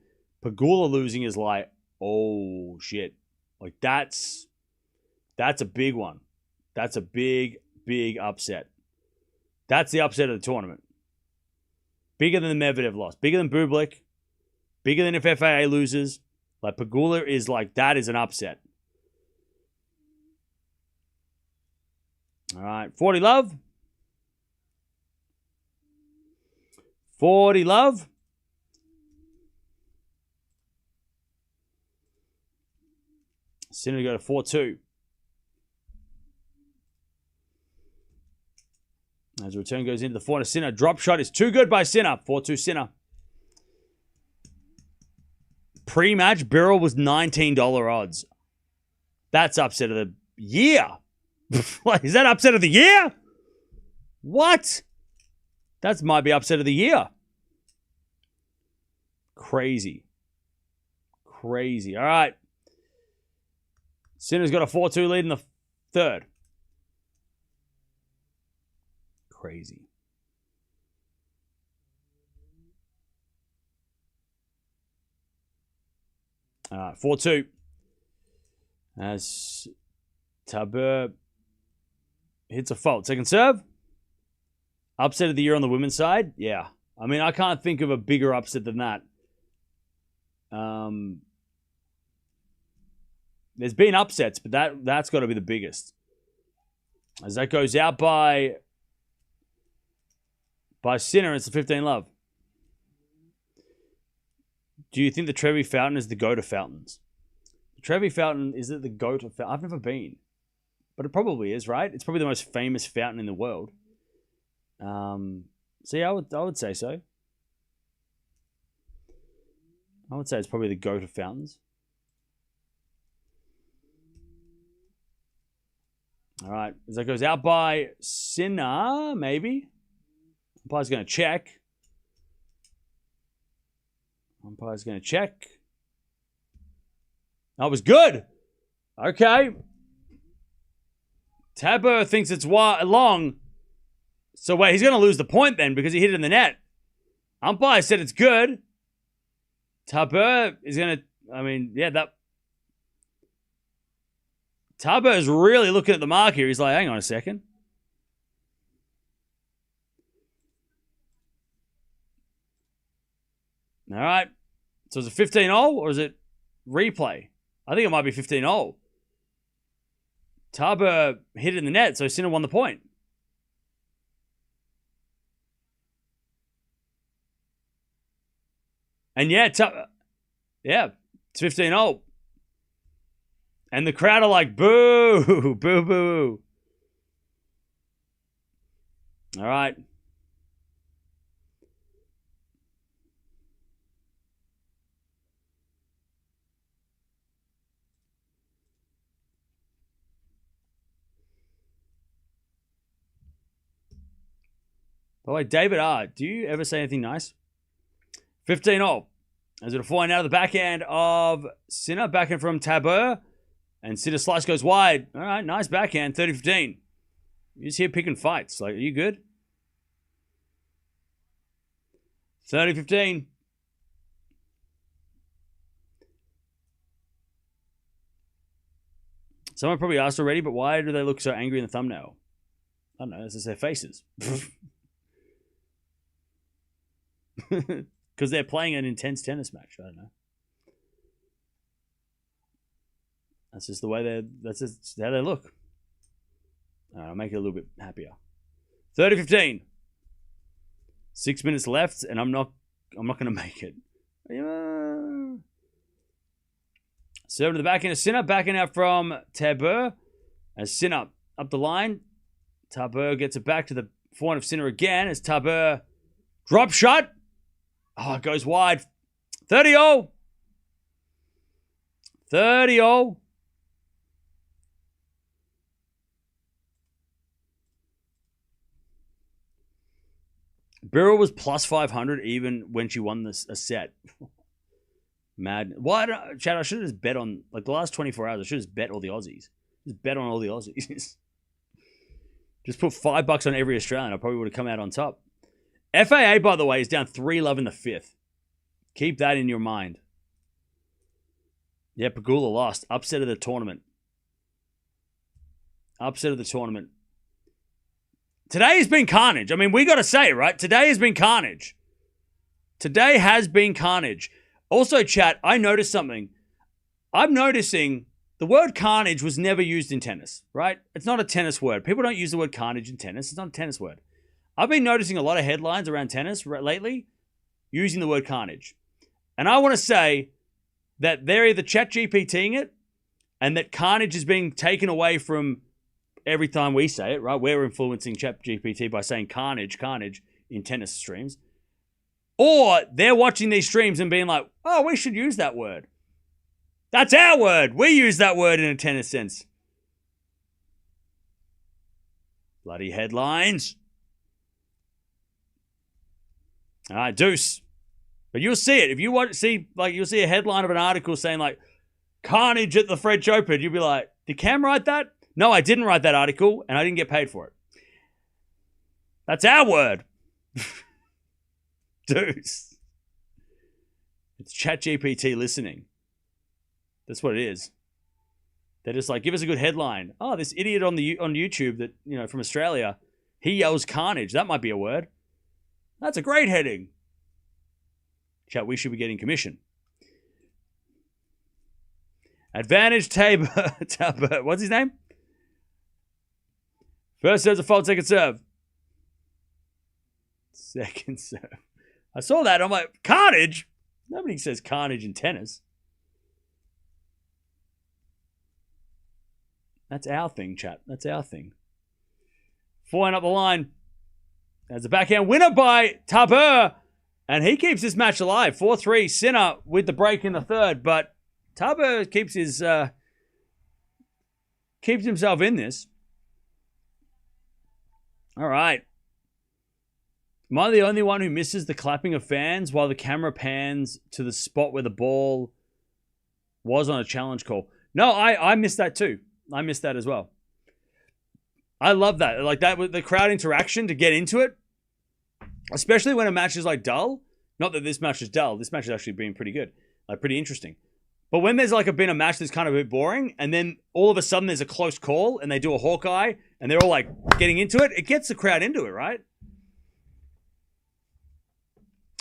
Pegula losing is like, oh, shit. Like, that's a big one. That's a big, big upset. That's the upset of the tournament. Bigger than the Medvedev loss. Bigger than Bublik. Bigger than if FAA loses. Like, Pegula is like, that is an upset. All right. 40 love. 40 love. Sinner to go to 4-2. As the return goes into the forehand of Sinner. Drop shot is too good by Sinner. 4-2 Sinner. Pre-match, Birrell was $19 odds. That's upset of the year. Is that upset of the year? What? That might be upset of the year. Crazy. Crazy. All right. Sinner's got a 4-2 lead in the third. Crazy. All right, 4-2. As Tabur hits a fault. Second serve. Upset of the year on the women's side? Yeah. I mean, I can't think of a bigger upset than that. There's been upsets, but that's got to be the biggest. As that goes out by Sinner, it's the 15 love. Do you think the Trevi Fountain is the goat of fountains? The Trevi Fountain, is it the goat of fountains? I've never been. But it probably is, right? It's probably the most famous fountain in the world. So yeah, I would say so. I would say it's probably the goat of fountains. All right. As that goes out by Sinner, maybe. Umpire's going to check. Umpire's going to check. That was good. Okay. Tabur thinks it's long. So wait, he's going to lose the point then because he hit it in the net. Umpire said it's good. Tabur is going to, I mean, yeah, that. Tabur is really looking at the mark here. He's like, hang on a second. All right. So is it 15-0 or is it replay? I think it might be 15-0. Tabur hit it in the net, so Sinner won the point. And yeah, it's 15-0. And the crowd are like, boo, boo, boo. All right. By the way, David R., do you ever say anything nice? 15-0. As it'll find out of the backhand of Sinner. Backhand from Tabur. And Sinner slice goes wide. All right, nice backhand. 30-15. You just here picking fights. Like, are you good? 30-15. Someone probably asked already, but why do they look so angry in the thumbnail? I don't know. It's just their faces. Because they're playing an intense tennis match. I don't know. That's just the way that's just how they look. I'll make it a little bit happier. 30-15. 6 minutes left, and I'm not going to make it. Serving to the backhand of Sinner. Backhand out from Tabur. As Sinner up the line. Tabur gets it back to the forehand of Sinner again. As Tabur drop shot. Oh, it goes wide. 30-0. 30-0. Birrell was plus 500 even when she won a set. Mad. Why, Chad, I should have just bet on, like, the last 24 hours, I should have just bet all the Aussies. Just bet on all the Aussies. Just put $5 on every Australian. I probably would have come out on top. FAA, by the way, is down 3-love in the fifth. Keep that in your mind. Yeah, Pegula lost. Upset of the tournament. Upset of the tournament. Today has been carnage. I mean, we got to say it, right? Today has been carnage. Today has been carnage. Also, chat, I noticed something. I'm noticing the word carnage was never used in tennis, right? It's not a tennis word. People don't use the word carnage in tennis. It's not a tennis word. I've been noticing a lot of headlines around tennis lately using the word carnage. And I want to say that they're either chat GPTing it and that carnage is being taken away from every time we say it, right? We're influencing chat GPT by saying carnage in tennis streams. Or they're watching these streams and being like, oh, we should use that word. That's our word. We use that word in a tennis sense. Bloody headlines. All right, deuce. But you'll see it. If you want to see, like, you'll see a headline of an article saying, like, carnage at the French Open. You'll be like, did Cam write that? No, I didn't write that article, and I didn't get paid for it. That's our word. Deuce. It's ChatGPT listening. That's what it is. They're just like, give us a good headline. Oh, this idiot on YouTube that, you know, from Australia, he yells carnage. That might be a word. That's a great heading. Chat, we should be getting commission. Advantage Tabur. What's his name? First serve's a fault, second serve. Second serve. I saw that. I'm like, carnage? Nobody says carnage in tennis. That's our thing, chat. That's our thing. Forehand up the line. There's a backhand winner by Tabur. And he keeps this match alive. 4-3. Sinner with the break in the third. But Tabur keeps himself in this. All right. Am I the only one who misses the clapping of fans while the camera pans to the spot where the ball was on a challenge call? No, I missed that too. I missed that as well. I love that. Like that with the crowd interaction to get into it. Especially when a match is like dull. Not that this match is dull. This match has actually been pretty good. Like pretty interesting. But when there's like been a match that's kind of a bit boring and then all of a sudden there's a close call and they do a Hawkeye and they're all like getting into it, it gets the crowd into it, right?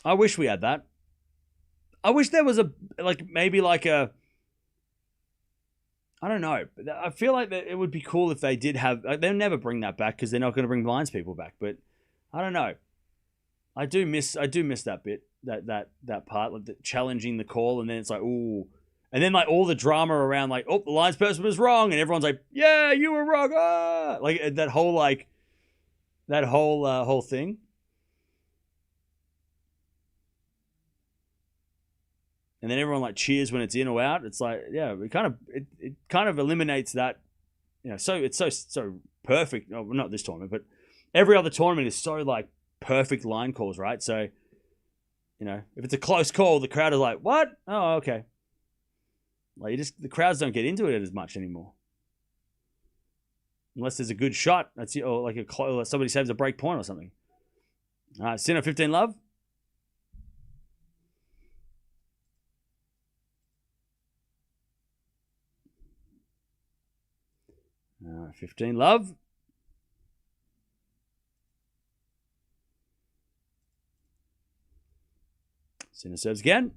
I wish we had that. I wish there was maybe like a I don't know. I feel like that it would be cool if they did have. They'll never bring that back because they're not going to bring blinds people back. But I don't know. I do miss that bit, that part, like challenging the call, and then it's like, ooh, and then like all the drama around, like, oh, the lines person was wrong, and everyone's like, yeah, you were wrong, ah! Like that whole thing. And then everyone like cheers when it's in or out. It's like, yeah, it kind of eliminates that, So it's so perfect. No, not this tournament, but every other tournament is so like perfect line calls, right? So, if it's a close call, the crowd is like, what? Oh, okay. Like the crowds don't get into it as much anymore, unless there's a good shot. That's or like somebody saves a break point or something. All right, Sinner 15 love. All right, 15 love. Sinner serves again.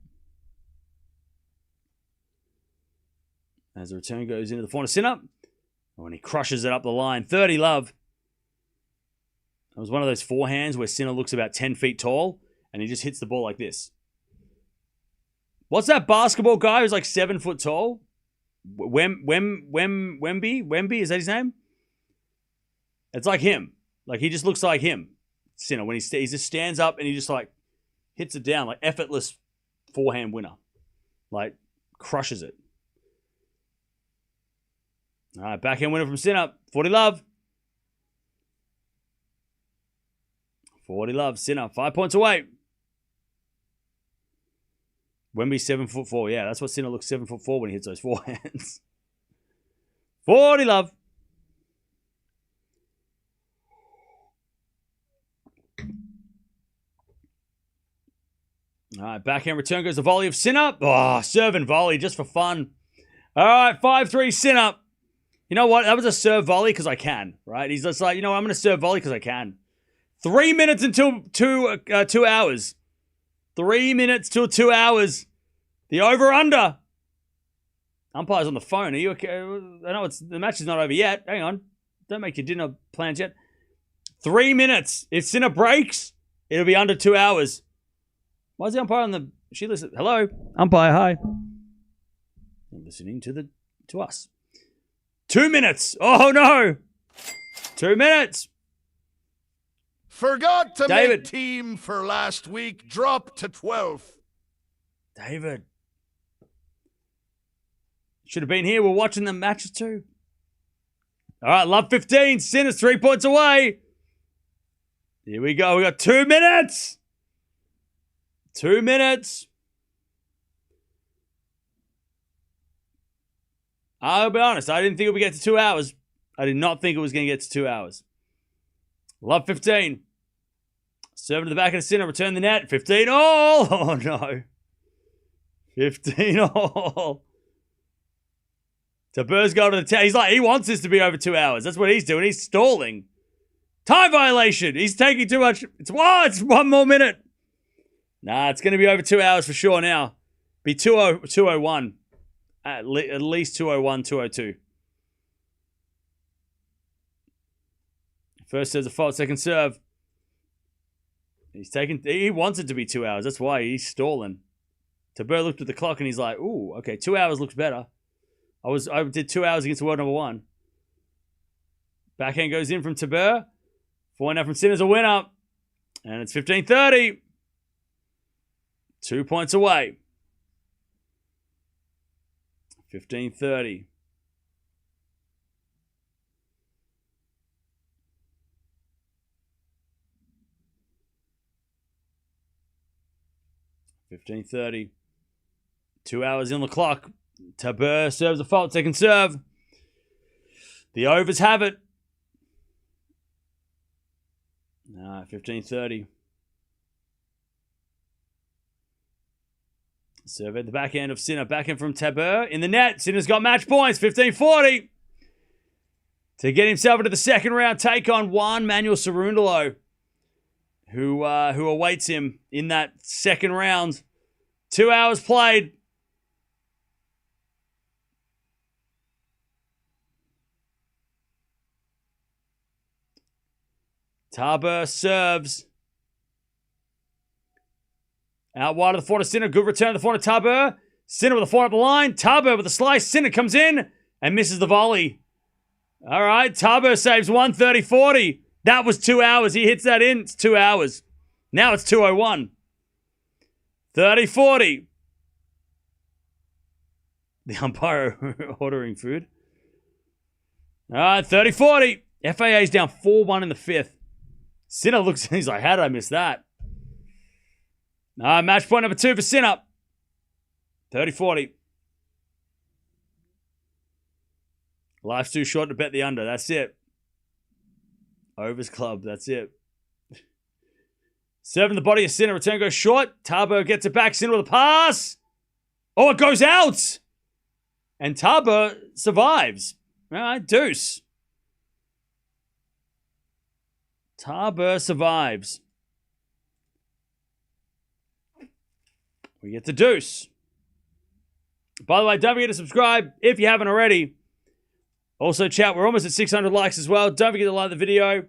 As the return goes into the forehand of Sinner. When he crushes it up the line. 30 love. It was one of those forehands where Sinner looks about 10 feet tall and he just hits the ball like this. What's that basketball guy who's like 7 foot tall? Wemby? Is that his name? It's like him. Like he just looks like him. Sinner. When he just stands up and he just like hits it down, like effortless forehand winner. Like crushes it. All right, backhand winner from Sinner. 40 love. 40 love. Sinner. 5 points away. Wemby 7'4". Yeah, that's what Sinner looks 7'4" when he hits those forehands. 40 love. All right, backhand return goes the volley of Sinner. Oh, serve and volley just for fun. All right, 5-3 Sinner. You know what? That was a serve volley because I can, right? He's just like, I'm going to serve volley because I can. 3 minutes until 2 hours. 3 minutes till 2 hours. The over-under. Umpire's on the phone. Are you okay? I know the match is not over yet. Hang on. Don't make your dinner plans yet. 3 minutes. If Sinner breaks, it'll be under 2 hours. Why is the umpire on the... She listens. Hello? Umpire, hi. I'm listening to us. 2 minutes. Oh, no. 2 minutes. Forgot to make team for last week. Drop to 12th. David. Should have been here. We're watching the matches too. All right, love 15. Sinner's 3 points away. Here we go. We got 2 minutes. 2 minutes. I'll be honest. I didn't think it would get to 2 hours. I did not think it was going to get to 2 hours. Love 15. Serving to the back of the Sinner. Return the net. 15 all. Oh, no. 15 all. Tabur's going to the he's like, he wants this to be over 2 hours. That's what he's doing. He's stalling. Time violation. He's taking too much. It's 1 more minute. Nah, it's going to be over 2 hours for sure now. Be 201. At least 201, 202. First serve's a fault, second serve. He wants it to be 2 hours. That's why he's stalling. Tabur looked at the clock and he's like, ooh, okay, 2 hours looks better. I did 2 hours against the world number one. Backhand goes in from Tabur. Forehand from Sinner's a winner. And it's 15-30. 2 points away. 15-30. $15.30. 2 hours in the clock. Tabur serves a fault, second serve. The overs have it. 15-30. Serve at the backhand of Sinner. Backhand from Tabur. In the net. Sinner's got match points. 15-40. To get himself into the second round, take on Juan Manuel Cerundolo, who awaits him in that second round. 2 hours played. Tabur serves. Out wide of the forehand, Sinner. Good return to the forehand, Tabur. Sinner with the forehand up the line. Tabur with the slice. Sinner comes in and misses the volley. All right, Tabur saves 130-40. That was 2 hours. He hits that in. It's 2 hours. Now it's 2:01. 30-40. The umpire ordering food. All right, 30-40. FAA's down 4-1 in the fifth. Sinner looks, he's like, how did I miss that? Match point number 2 for Sinner. 30-40. Life's too short to bet the under. That's it. Overs club. That's it. Serving the body of Sinner. Return goes short. Tabur gets it back. Sinner with a pass. Oh, it goes out. And Tabur survives. All right, deuce. Tabur survives. We get the deuce. By the way, don't forget to subscribe if you haven't already. Also, chat, we're almost at 600 likes as well. Don't forget to like the video.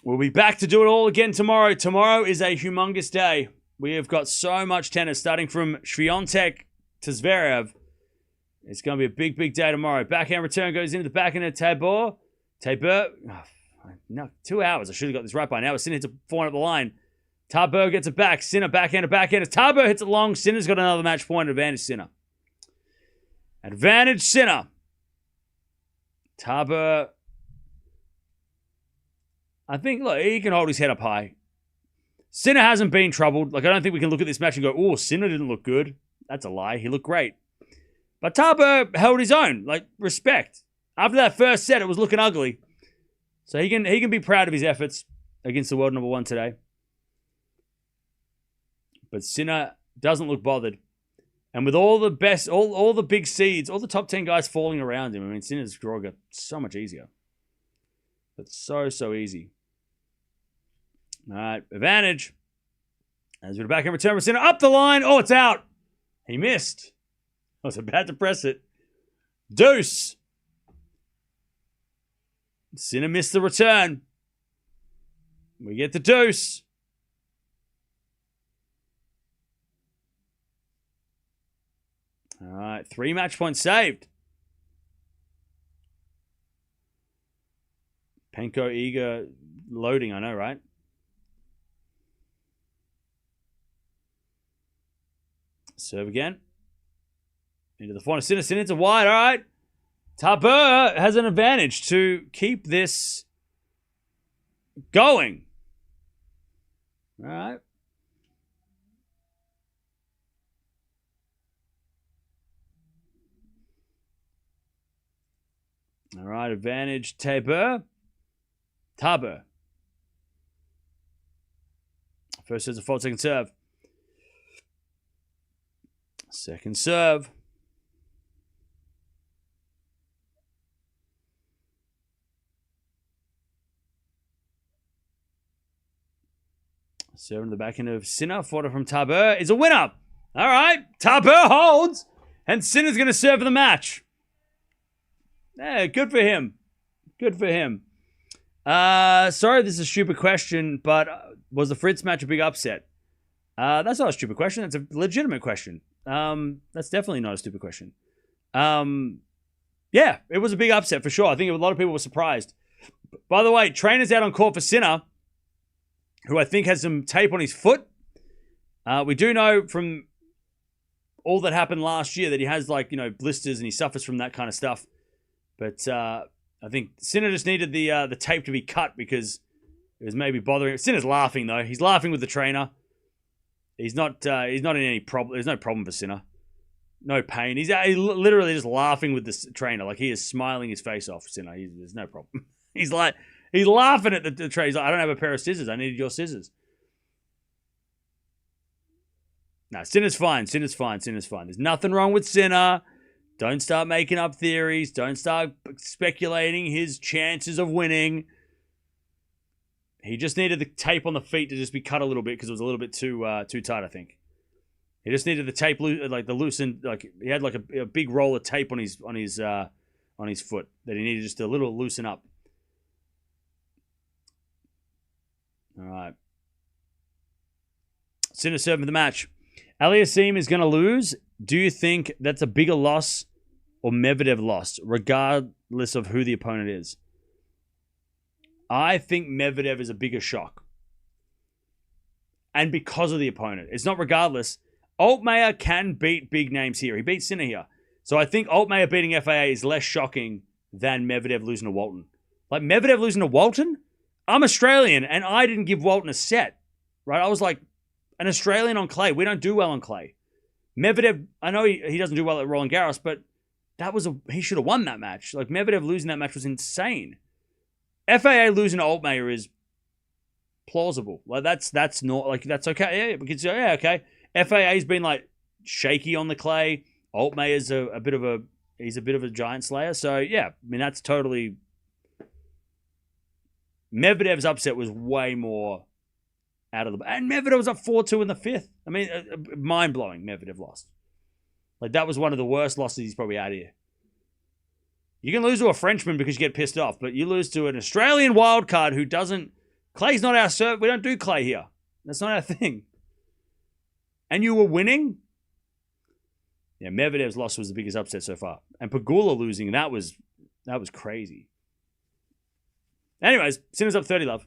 We'll be back to do it all again tomorrow. Tomorrow is a humongous day. We have got so much tennis, starting from Swiatek to Zverev. It's going to be a big, big day tomorrow. Backhand return goes into the backhand of Tabur. No, 2 hours. I should have got this right by now. Sinner hits a forehand up the line. Tabur gets it back. Sinner backhand to backhand. As Tabur hits it long, Sinner's got another match point advantage. Sinner. Advantage Sinner. Tabur. I think, look, he can hold his head up high. Sinner hasn't been troubled. Like, I don't think we can look at this match and go, oh, Sinner didn't look good. That's a lie. He looked great. But Tabur held his own. Like, respect. After that first set, it was looking ugly. So he can be proud of his efforts against the world number 1 today. But Sinner doesn't look bothered. And with all the best, all the big seeds, all the top 10 guys falling around him, I mean, Sinner's draw got so much easier. It's so easy. All right, advantage. As we're back in return for Sinner. Up the line. Oh, it's out. He missed. I was about to press it. Deuce. Sinner missed the return. We get the deuce. All right, 3 match points saved. Penko, Iga, loading, I know, right? Serve again. Into the forehand. Sinner into wide, all right. Tabur has an advantage to keep this going. All right. All right, advantage Tabur. First serve's a fault, second serve. Second serve. Serving the backhand of Sinner. Fought from Tabur is a winner. All right, Tabur holds, and Sinner's going to serve for the match. Yeah, good for him. Good for him. Sorry, this is a stupid question, but was the Fritz match a big upset? That's not a stupid question. That's a legitimate question. That's definitely not a stupid question. Yeah, it was a big upset for sure. I think a lot of people were surprised. By the way, trainer's out on court for Sinner, who I think has some tape on his foot. We do know from all that happened last year that he has, like, blisters and he suffers from that kind of stuff. But I think Sinner just needed the tape to be cut because it was maybe bothering him. Sinner's laughing, though. He's laughing with the trainer. He's not in any problem. There's no problem for Sinner. No pain. He's literally just laughing with the trainer. Like, he is smiling his face off, Sinner. There's no problem. He's laughing at the trainer. He's like, I don't have a pair of scissors. I needed your scissors. No, Sinner's fine. Sinner's fine. There's nothing wrong with Sinner. Don't start making up theories. Don't start speculating his chances of winning. He just needed the tape on the feet to just be cut a little bit because it was a little bit too tight, I think. He just needed the tape, like the loosened, like he had like a big roll of tape on his foot that he needed just a little loosen up. All right. Sinner serving the match. Aliassime is going to lose. Do you think that's a bigger loss or Medvedev lost, regardless of who the opponent is? I think Medvedev is a bigger shock. And because of the opponent. It's not regardless. Altmaier can beat big names here. He beat Sinner here. So I think Altmaier beating FAA is less shocking than Medvedev losing to Walton. Like, Medvedev losing to Walton? I'm Australian, and I didn't give Walton a set. Right? I was like, an Australian on clay. We don't do well on clay. Medvedev, I know he doesn't do well at Roland Garros, but he should have won that match. Like, Medvedev losing that match was insane. FAA losing to Altmaier is plausible. Like, that's not, like, that's okay. Yeah, because, yeah, okay. FAA's been, like, shaky on the clay. Altmaier's a bit of a giant slayer. So, yeah, I mean, that's totally... Medvedev's upset was way more out of the... And Medvedev was up 4-2 in the fifth. I mean, mind-blowing Medvedev lost. Like, that was one of the worst losses he's probably had here. You can lose to a Frenchman because you get pissed off, but you lose to an Australian wildcard who doesn't... Clay's not our serve. We don't do clay here. That's not our thing. And you were winning? Yeah, Medvedev's loss was the biggest upset so far. And Pegula losing, that was crazy. Anyways, Sinner's up 30, love.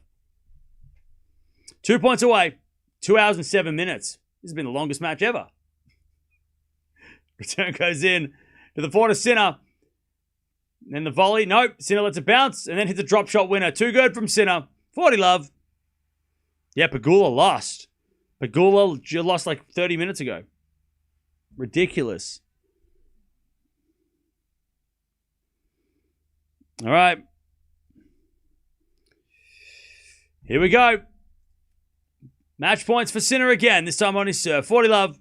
2 points away. 2 hours and 7 minutes. This has been the longest match ever. Return goes in to the forehand of Sinner. Then the volley. Nope. Sinner lets it bounce and then hits a drop shot winner. Too good from Sinner. 40, love. Yeah, Pegula lost. Pegula lost like 30 minutes ago. Ridiculous. All right. Here we go. Match points for Sinner again. This time on his serve. 40, love.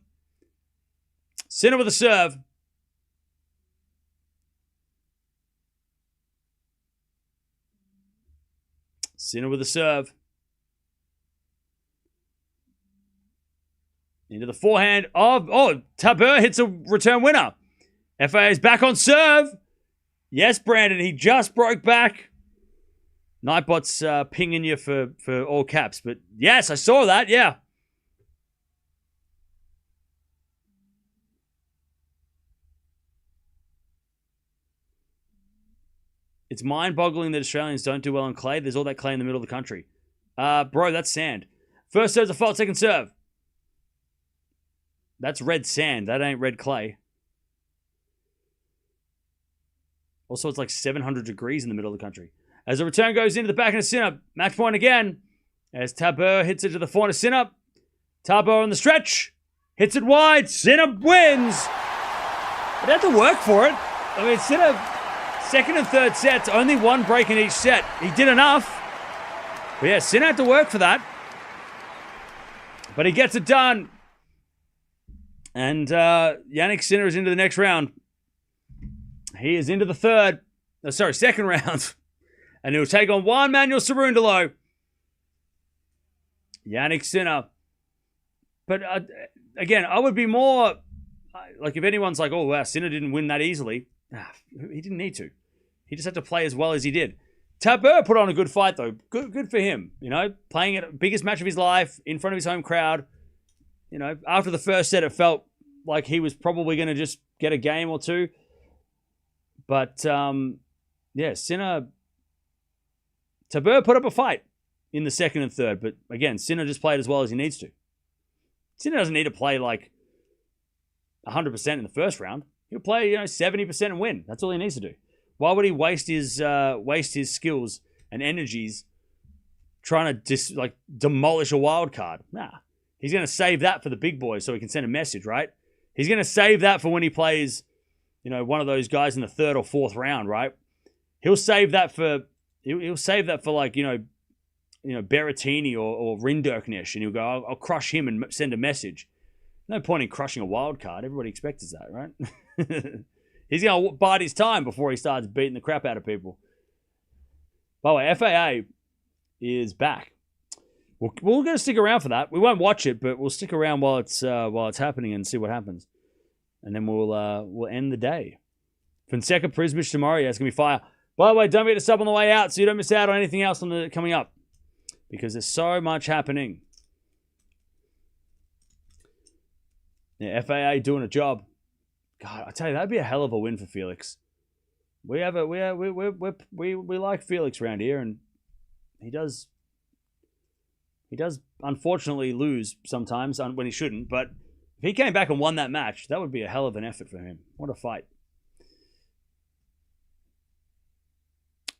Sinner with a serve. Sinner with a serve. Into the forehand of... Oh, Tabur hits a return winner. FAA is back on serve. Yes, Brandon. He just broke back. Nightbot's pinging you for all caps. But yes, I saw that. Yeah. It's mind-boggling that Australians don't do well on clay. There's all that clay in the middle of the country. Bro, that's sand. First serve's a fault, second serve. That's red sand. That ain't red clay. Also, it's like 700 degrees in the middle of the country. As the return goes into the back of Sinner. Match point again. As Tabur hits it to the forehand of Sinner. Tabur on the stretch. Hits it wide. Sinner wins. But they had to work for it. I mean, Sinner, second and third sets, only one break in each set. He did enough. But yeah, Sinner had to work for that. But he gets it done. And Jannik Sinner is into the next round. He is into the second round. And he'll take on Juan Manuel Cerundolo. Jannik Sinner. But again, I would be more... Like, if anyone's like, oh, wow, Sinner didn't win that easily. He didn't need to. He just had to play as well as he did. Tabur put on a good fight, though. Good for him. You know, playing at the biggest match of his life in front of his home crowd. You know, after the first set, it felt like he was probably going to just get a game or two. But, yeah, Sinner... Tabur put up a fight in the second and third. But, again, Sinner just played as well as he needs to. Sinner doesn't need to play, like, 100% in the first round. He'll play, 70% and win. That's all he needs to do. Why would he waste his skills and energies trying to demolish a wild card? Nah. He's going to save that for the big boys so he can send a message, right? He's going to save that for when he plays, one of those guys in the third or fourth round, right? He'll save that for like, Berrettini or Rinderknecht, and he'll go, I'll crush him and send a message. No point in crushing a wild card. Everybody expects that, right? He's going to bide his time before he starts beating the crap out of people. By the way, FAA is back. We're going to stick around for that. We won't watch it, but we'll stick around while it's happening and see what happens. And then we'll end the day. Fonseca, Prismic tomorrow. Yeah, it's going to be fire. By the way, don't forget to sub on the way out so you don't miss out on anything else coming up. because there's so much happening. Yeah, FAA doing a job. God, I tell you, that'd be a hell of a win for Felix. We like Felix around here, and he does unfortunately lose sometimes when he shouldn't. But if he came back and won that match, that would be a hell of an effort for him. What a fight!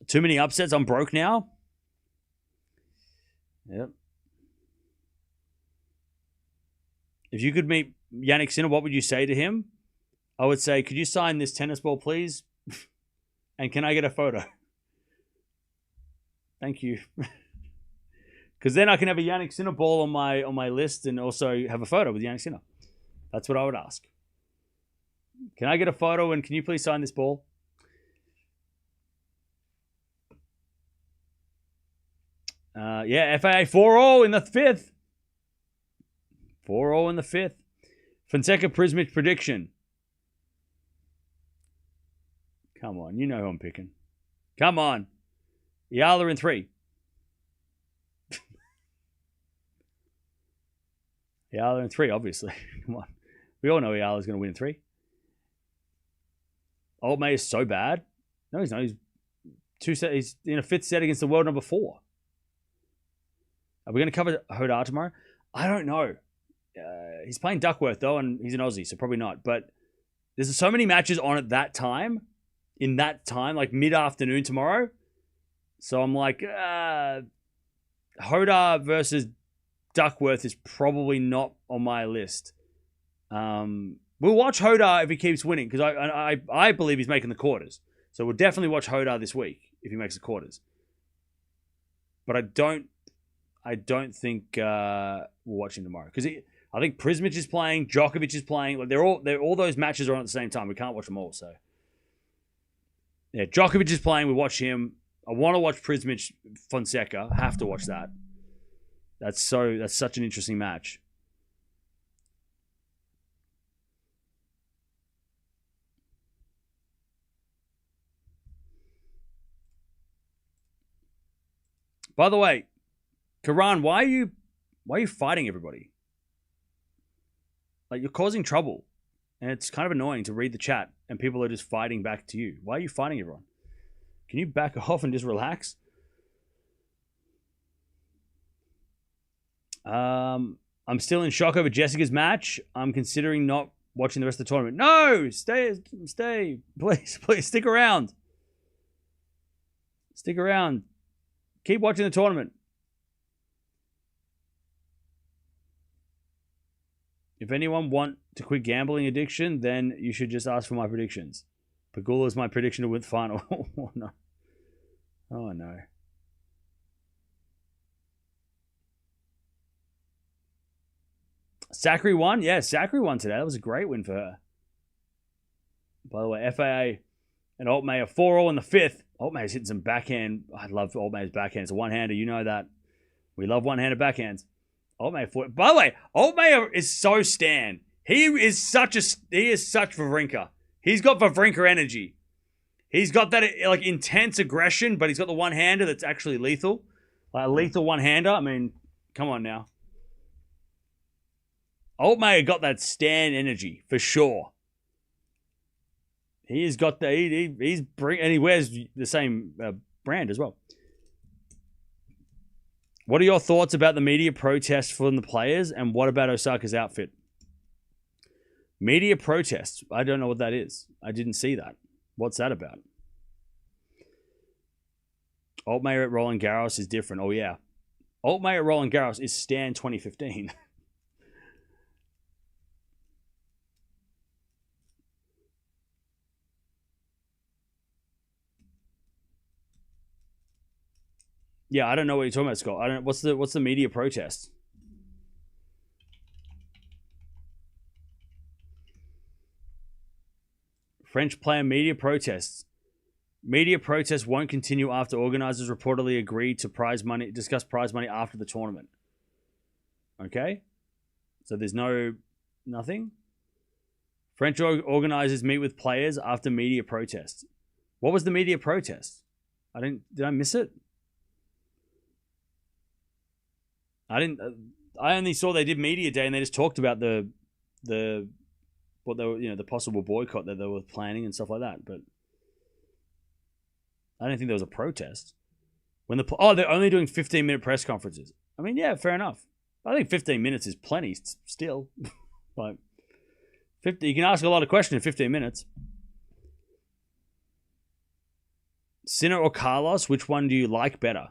Too many upsets. I'm broke now. Yep. If you could meet Jannik Sinner, what would you say to him? I would say, could you sign this tennis ball, please? And can I get a photo? Thank you. Because then I can have a Jannik Sinner ball on my list and also have a photo with Jannik Sinner. That's what I would ask. Can I get a photo and can you please sign this ball? Yeah, FAA 4-0 in the 5th. 4-0 in the 5th. Fonseca Prismic prediction. Come on, you know who I'm picking. Come on. Eala in 3. Eala in 3, obviously. Come on. We all know Eala's going to win in 3. Old May is so bad. No, he's not. He's in a 5th set against the world number 4. Are we going to cover Hodar tomorrow? I don't know. He's playing Duckworth, though, and he's an Aussie, so probably not. But there's so many matches on at that time, like mid-afternoon tomorrow. So I'm like, Hodar versus Duckworth is probably not on my list. We'll watch Hodar if he keeps winning, because I believe he's making the quarters. So we'll definitely watch Hodar this week if he makes the quarters. But I don't think we'll watch him tomorrow, because I think Prismic is playing, Djokovic is playing. Like all those matches are on at the same time. We can't watch them all. So yeah, Djokovic is playing. We watch him. I want to watch Prismic Fonseca. Have to watch that. That's such an interesting match. By the way, Karan, why are you fighting everybody? Like, you're causing trouble. And it's kind of annoying to read the chat and people are just fighting back to you. Why are you fighting everyone? Can you back off and just relax? I'm still in shock over Jessica's match. I'm considering not watching the rest of the tournament. No! Stay. Please, stick around. Stick around. Keep watching the tournament. If anyone want to quit gambling addiction, then you should just ask for my predictions. Pagula is my prediction to win the final. Oh, no. Oh, no. Sakari won? Yeah, Sakari won today. That was a great win for her. By the way, FAA and Altmaier are 4-0 in the 5th. Altmaier's hitting some backhand. I love Altmaier's backhand. It's a one-hander. You know that. We love one-handed backhands. Altmaier. By the way, Altmaier is so Stan. He is such Wawrinka. He's got Wawrinka energy. He's got that like intense aggression, but he's got the one-hander that's actually lethal. Like a lethal one-hander. I mean, come on now. Altmaier got that Stan energy for sure. He's got the and he wears the same brand as well. What are your thoughts about the media protest from the players, and what about Osaka's outfit? Media protest. I don't know what that is. I didn't see that. What's that about? Altmaier at Roland Garros is different. Oh, yeah. Altmaier at Roland Garros is Stan 2015. Yeah, I don't know what you're talking about, Scott. I don't. What's the media protest? French player media protests. Media protests won't continue after organizers reportedly agreed to discuss prize money after the tournament. Okay? So there's nothing? French organizers meet with players after media protests. What was the media protest? Did I miss it? I only saw they did media day and they just talked about the what they were, the possible boycott that they were planning and stuff like that. But I don't think there was a protest. They're only doing 15-minute press conferences. I mean, yeah, fair enough. I think 15 minutes is plenty still. Like 50, you can ask a lot of questions in 15 minutes. Sinner or Carlos, which one do you like better?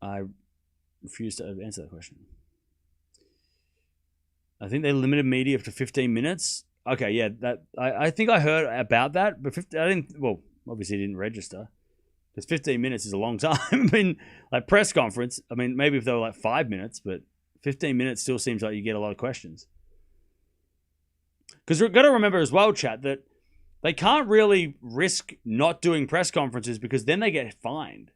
I refuse to answer that question. I think they limited media to 15 minutes. Okay, yeah, I think I heard about that, but I didn't. Well, obviously, didn't register because 15 minutes is a long time. I mean, like press conference. I mean, maybe if they were like 5 minutes, but 15 minutes still seems like you get a lot of questions. Because we've got to remember as well, chat, that they can't really risk not doing press conferences because then they get fined,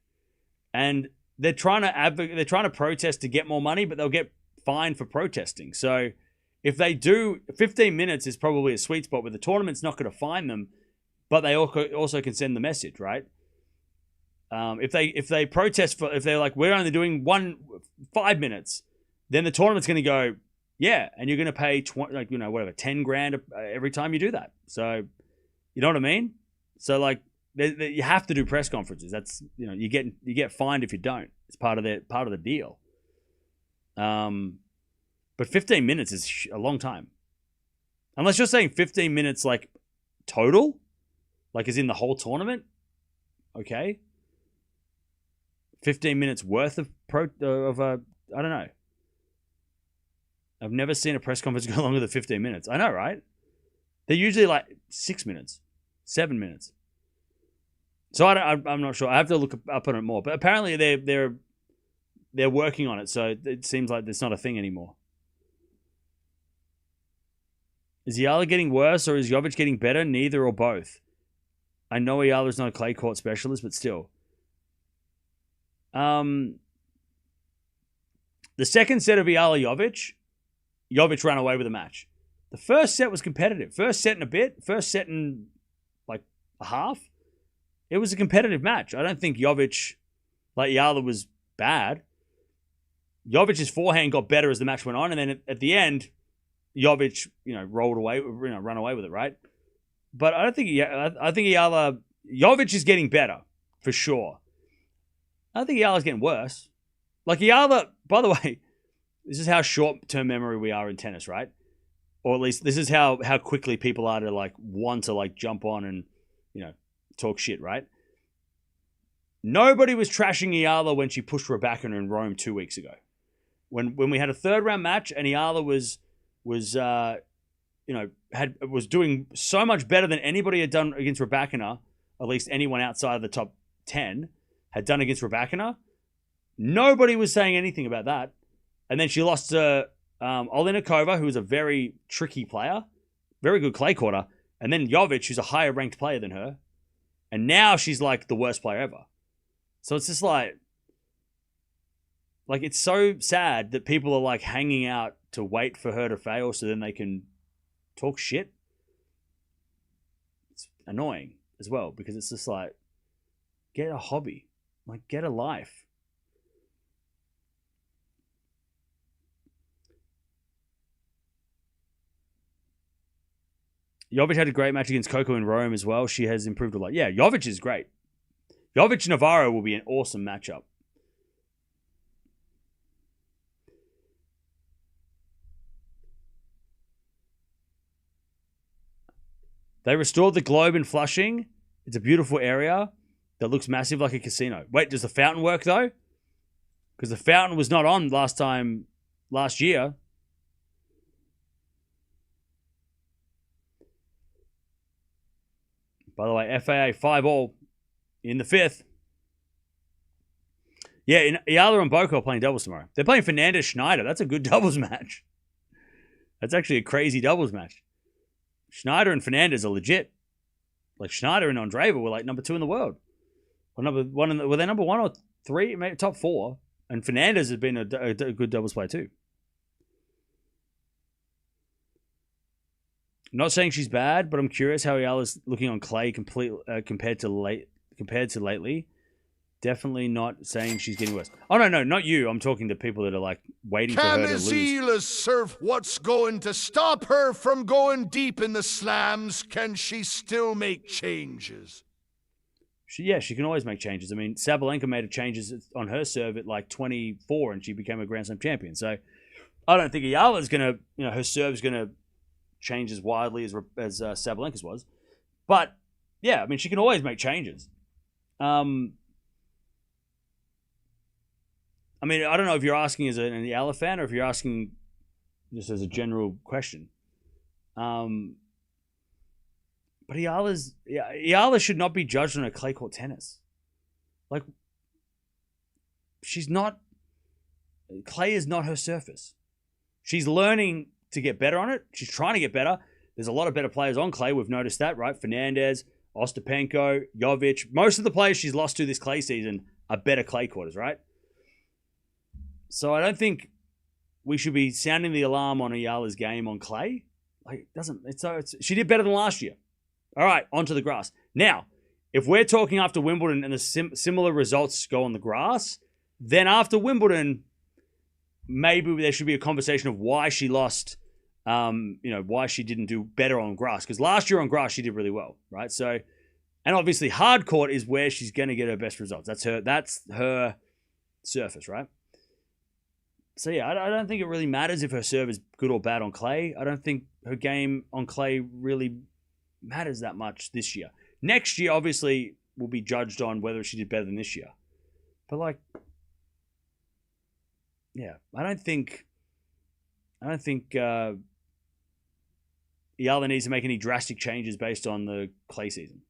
and they're trying to protest to get more money, but they'll get fined for protesting. So if they do, 15 minutes is probably a sweet spot where the tournament's not going to fine them, but they also can send the message, right? If they protest if they're like, we're only doing 5 minutes, then the tournament's going to go, yeah, and you're going to pay 10 grand every time you do that. So you know what I mean? So like you have to do press conferences. That's you get fined if you don't. It's part of the deal. But 15 minutes is a long time. Unless you're saying 15 minutes like total, like as in the whole tournament. Okay. 15 minutes worth of I don't know. I've never seen a press conference go longer than 15 minutes. I know, right? They're usually like 6 minutes, 7 minutes. So I'm not sure. I have to look up on it more. But apparently they're working on it. So it seems like it's not a thing anymore. Is Eala getting worse or is Jovic getting better? Neither or both. I know Eala is not a clay court specialist, but still. The second set of Eala Jovic ran away with the match. The first set was competitive. First set and like a half. It was a competitive match. I don't think Eala was bad. Jovic's forehand got better as the match went on, and then at the end, Jovic, rolled away, run away with it, right? But I don't think I think Jovic is getting better for sure. I don't think Eala's getting worse. Like Eala, by the way, this is how short-term memory we are in tennis, right? Or at least this is how quickly people are to like want to like jump on and talk shit, right? Nobody was trashing Eala when she pushed Raducanu in Rome 2 weeks ago. When we had a third round match and Eala was doing so much better than anybody had done against Raducanu, at least anyone outside of the top 10 had done against Raducanu. Nobody was saying anything about that. And then she lost to Olinikova, who was a very tricky player, very good clay courter, and then Jovic, who's a higher ranked player than her. And now she's like the worst player ever. So it's just like it's so sad that people are like hanging out to wait for her to fail so then they can talk shit. It's annoying as well because it's just like, get a hobby, like get a life. Jovic had a great match against Coco in Rome as well. She has improved a lot. Yeah, Jovic is great. Jovic Navarro will be an awesome matchup. They restored the Globe in Flushing. It's a beautiful area that looks massive like a casino. Wait, does the fountain work though? Because the fountain was not on last year. By the way, FAA 5-all in the 5th. Yeah, Eala and Boko are playing doubles tomorrow. They're playing Fernandez-Schneider. That's a good doubles match. That's actually a crazy doubles match. Schneider and Fernandez are legit. Like Schneider and Andreeva were like number 2 in the world. Or number 1 were they number 1 or 3? Maybe top 4. And Fernandez has been a good doubles player too. I'm not saying she's bad, but I'm curious how Eala's looking on clay compared to lately. Definitely not saying she's getting worse. Oh, no, not you. I'm talking to people that are like waiting for her to lose. Can Eala's serve what's going to stop her from going deep in the slams? Can she still make changes? She can always make changes. I mean, Sabalenka made changes on her serve at like 24 and she became a Grand Slam champion. So I don't think Eala's going to, her serve's going to change as widely as Sabalenka's was. But yeah, I mean, she can always make changes. I mean, I don't know if you're asking as an Eala fan or if you're asking just as a general question. But Eala should not be judged on a clay court tennis. Like, clay is not her surface. She's learning to get better on it. She's trying to get better. There's a lot of better players on clay. We've noticed that, right? Fernandez, Ostapenko, Jovic. Most of the players she's lost to this clay season are better clay courters, right? So I don't think we should be sounding the alarm on Eala's game on clay. Like, she did better than last year. All right, onto the grass. Now, if we're talking after Wimbledon and the similar results go on the grass, then after Wimbledon, maybe there should be a conversation of why she lost, why she didn't do better on grass. Because last year on grass, she did really well, right? So, and obviously hard court is where she's going to get her best results. That's her surface, right? So yeah, I don't think it really matters if her serve is good or bad on clay. I don't think her game on clay really matters that much this year. Next year, obviously, will be judged on whether she did better than this year. But like, yeah, I don't think Eala needs to make any drastic changes based on the clay season.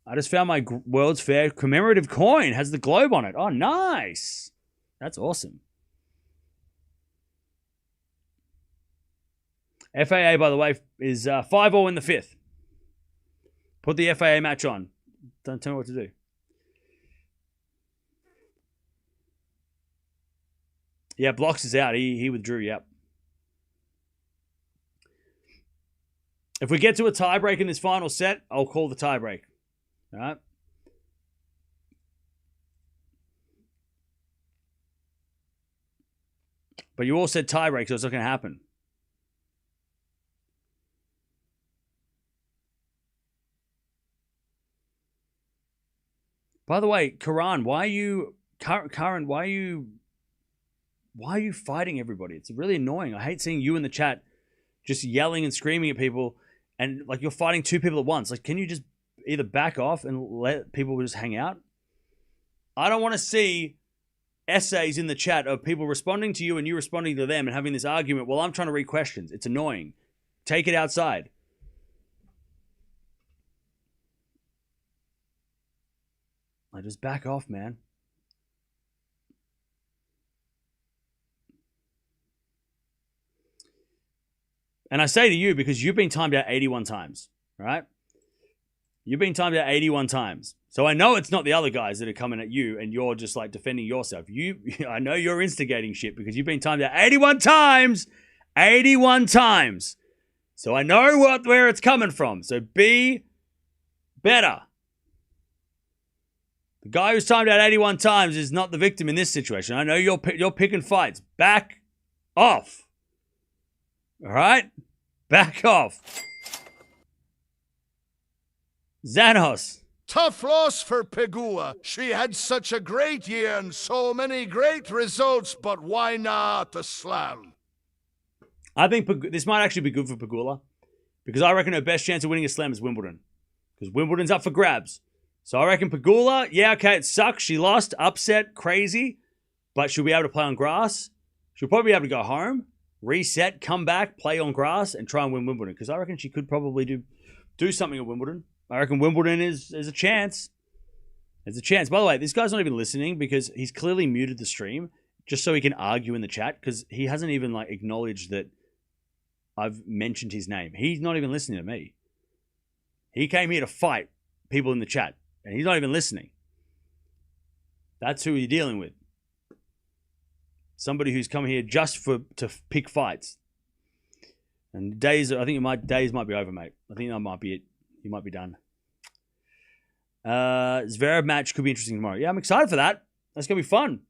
I just found my World's Fair commemorative coin. Has the globe on it. Oh, nice. That's awesome. FAA, by the way, is 5-all in the fifth. Put the FAA match on. Don't tell me what to do. Yeah, Blocks is out. He withdrew, yep. If we get to a tiebreak in this final set, I'll call the tiebreak. All right. But you all said tiebreak, so it's not going to happen. By the way, Karan, why are you fighting everybody? It's really annoying. I hate seeing you in the chat just yelling and screaming at people and like you're fighting two people at once. Like, can you just either back off and let people just hang out? I don't want to see essays in the chat of people responding to you and you responding to them and having this argument while I'm trying to read questions. It's annoying. Take it outside. I just back off, man. And I say to you because you've been timed out 81 times, right? You've been timed out 81 times. So I know it's not the other guys that are coming at you and you're just like defending yourself. I know you're instigating shit because you've been timed out 81 times. 81 times. So I know where it's coming from. So be better. The guy who's timed out 81 times is not the victim in this situation. I know you're picking fights. Back off. All right? Back off. Zanos. Tough loss for Pegula. She had such a great year and so many great results, but why not the slam? I think this might actually be good for Pegula because I reckon her best chance of winning a slam is Wimbledon because Wimbledon's up for grabs. So I reckon Pegula, yeah, okay, it sucks. She lost, upset, crazy, but she'll be able to play on grass. She'll probably be able to go home, reset, come back, play on grass, and try and win Wimbledon because I reckon she could probably do something at Wimbledon. I reckon Wimbledon is a chance. There's a chance. By the way, this guy's not even listening because he's clearly muted the stream just so he can argue in the chat because he hasn't even like acknowledged that I've mentioned his name. He's not even listening to me. He came here to fight people in the chat and he's not even listening. That's who you're dealing with. Somebody who's come here just to pick fights. And days might be over, mate. I think that might be it. You might be done. Zverev match could be interesting tomorrow. Yeah, I'm excited for that. That's going to be fun.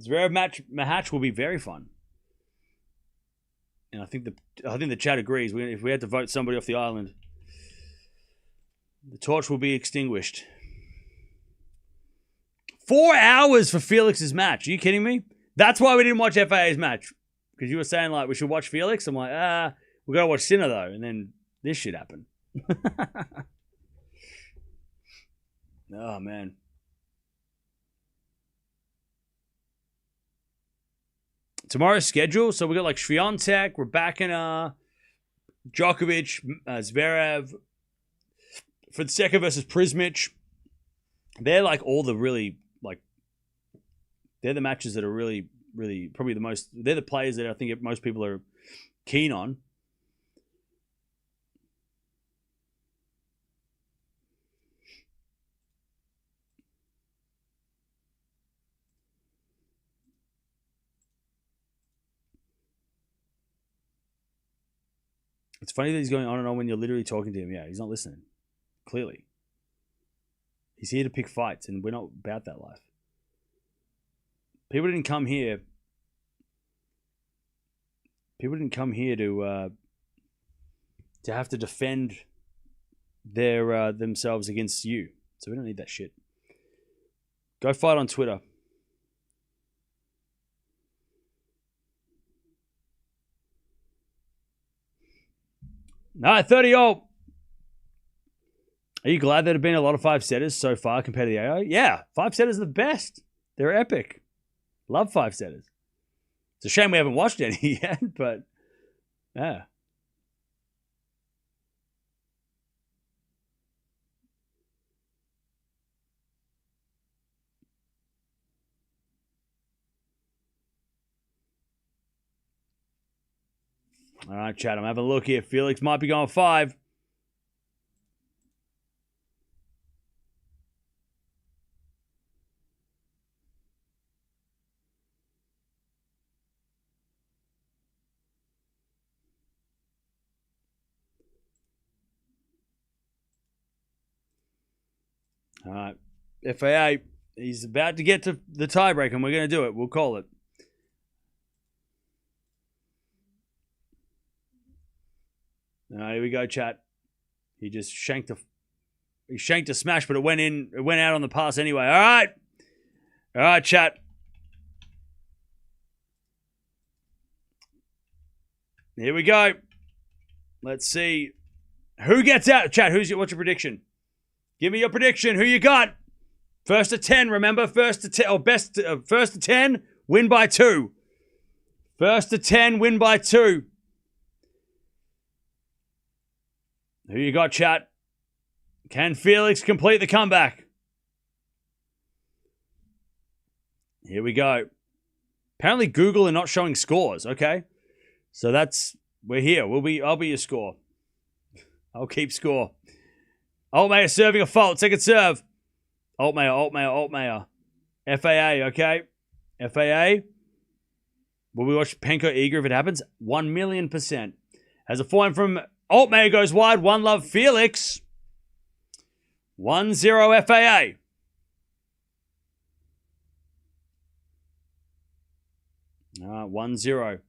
Zverev match will be very fun. And I think the chat agrees. If we had to vote somebody off the island, the torch will be extinguished. 4 hours for Felix's match. Are you kidding me? That's why we didn't watch FAA's match. Because you were saying, like, we should watch Felix. I'm like, we got to watch Sinner, though. And then this shit happened. Oh, man. Tomorrow's schedule. So we got, like, Swiatek, Raducanu, Djokovic, Zverev, Fonseca versus Prismic. They're, like, all the really, like, they're the matches that are really, really, probably the most, they're the players that I think most people are keen on. It's funny that he's going on and on when you're literally talking to him. Yeah, he's not listening. Clearly. He's here to pick fights, and we're not about that life. People didn't come here. People didn't come here to have to defend their themselves against you. So we don't need that shit. Go fight on Twitter. No, 30 all. Are you glad there have been a lot of 5-setters so far compared to the AI? Yeah, 5-setters are the best. They're epic. Love 5-setters. It's a shame we haven't watched any yet, but yeah. All right, chat. I'm having a look here. Felix might be going 5. All right. FAA, he's about to get to the tiebreak, and we're going to do it. We'll call it. All right, here we go, chat. He just shanked a smash, but it went in. It went out on the pass anyway. All right, chat. Here we go. Let's see who gets out. Chat, what's your prediction? Give me your prediction. Who you got? First to 10, remember? First to 10, or first to 10, win by 2. First to 10, win by 2. Who you got, chat? Can Felix complete the comeback? Here we go. Apparently Google are not showing scores, okay? So we're here. I'll be your score. I'll keep score. Altmaier serving a fault. Second serve. Altmaier. FAA, okay? FAA. Will we watch Penko Iga if it happens? 1,000,000%. Has a forehand from Altmaier, goes wide. 1-love Felix. 1-0 FAA. All right, 1-0.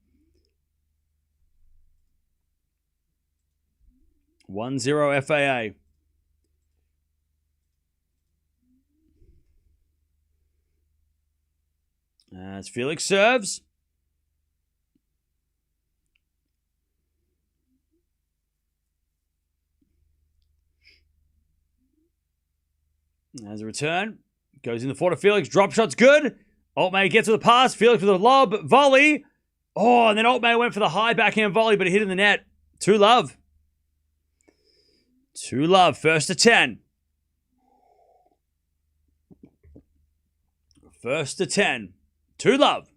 1-0 FAA. As Felix serves. As a return. Goes in the floor to Felix. Drop shot's good. Altmaier gets to the pass. Felix with a lob. Volley. Oh, and then Altmaier went for the high backhand volley, but it hit in the net. 2-love. 2-love. First to 10. First to 10. 2-love.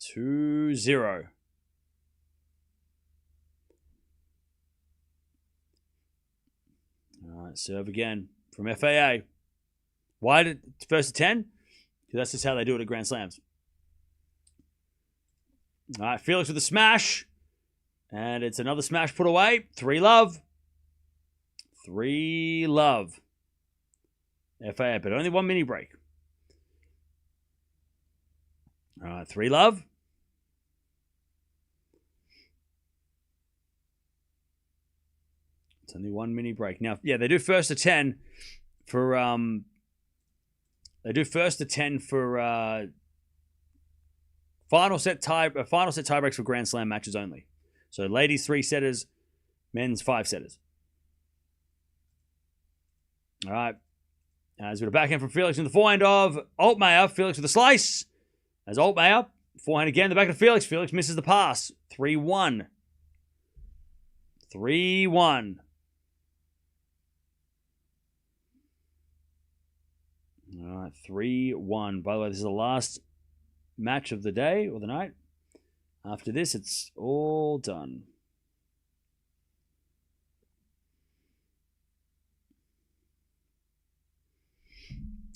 2-0. All right, serve again from FAA. Why did first to 10? Because that's just how they do it at Grand Slams. All right, Felix with a smash. And it's another smash put away. 3-love. 3-love. FAA, but only 1 mini break. All right, 3-love. It's only 1 mini break. Now, yeah, they do first to 10 for final set tiebreaks for Grand Slam matches only. So ladies 3-setters, men's 5-setters. All right. As with a backhand from Felix in the forehand of Altmaier. Felix with a slice. As Altmaier, forehand again, the back of Felix. Felix misses the pass. 3-1. 3-1. All right, 3-1. By the way, this is the last match of the day or the night. After this, it's all done.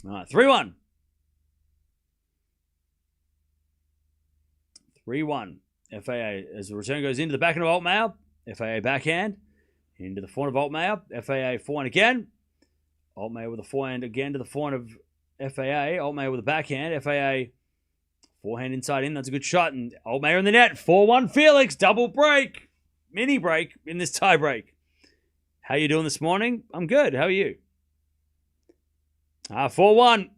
All right, 3-1. 3-1. FAA, as the return goes into the backhand of Altmaier. FAA backhand. Into the forehand of Altmaier. FAA forehand again. Altmaier with a forehand again to the forehand of FAA. Altmaier with a backhand. FAA forehand inside in. That's a good shot. And Altmaier in the net. 4-1 Felix. Double break. Mini break in this tie break. How you doing this morning? I'm good. How are you? 4-1.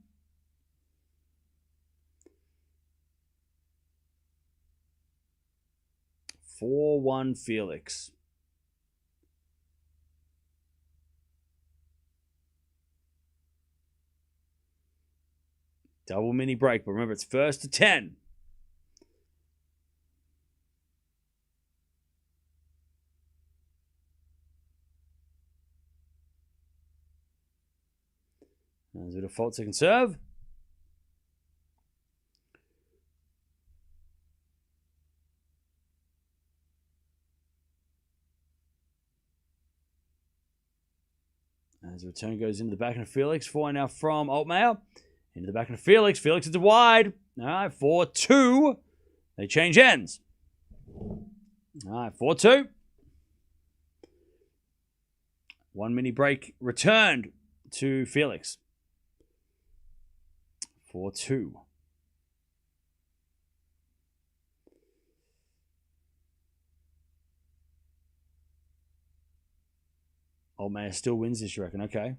Felix. Double mini break, but remember it's first to 10. As a default second serve. As the return goes into the backhand of Felix. Forehand now from Altmaier. Into the backhand of Felix. Felix into wide. All right, 4-2. They change ends. All right, 4-2. 1 mini break returned to Felix. 4-2. Altmaier still wins this, you reckon? Okay.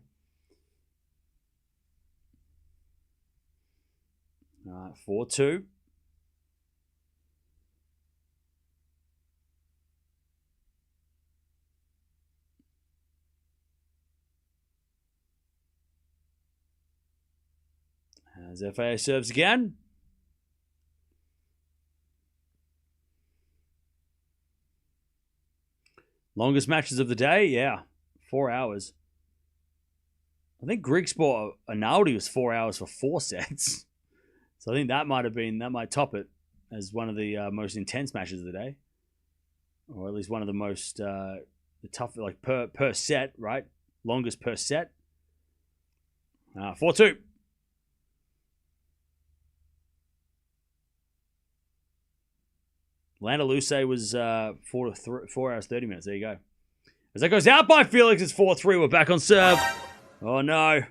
All right, 4-2. As FAA serves again. Longest matches of the day? Yeah, 4 hours. I think Greek sport, Analdi was 4 hours for 4 sets. So I think that might top it as one of the most intense matches of the day. Or at least one of the most, the tough, like per set, right? Longest per set. 4-2. Landa Luce was 4 hours, 30 minutes. There you go. As that goes out by Felix, it's 4-3. We're back on serve. Oh, no.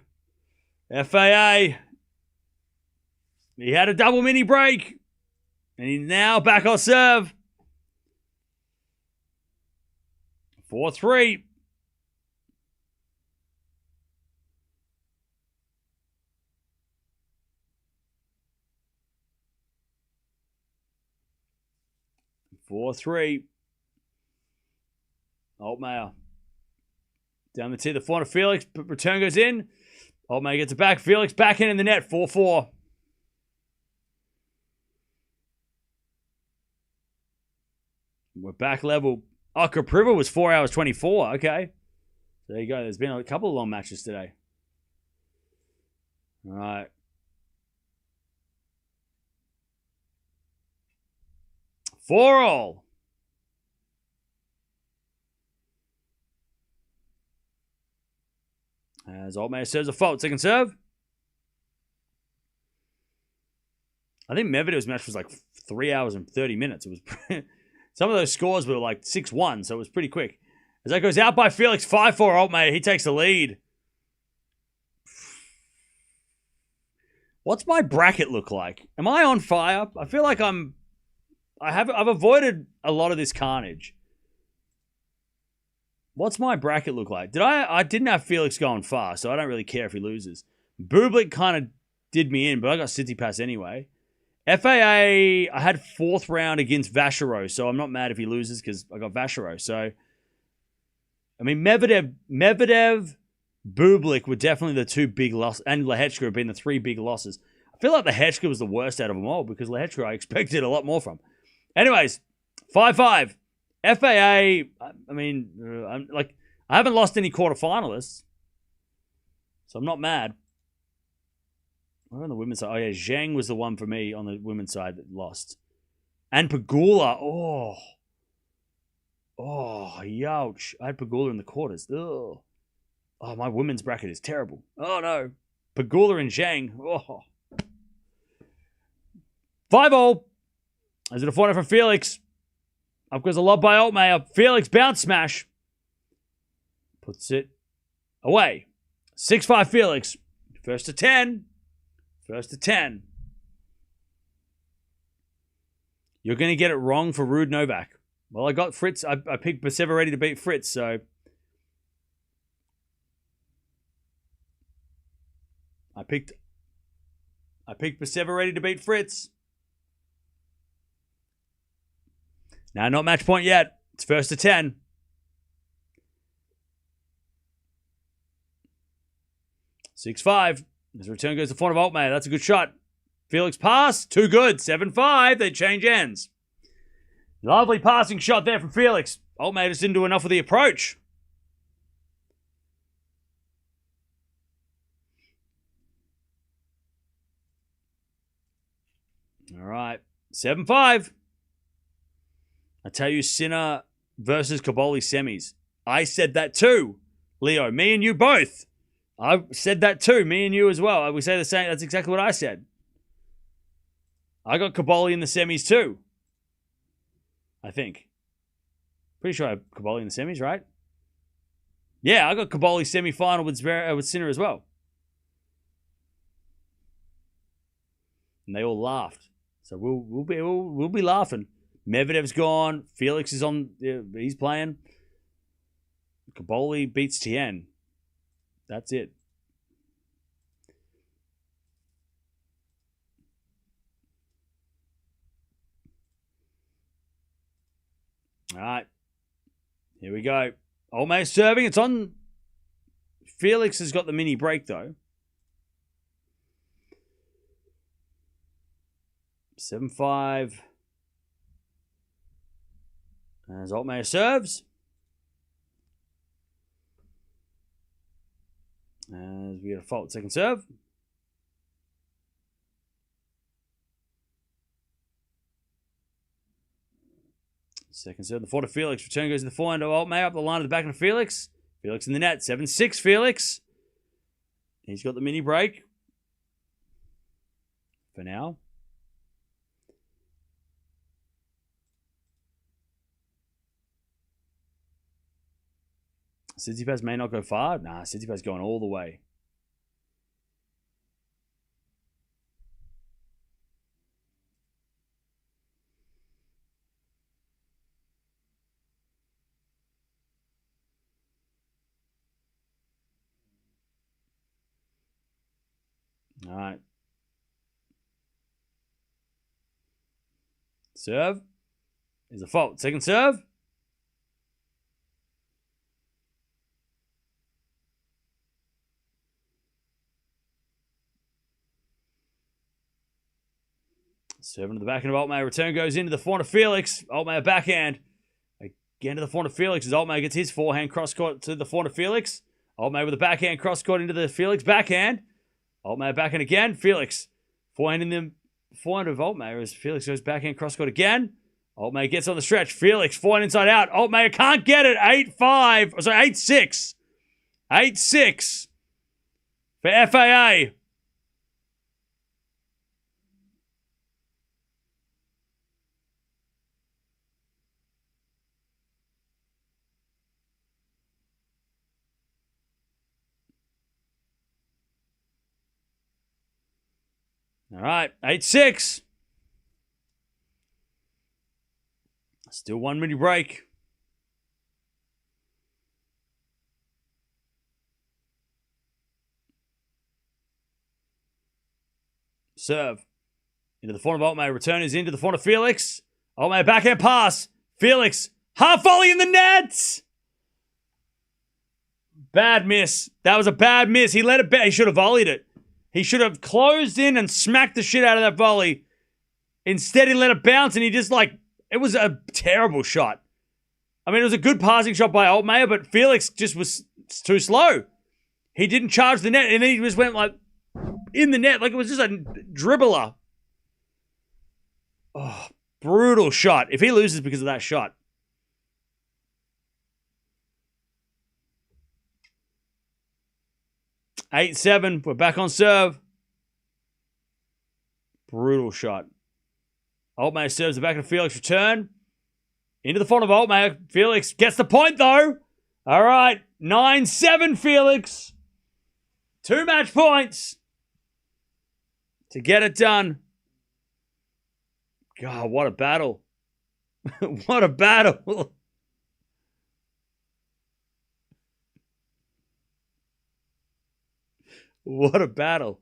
FAA. He had a double mini break. And he's now back on serve. 4-3. Altmaier. Down the tee, the forehand of Felix. Return goes in. Altmaier gets it back. Felix back in the net. 4-4. We're back level. Oh, Capriva was 4 hours 24. Okay. There you go. There's been a couple of long matches today. All right. Four all. As Altmaier serves a fault. Second serve. I think Medvedev's match was like 3 hours and 30 minutes. It was Some of those scores were like 6-1, so it was pretty quick. As that goes out by Felix, 5-4 Altmaier. He takes the lead. What's my bracket look like? Am I on fire? I feel like I've avoided a lot of this carnage. What's my bracket look like? I didn't have Felix going far, so I don't really care if he loses. Bublik kind of did me in, but I got Tsitsipas anyway. FAA, I had 4th round against Vachereau, so I'm not mad if he loses because I got Vachereau. So, I mean, Medvedev, Bublik were definitely the 2 big losses, and Lehechka have been the 3 big losses. I feel like Lehechka was the worst out of them all because Lehechka I expected a lot more from. Anyways, 5-5. FAA, I mean, I haven't lost any quarterfinalists, so I'm not mad. We're on the women's side. Oh, yeah, Zhang was the one for me on the women's side that lost. And Pegula, oh, youch. I had Pegula in the quarters. Ugh. Oh, my women's bracket is terrible. Oh, no. Pegula and Zhang. Oh. 5-0. As it a corner for Felix. Up goes a lob by Altmaier. Felix bounce smash. Puts it away. 6-5 Felix. First to 10. You're going to get it wrong for Rude Novak. Well, I got Fritz. I picked Baseva ready to beat Fritz, so I picked Baseva ready to beat Fritz. Now, not match point yet. It's first to 10. Six-5. His return goes to the front of Altmaier. That's a good shot. Felix pass. Too good. 7-5. They change ends. Lovely passing shot there from Felix. Altmaier just didn't do enough with the approach. All right. 7-5. I tell you, Sinner versus Caboli semis. I said that too, Leo. Me and you both. I said that too. Me and you as well. We say the same. That's exactly what I said. I got Caboli in the semis too. I think. Pretty sure I have Caboli in the semis, right? Yeah, I got Caboli semi-final with Sinner as well. And they all laughed. So we'll be laughing. Medvedev's gone. Felix is on. He's playing. Caboli beats Tien. That's it. All right. Here we go. Altmaier serving. It's on. Felix has got the mini break, though. 7-5. As Altmaier serves. As we get a fault second serve. Second serve, the forehand to Felix. Return goes to the forehand to Altmaier. Up the line to the back of Felix. Felix in the net. 7-6 Felix. He's got the mini break. For now. Tsitsipas may not go far. Nah, Tsitsipas going all the way. All right. Serve. Is a fault. Second serve. Serving to the backhand of Altmaier. Return goes into the forehand of Felix. Altmaier backhand. Again to the forehand of Felix as Altmaier gets his forehand cross-court to the forehand of Felix. Altmaier with a backhand cross-court into the Felix backhand. Altmaier backhand again. Felix. Forehand in the forehand of Altmaier as Felix goes backhand cross-court again. Altmaier gets on the stretch. Felix forehand inside out. Altmaier can't get it. 8-5. Sorry, 8-6. 8-6 for FAA. All right, 8-6. Still 1 minute break. Serve. Into the forehand of Altmaier. Return is into the forehand of Felix. Altmaier backhand pass. Felix. Half volley in the net. Bad miss. That was a bad miss. He let it back. He should have volleyed it. He should have closed in and smacked the shit out of that volley. Instead, he let it bounce and he just it was a terrible shot. I mean, it was a good passing shot by Altmaier, but Felix just was too slow. He didn't charge the net and then he just went in the net like it was just a dribbler. Oh, brutal shot. If he loses because of that shot. 8-7. We're back on serve. Brutal shot. Altmaier serves the back of Felix. Return. Into the front of Altmaier. Felix gets the point, though. All right. 9-7, Felix. 2 match points to get it done. God, what a battle. What a battle. What a battle.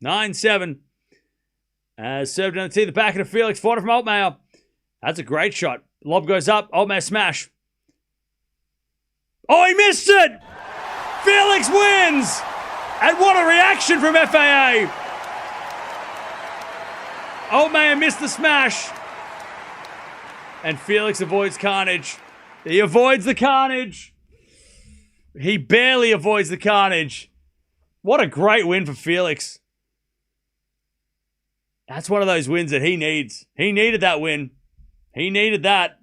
Nine, 7. Served down the tee, the back of Felix. Fought it from Altmaier. That's a great shot. Lob goes up. Altmaier smash. Oh, he missed it! Felix wins! And what a reaction from FAA! Altmaier missed the smash. And Felix avoids carnage. He avoids the carnage. He barely avoids the carnage. What a great win for Felix. That's one of those wins that he needs. He needed that win. He needed that.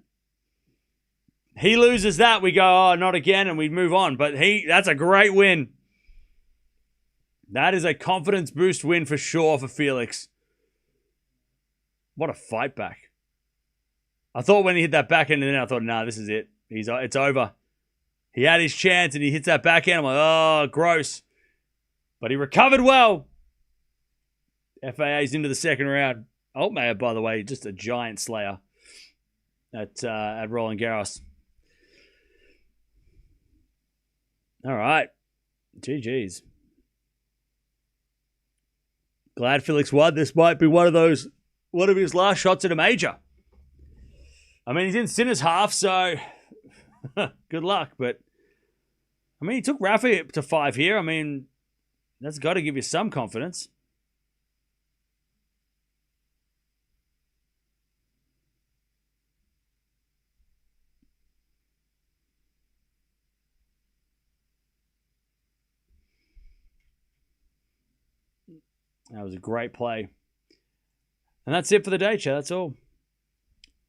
He loses that, we go, oh, not again, and we move on. But that's a great win. That is a confidence boost win for sure for Felix. What a fight back. I thought when he hit that backhand, and then I thought, nah, this is it. It's over. He had his chance, and he hits that backhand. I'm like, oh, gross. But he recovered well. FAA's into the second round. Altmaier, by the way, just a giant slayer at Roland Garros. All right. GG's. Glad Felix won. This might be one of his last shots at a major. I mean, he's in Sinner's half, so good luck. But, I mean, he took Rafa to 5 here. I mean, that's got to give you some confidence. That was a great play. And that's it for the day, chat. That's all.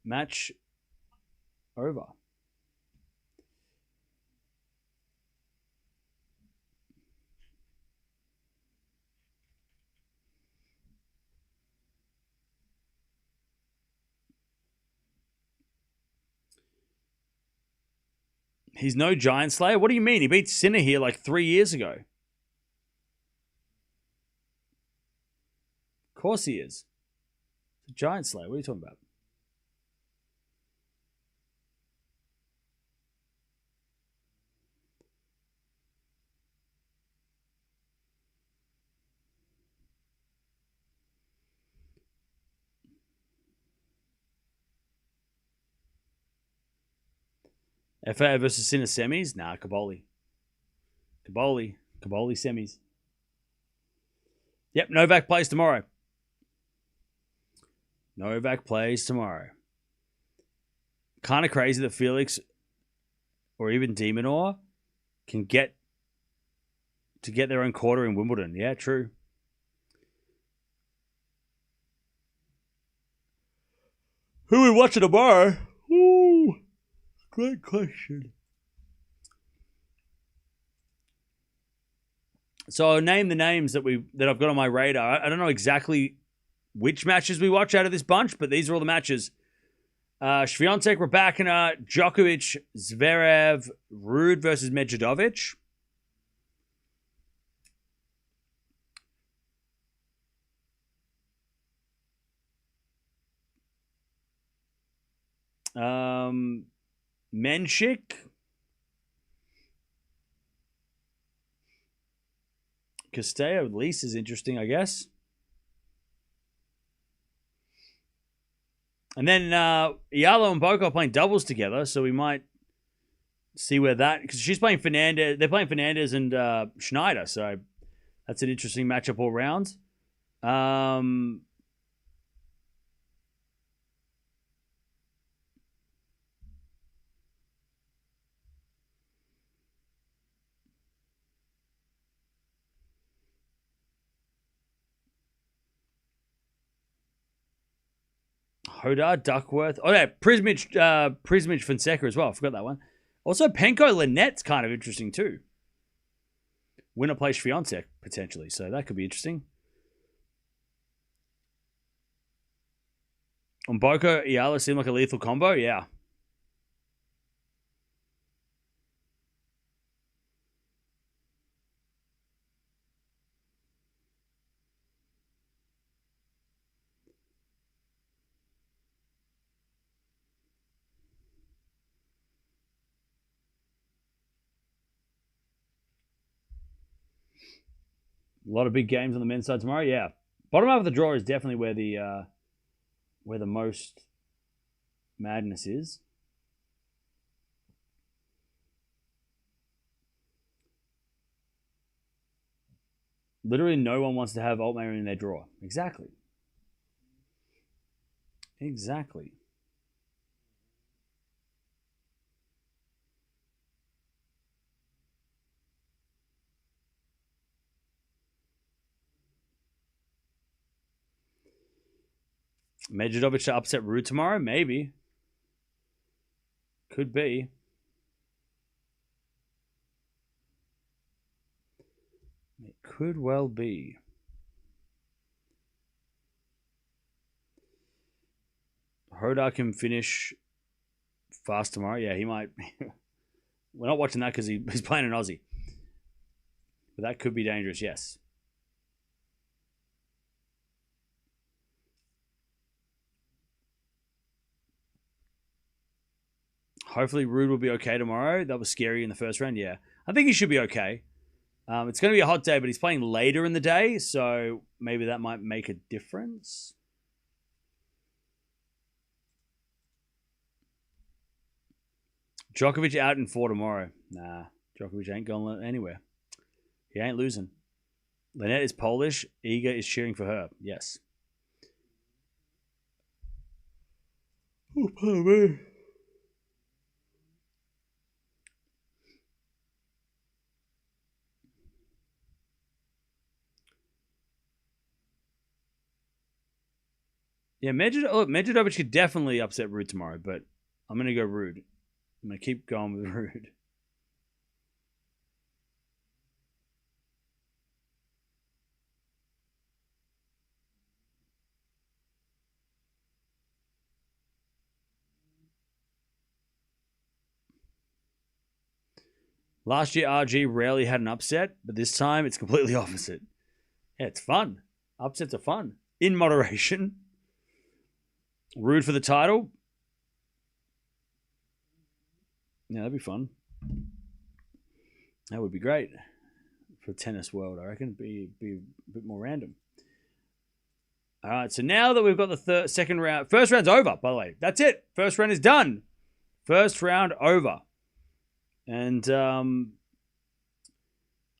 Match over. He's no giant slayer? What do you mean? He beat Sinner here like 3 years ago. Of course he is. It's a giant slayer. What are you talking about? FA versus Sinner semis? Nah, Caboli semis. Yep, Novak plays tomorrow. Kind of crazy that Felix or even Demonor can get their own quarter in Wimbledon. Yeah, true. Who are we watching tomorrow? Ooh, great question. So name the names that I've got on my radar. I don't know exactly which matches we watch out of this bunch, but these are all the matches. Swiatek, Raducanu, Djokovic, Zverev, Ruud versus Medvedovic. Menchik. Castello at least is interesting, I guess. And then Eala and Boko are playing doubles together, so we might see where that... Because she's playing Fernandez. They're playing Fernandez and Schneider, so that's an interesting matchup all round. Hodar, Duckworth. Oh, yeah, Prismic Fonseca as well. I forgot that one. Also, Penko Lynette's kind of interesting too. Winner plays Swiatek, potentially. So that could be interesting. On Boko, Eala seemed like a lethal combo. Yeah. A lot of big games on the men's side tomorrow. Yeah, bottom half of the draw is definitely where the most madness is. Literally, no one wants to have Altmaier in their draw. Exactly. Exactly. Medvedovic to upset Ruud tomorrow? Maybe. Could be. It could well be. Hodar can finish fast tomorrow. Yeah, he might. We're not watching that because he's playing an Aussie. But that could be dangerous, yes. Hopefully Ruud will be okay tomorrow. That was scary in the first round. Yeah, I think he should be okay. It's going to be a hot day, but he's playing later in the day, so maybe that might make a difference. Djokovic out in 4 tomorrow. Nah, Djokovic ain't going anywhere. He ain't losing. Lynette is Polish. Iga is cheering for her. Yes. Oh, pardon me. Yeah, Medvedovic could definitely upset Ruud tomorrow, but I'm going to go Ruud. I'm going to keep going with Ruud. Last year, RG rarely had an upset, but this time it's completely opposite. Yeah, it's fun. Upsets are fun. In moderation. Ruud for the title. Yeah, that'd be fun. That would be great for tennis world. I reckon it'd be a bit more random. All right, so now that we've got the second round, first round's over, by the way. That's it. First round is done. First round over. And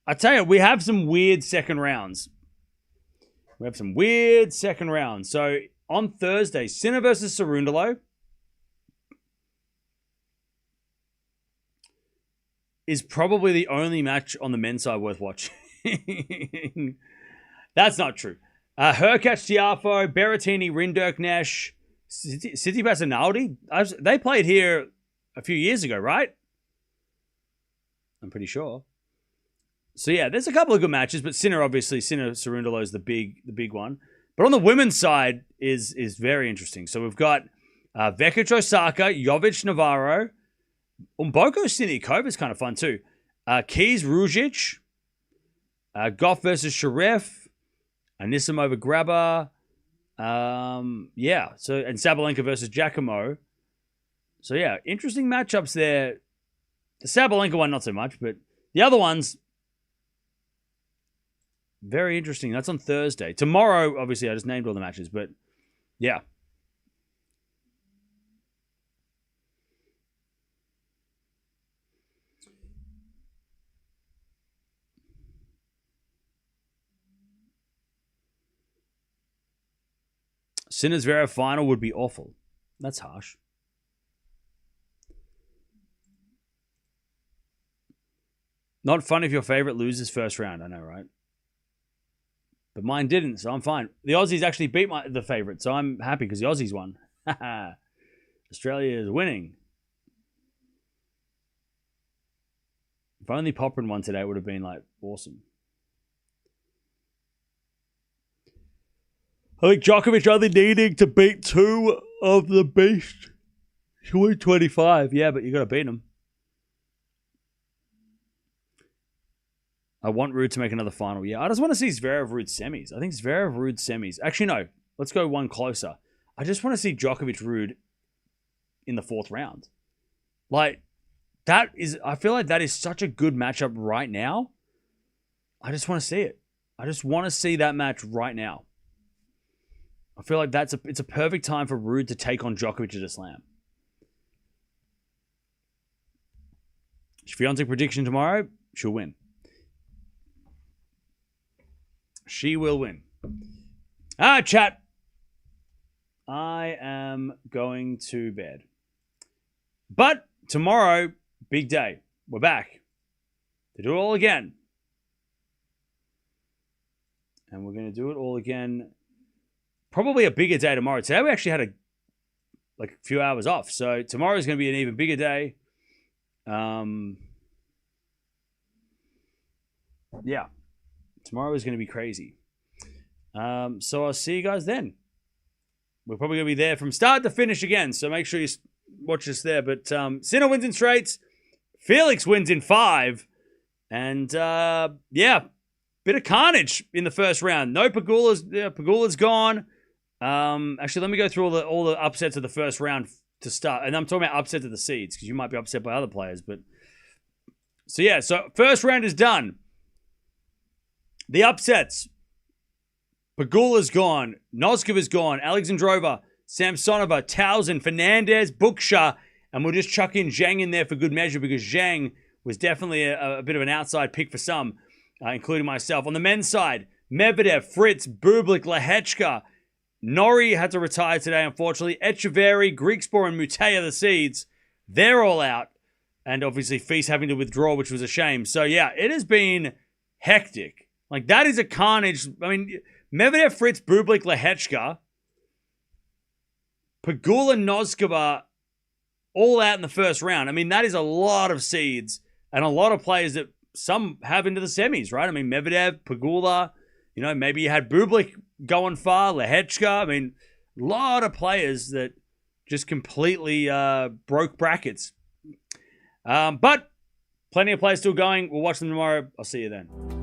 I tell you, we have some weird second rounds. So on Thursday, Sinner versus Cerundolo is probably the only match on the men's side worth watching. That's not true. Hurkacz, Tiafoe, Berrettini, Rinderknecht, Tsitsipas and Naldi. They played here a few years ago, right? I'm pretty sure. So yeah, there's a couple of good matches, but Sinner Cerundolo is the big one. But on the women's side is very interesting. So we've got Vekic Osaka, Jovic Navarro. Umboko Siniakova is kind of fun too. Keys Rujic. Gauff versus Sharef. Anisimova Grabber. Yeah. So, and Sabalenka versus Giacomo. So yeah, interesting matchups there. The Sabalenka one, not so much, but the other ones, very interesting. That's on Thursday. Tomorrow, obviously, I just named all the matches, but yeah. Sinner's Zverev final would be awful. That's harsh. Not fun if your favorite loses first round. I know, right? But mine didn't, so I'm fine. The Aussies actually beat the favorite, so I'm happy because the Aussies won. Australia is winning. If only Poprin won today, it would have been like awesome. I think Djokovic only needing to beat 2 of the beast. He won 25. Yeah, but you got to beat him. I want Ruud to make another final. Yeah, I just want to see Zverev Ruud semis. I think Zverev Ruud semis. Actually, no. Let's go one closer. I just want to see Djokovic Ruud in the 4th round. Like, that is... I feel like that is such a good matchup right now. I just want to see it. I just want to see that match right now. I feel like it's a perfect time for Ruud to take on Djokovic at a slam. Swiatek prediction tomorrow, she'll win. She will win. Chat. I am going to bed. But tomorrow, big day. We're back to do it all again. And we're going to do it all again. Probably a bigger day tomorrow. Today we actually had a few hours off. So tomorrow is going to be an even bigger day. Yeah. Tomorrow is going to be crazy. So I'll see you guys then. We're probably going to be there from start to finish again. So make sure you watch us there. But Sinner wins in straights. Felix wins in 5. And yeah, bit of carnage in the first round. No Pegula's. Pegula's gone. Actually, let me go through all the upsets of the first round to start. And I'm talking about upsets of the seeds because you might be upset by other players. But so yeah, so first round is done. The upsets. Pegula's gone. Noskova's gone. Alexandrova, Samsonova, Towson, Fernandez, Buksha. And we'll just chuck in Zhang in there for good measure because Zhang was definitely a bit of an outside pick for some, including myself. On the men's side, Medvedev, Fritz, Bublik, Lehechka. Norrie had to retire today, unfortunately. Echeverry, Griekspoor, and Mutea, the seeds. They're all out. And obviously, Feast having to withdraw, which was a shame. So, yeah, it has been hectic. Like, that is a carnage. I mean, Medvedev, Fritz, Bublik, Lehechka, Pegula, Noskova, all out in the first round. I mean, that is a lot of seeds and a lot of players that some have into the semis, right? I mean, Medvedev, Pegula, maybe you had Bublik going far, Lehechka. I mean, a lot of players that just completely broke brackets. But plenty of players still going. We'll watch them tomorrow. I'll see you then.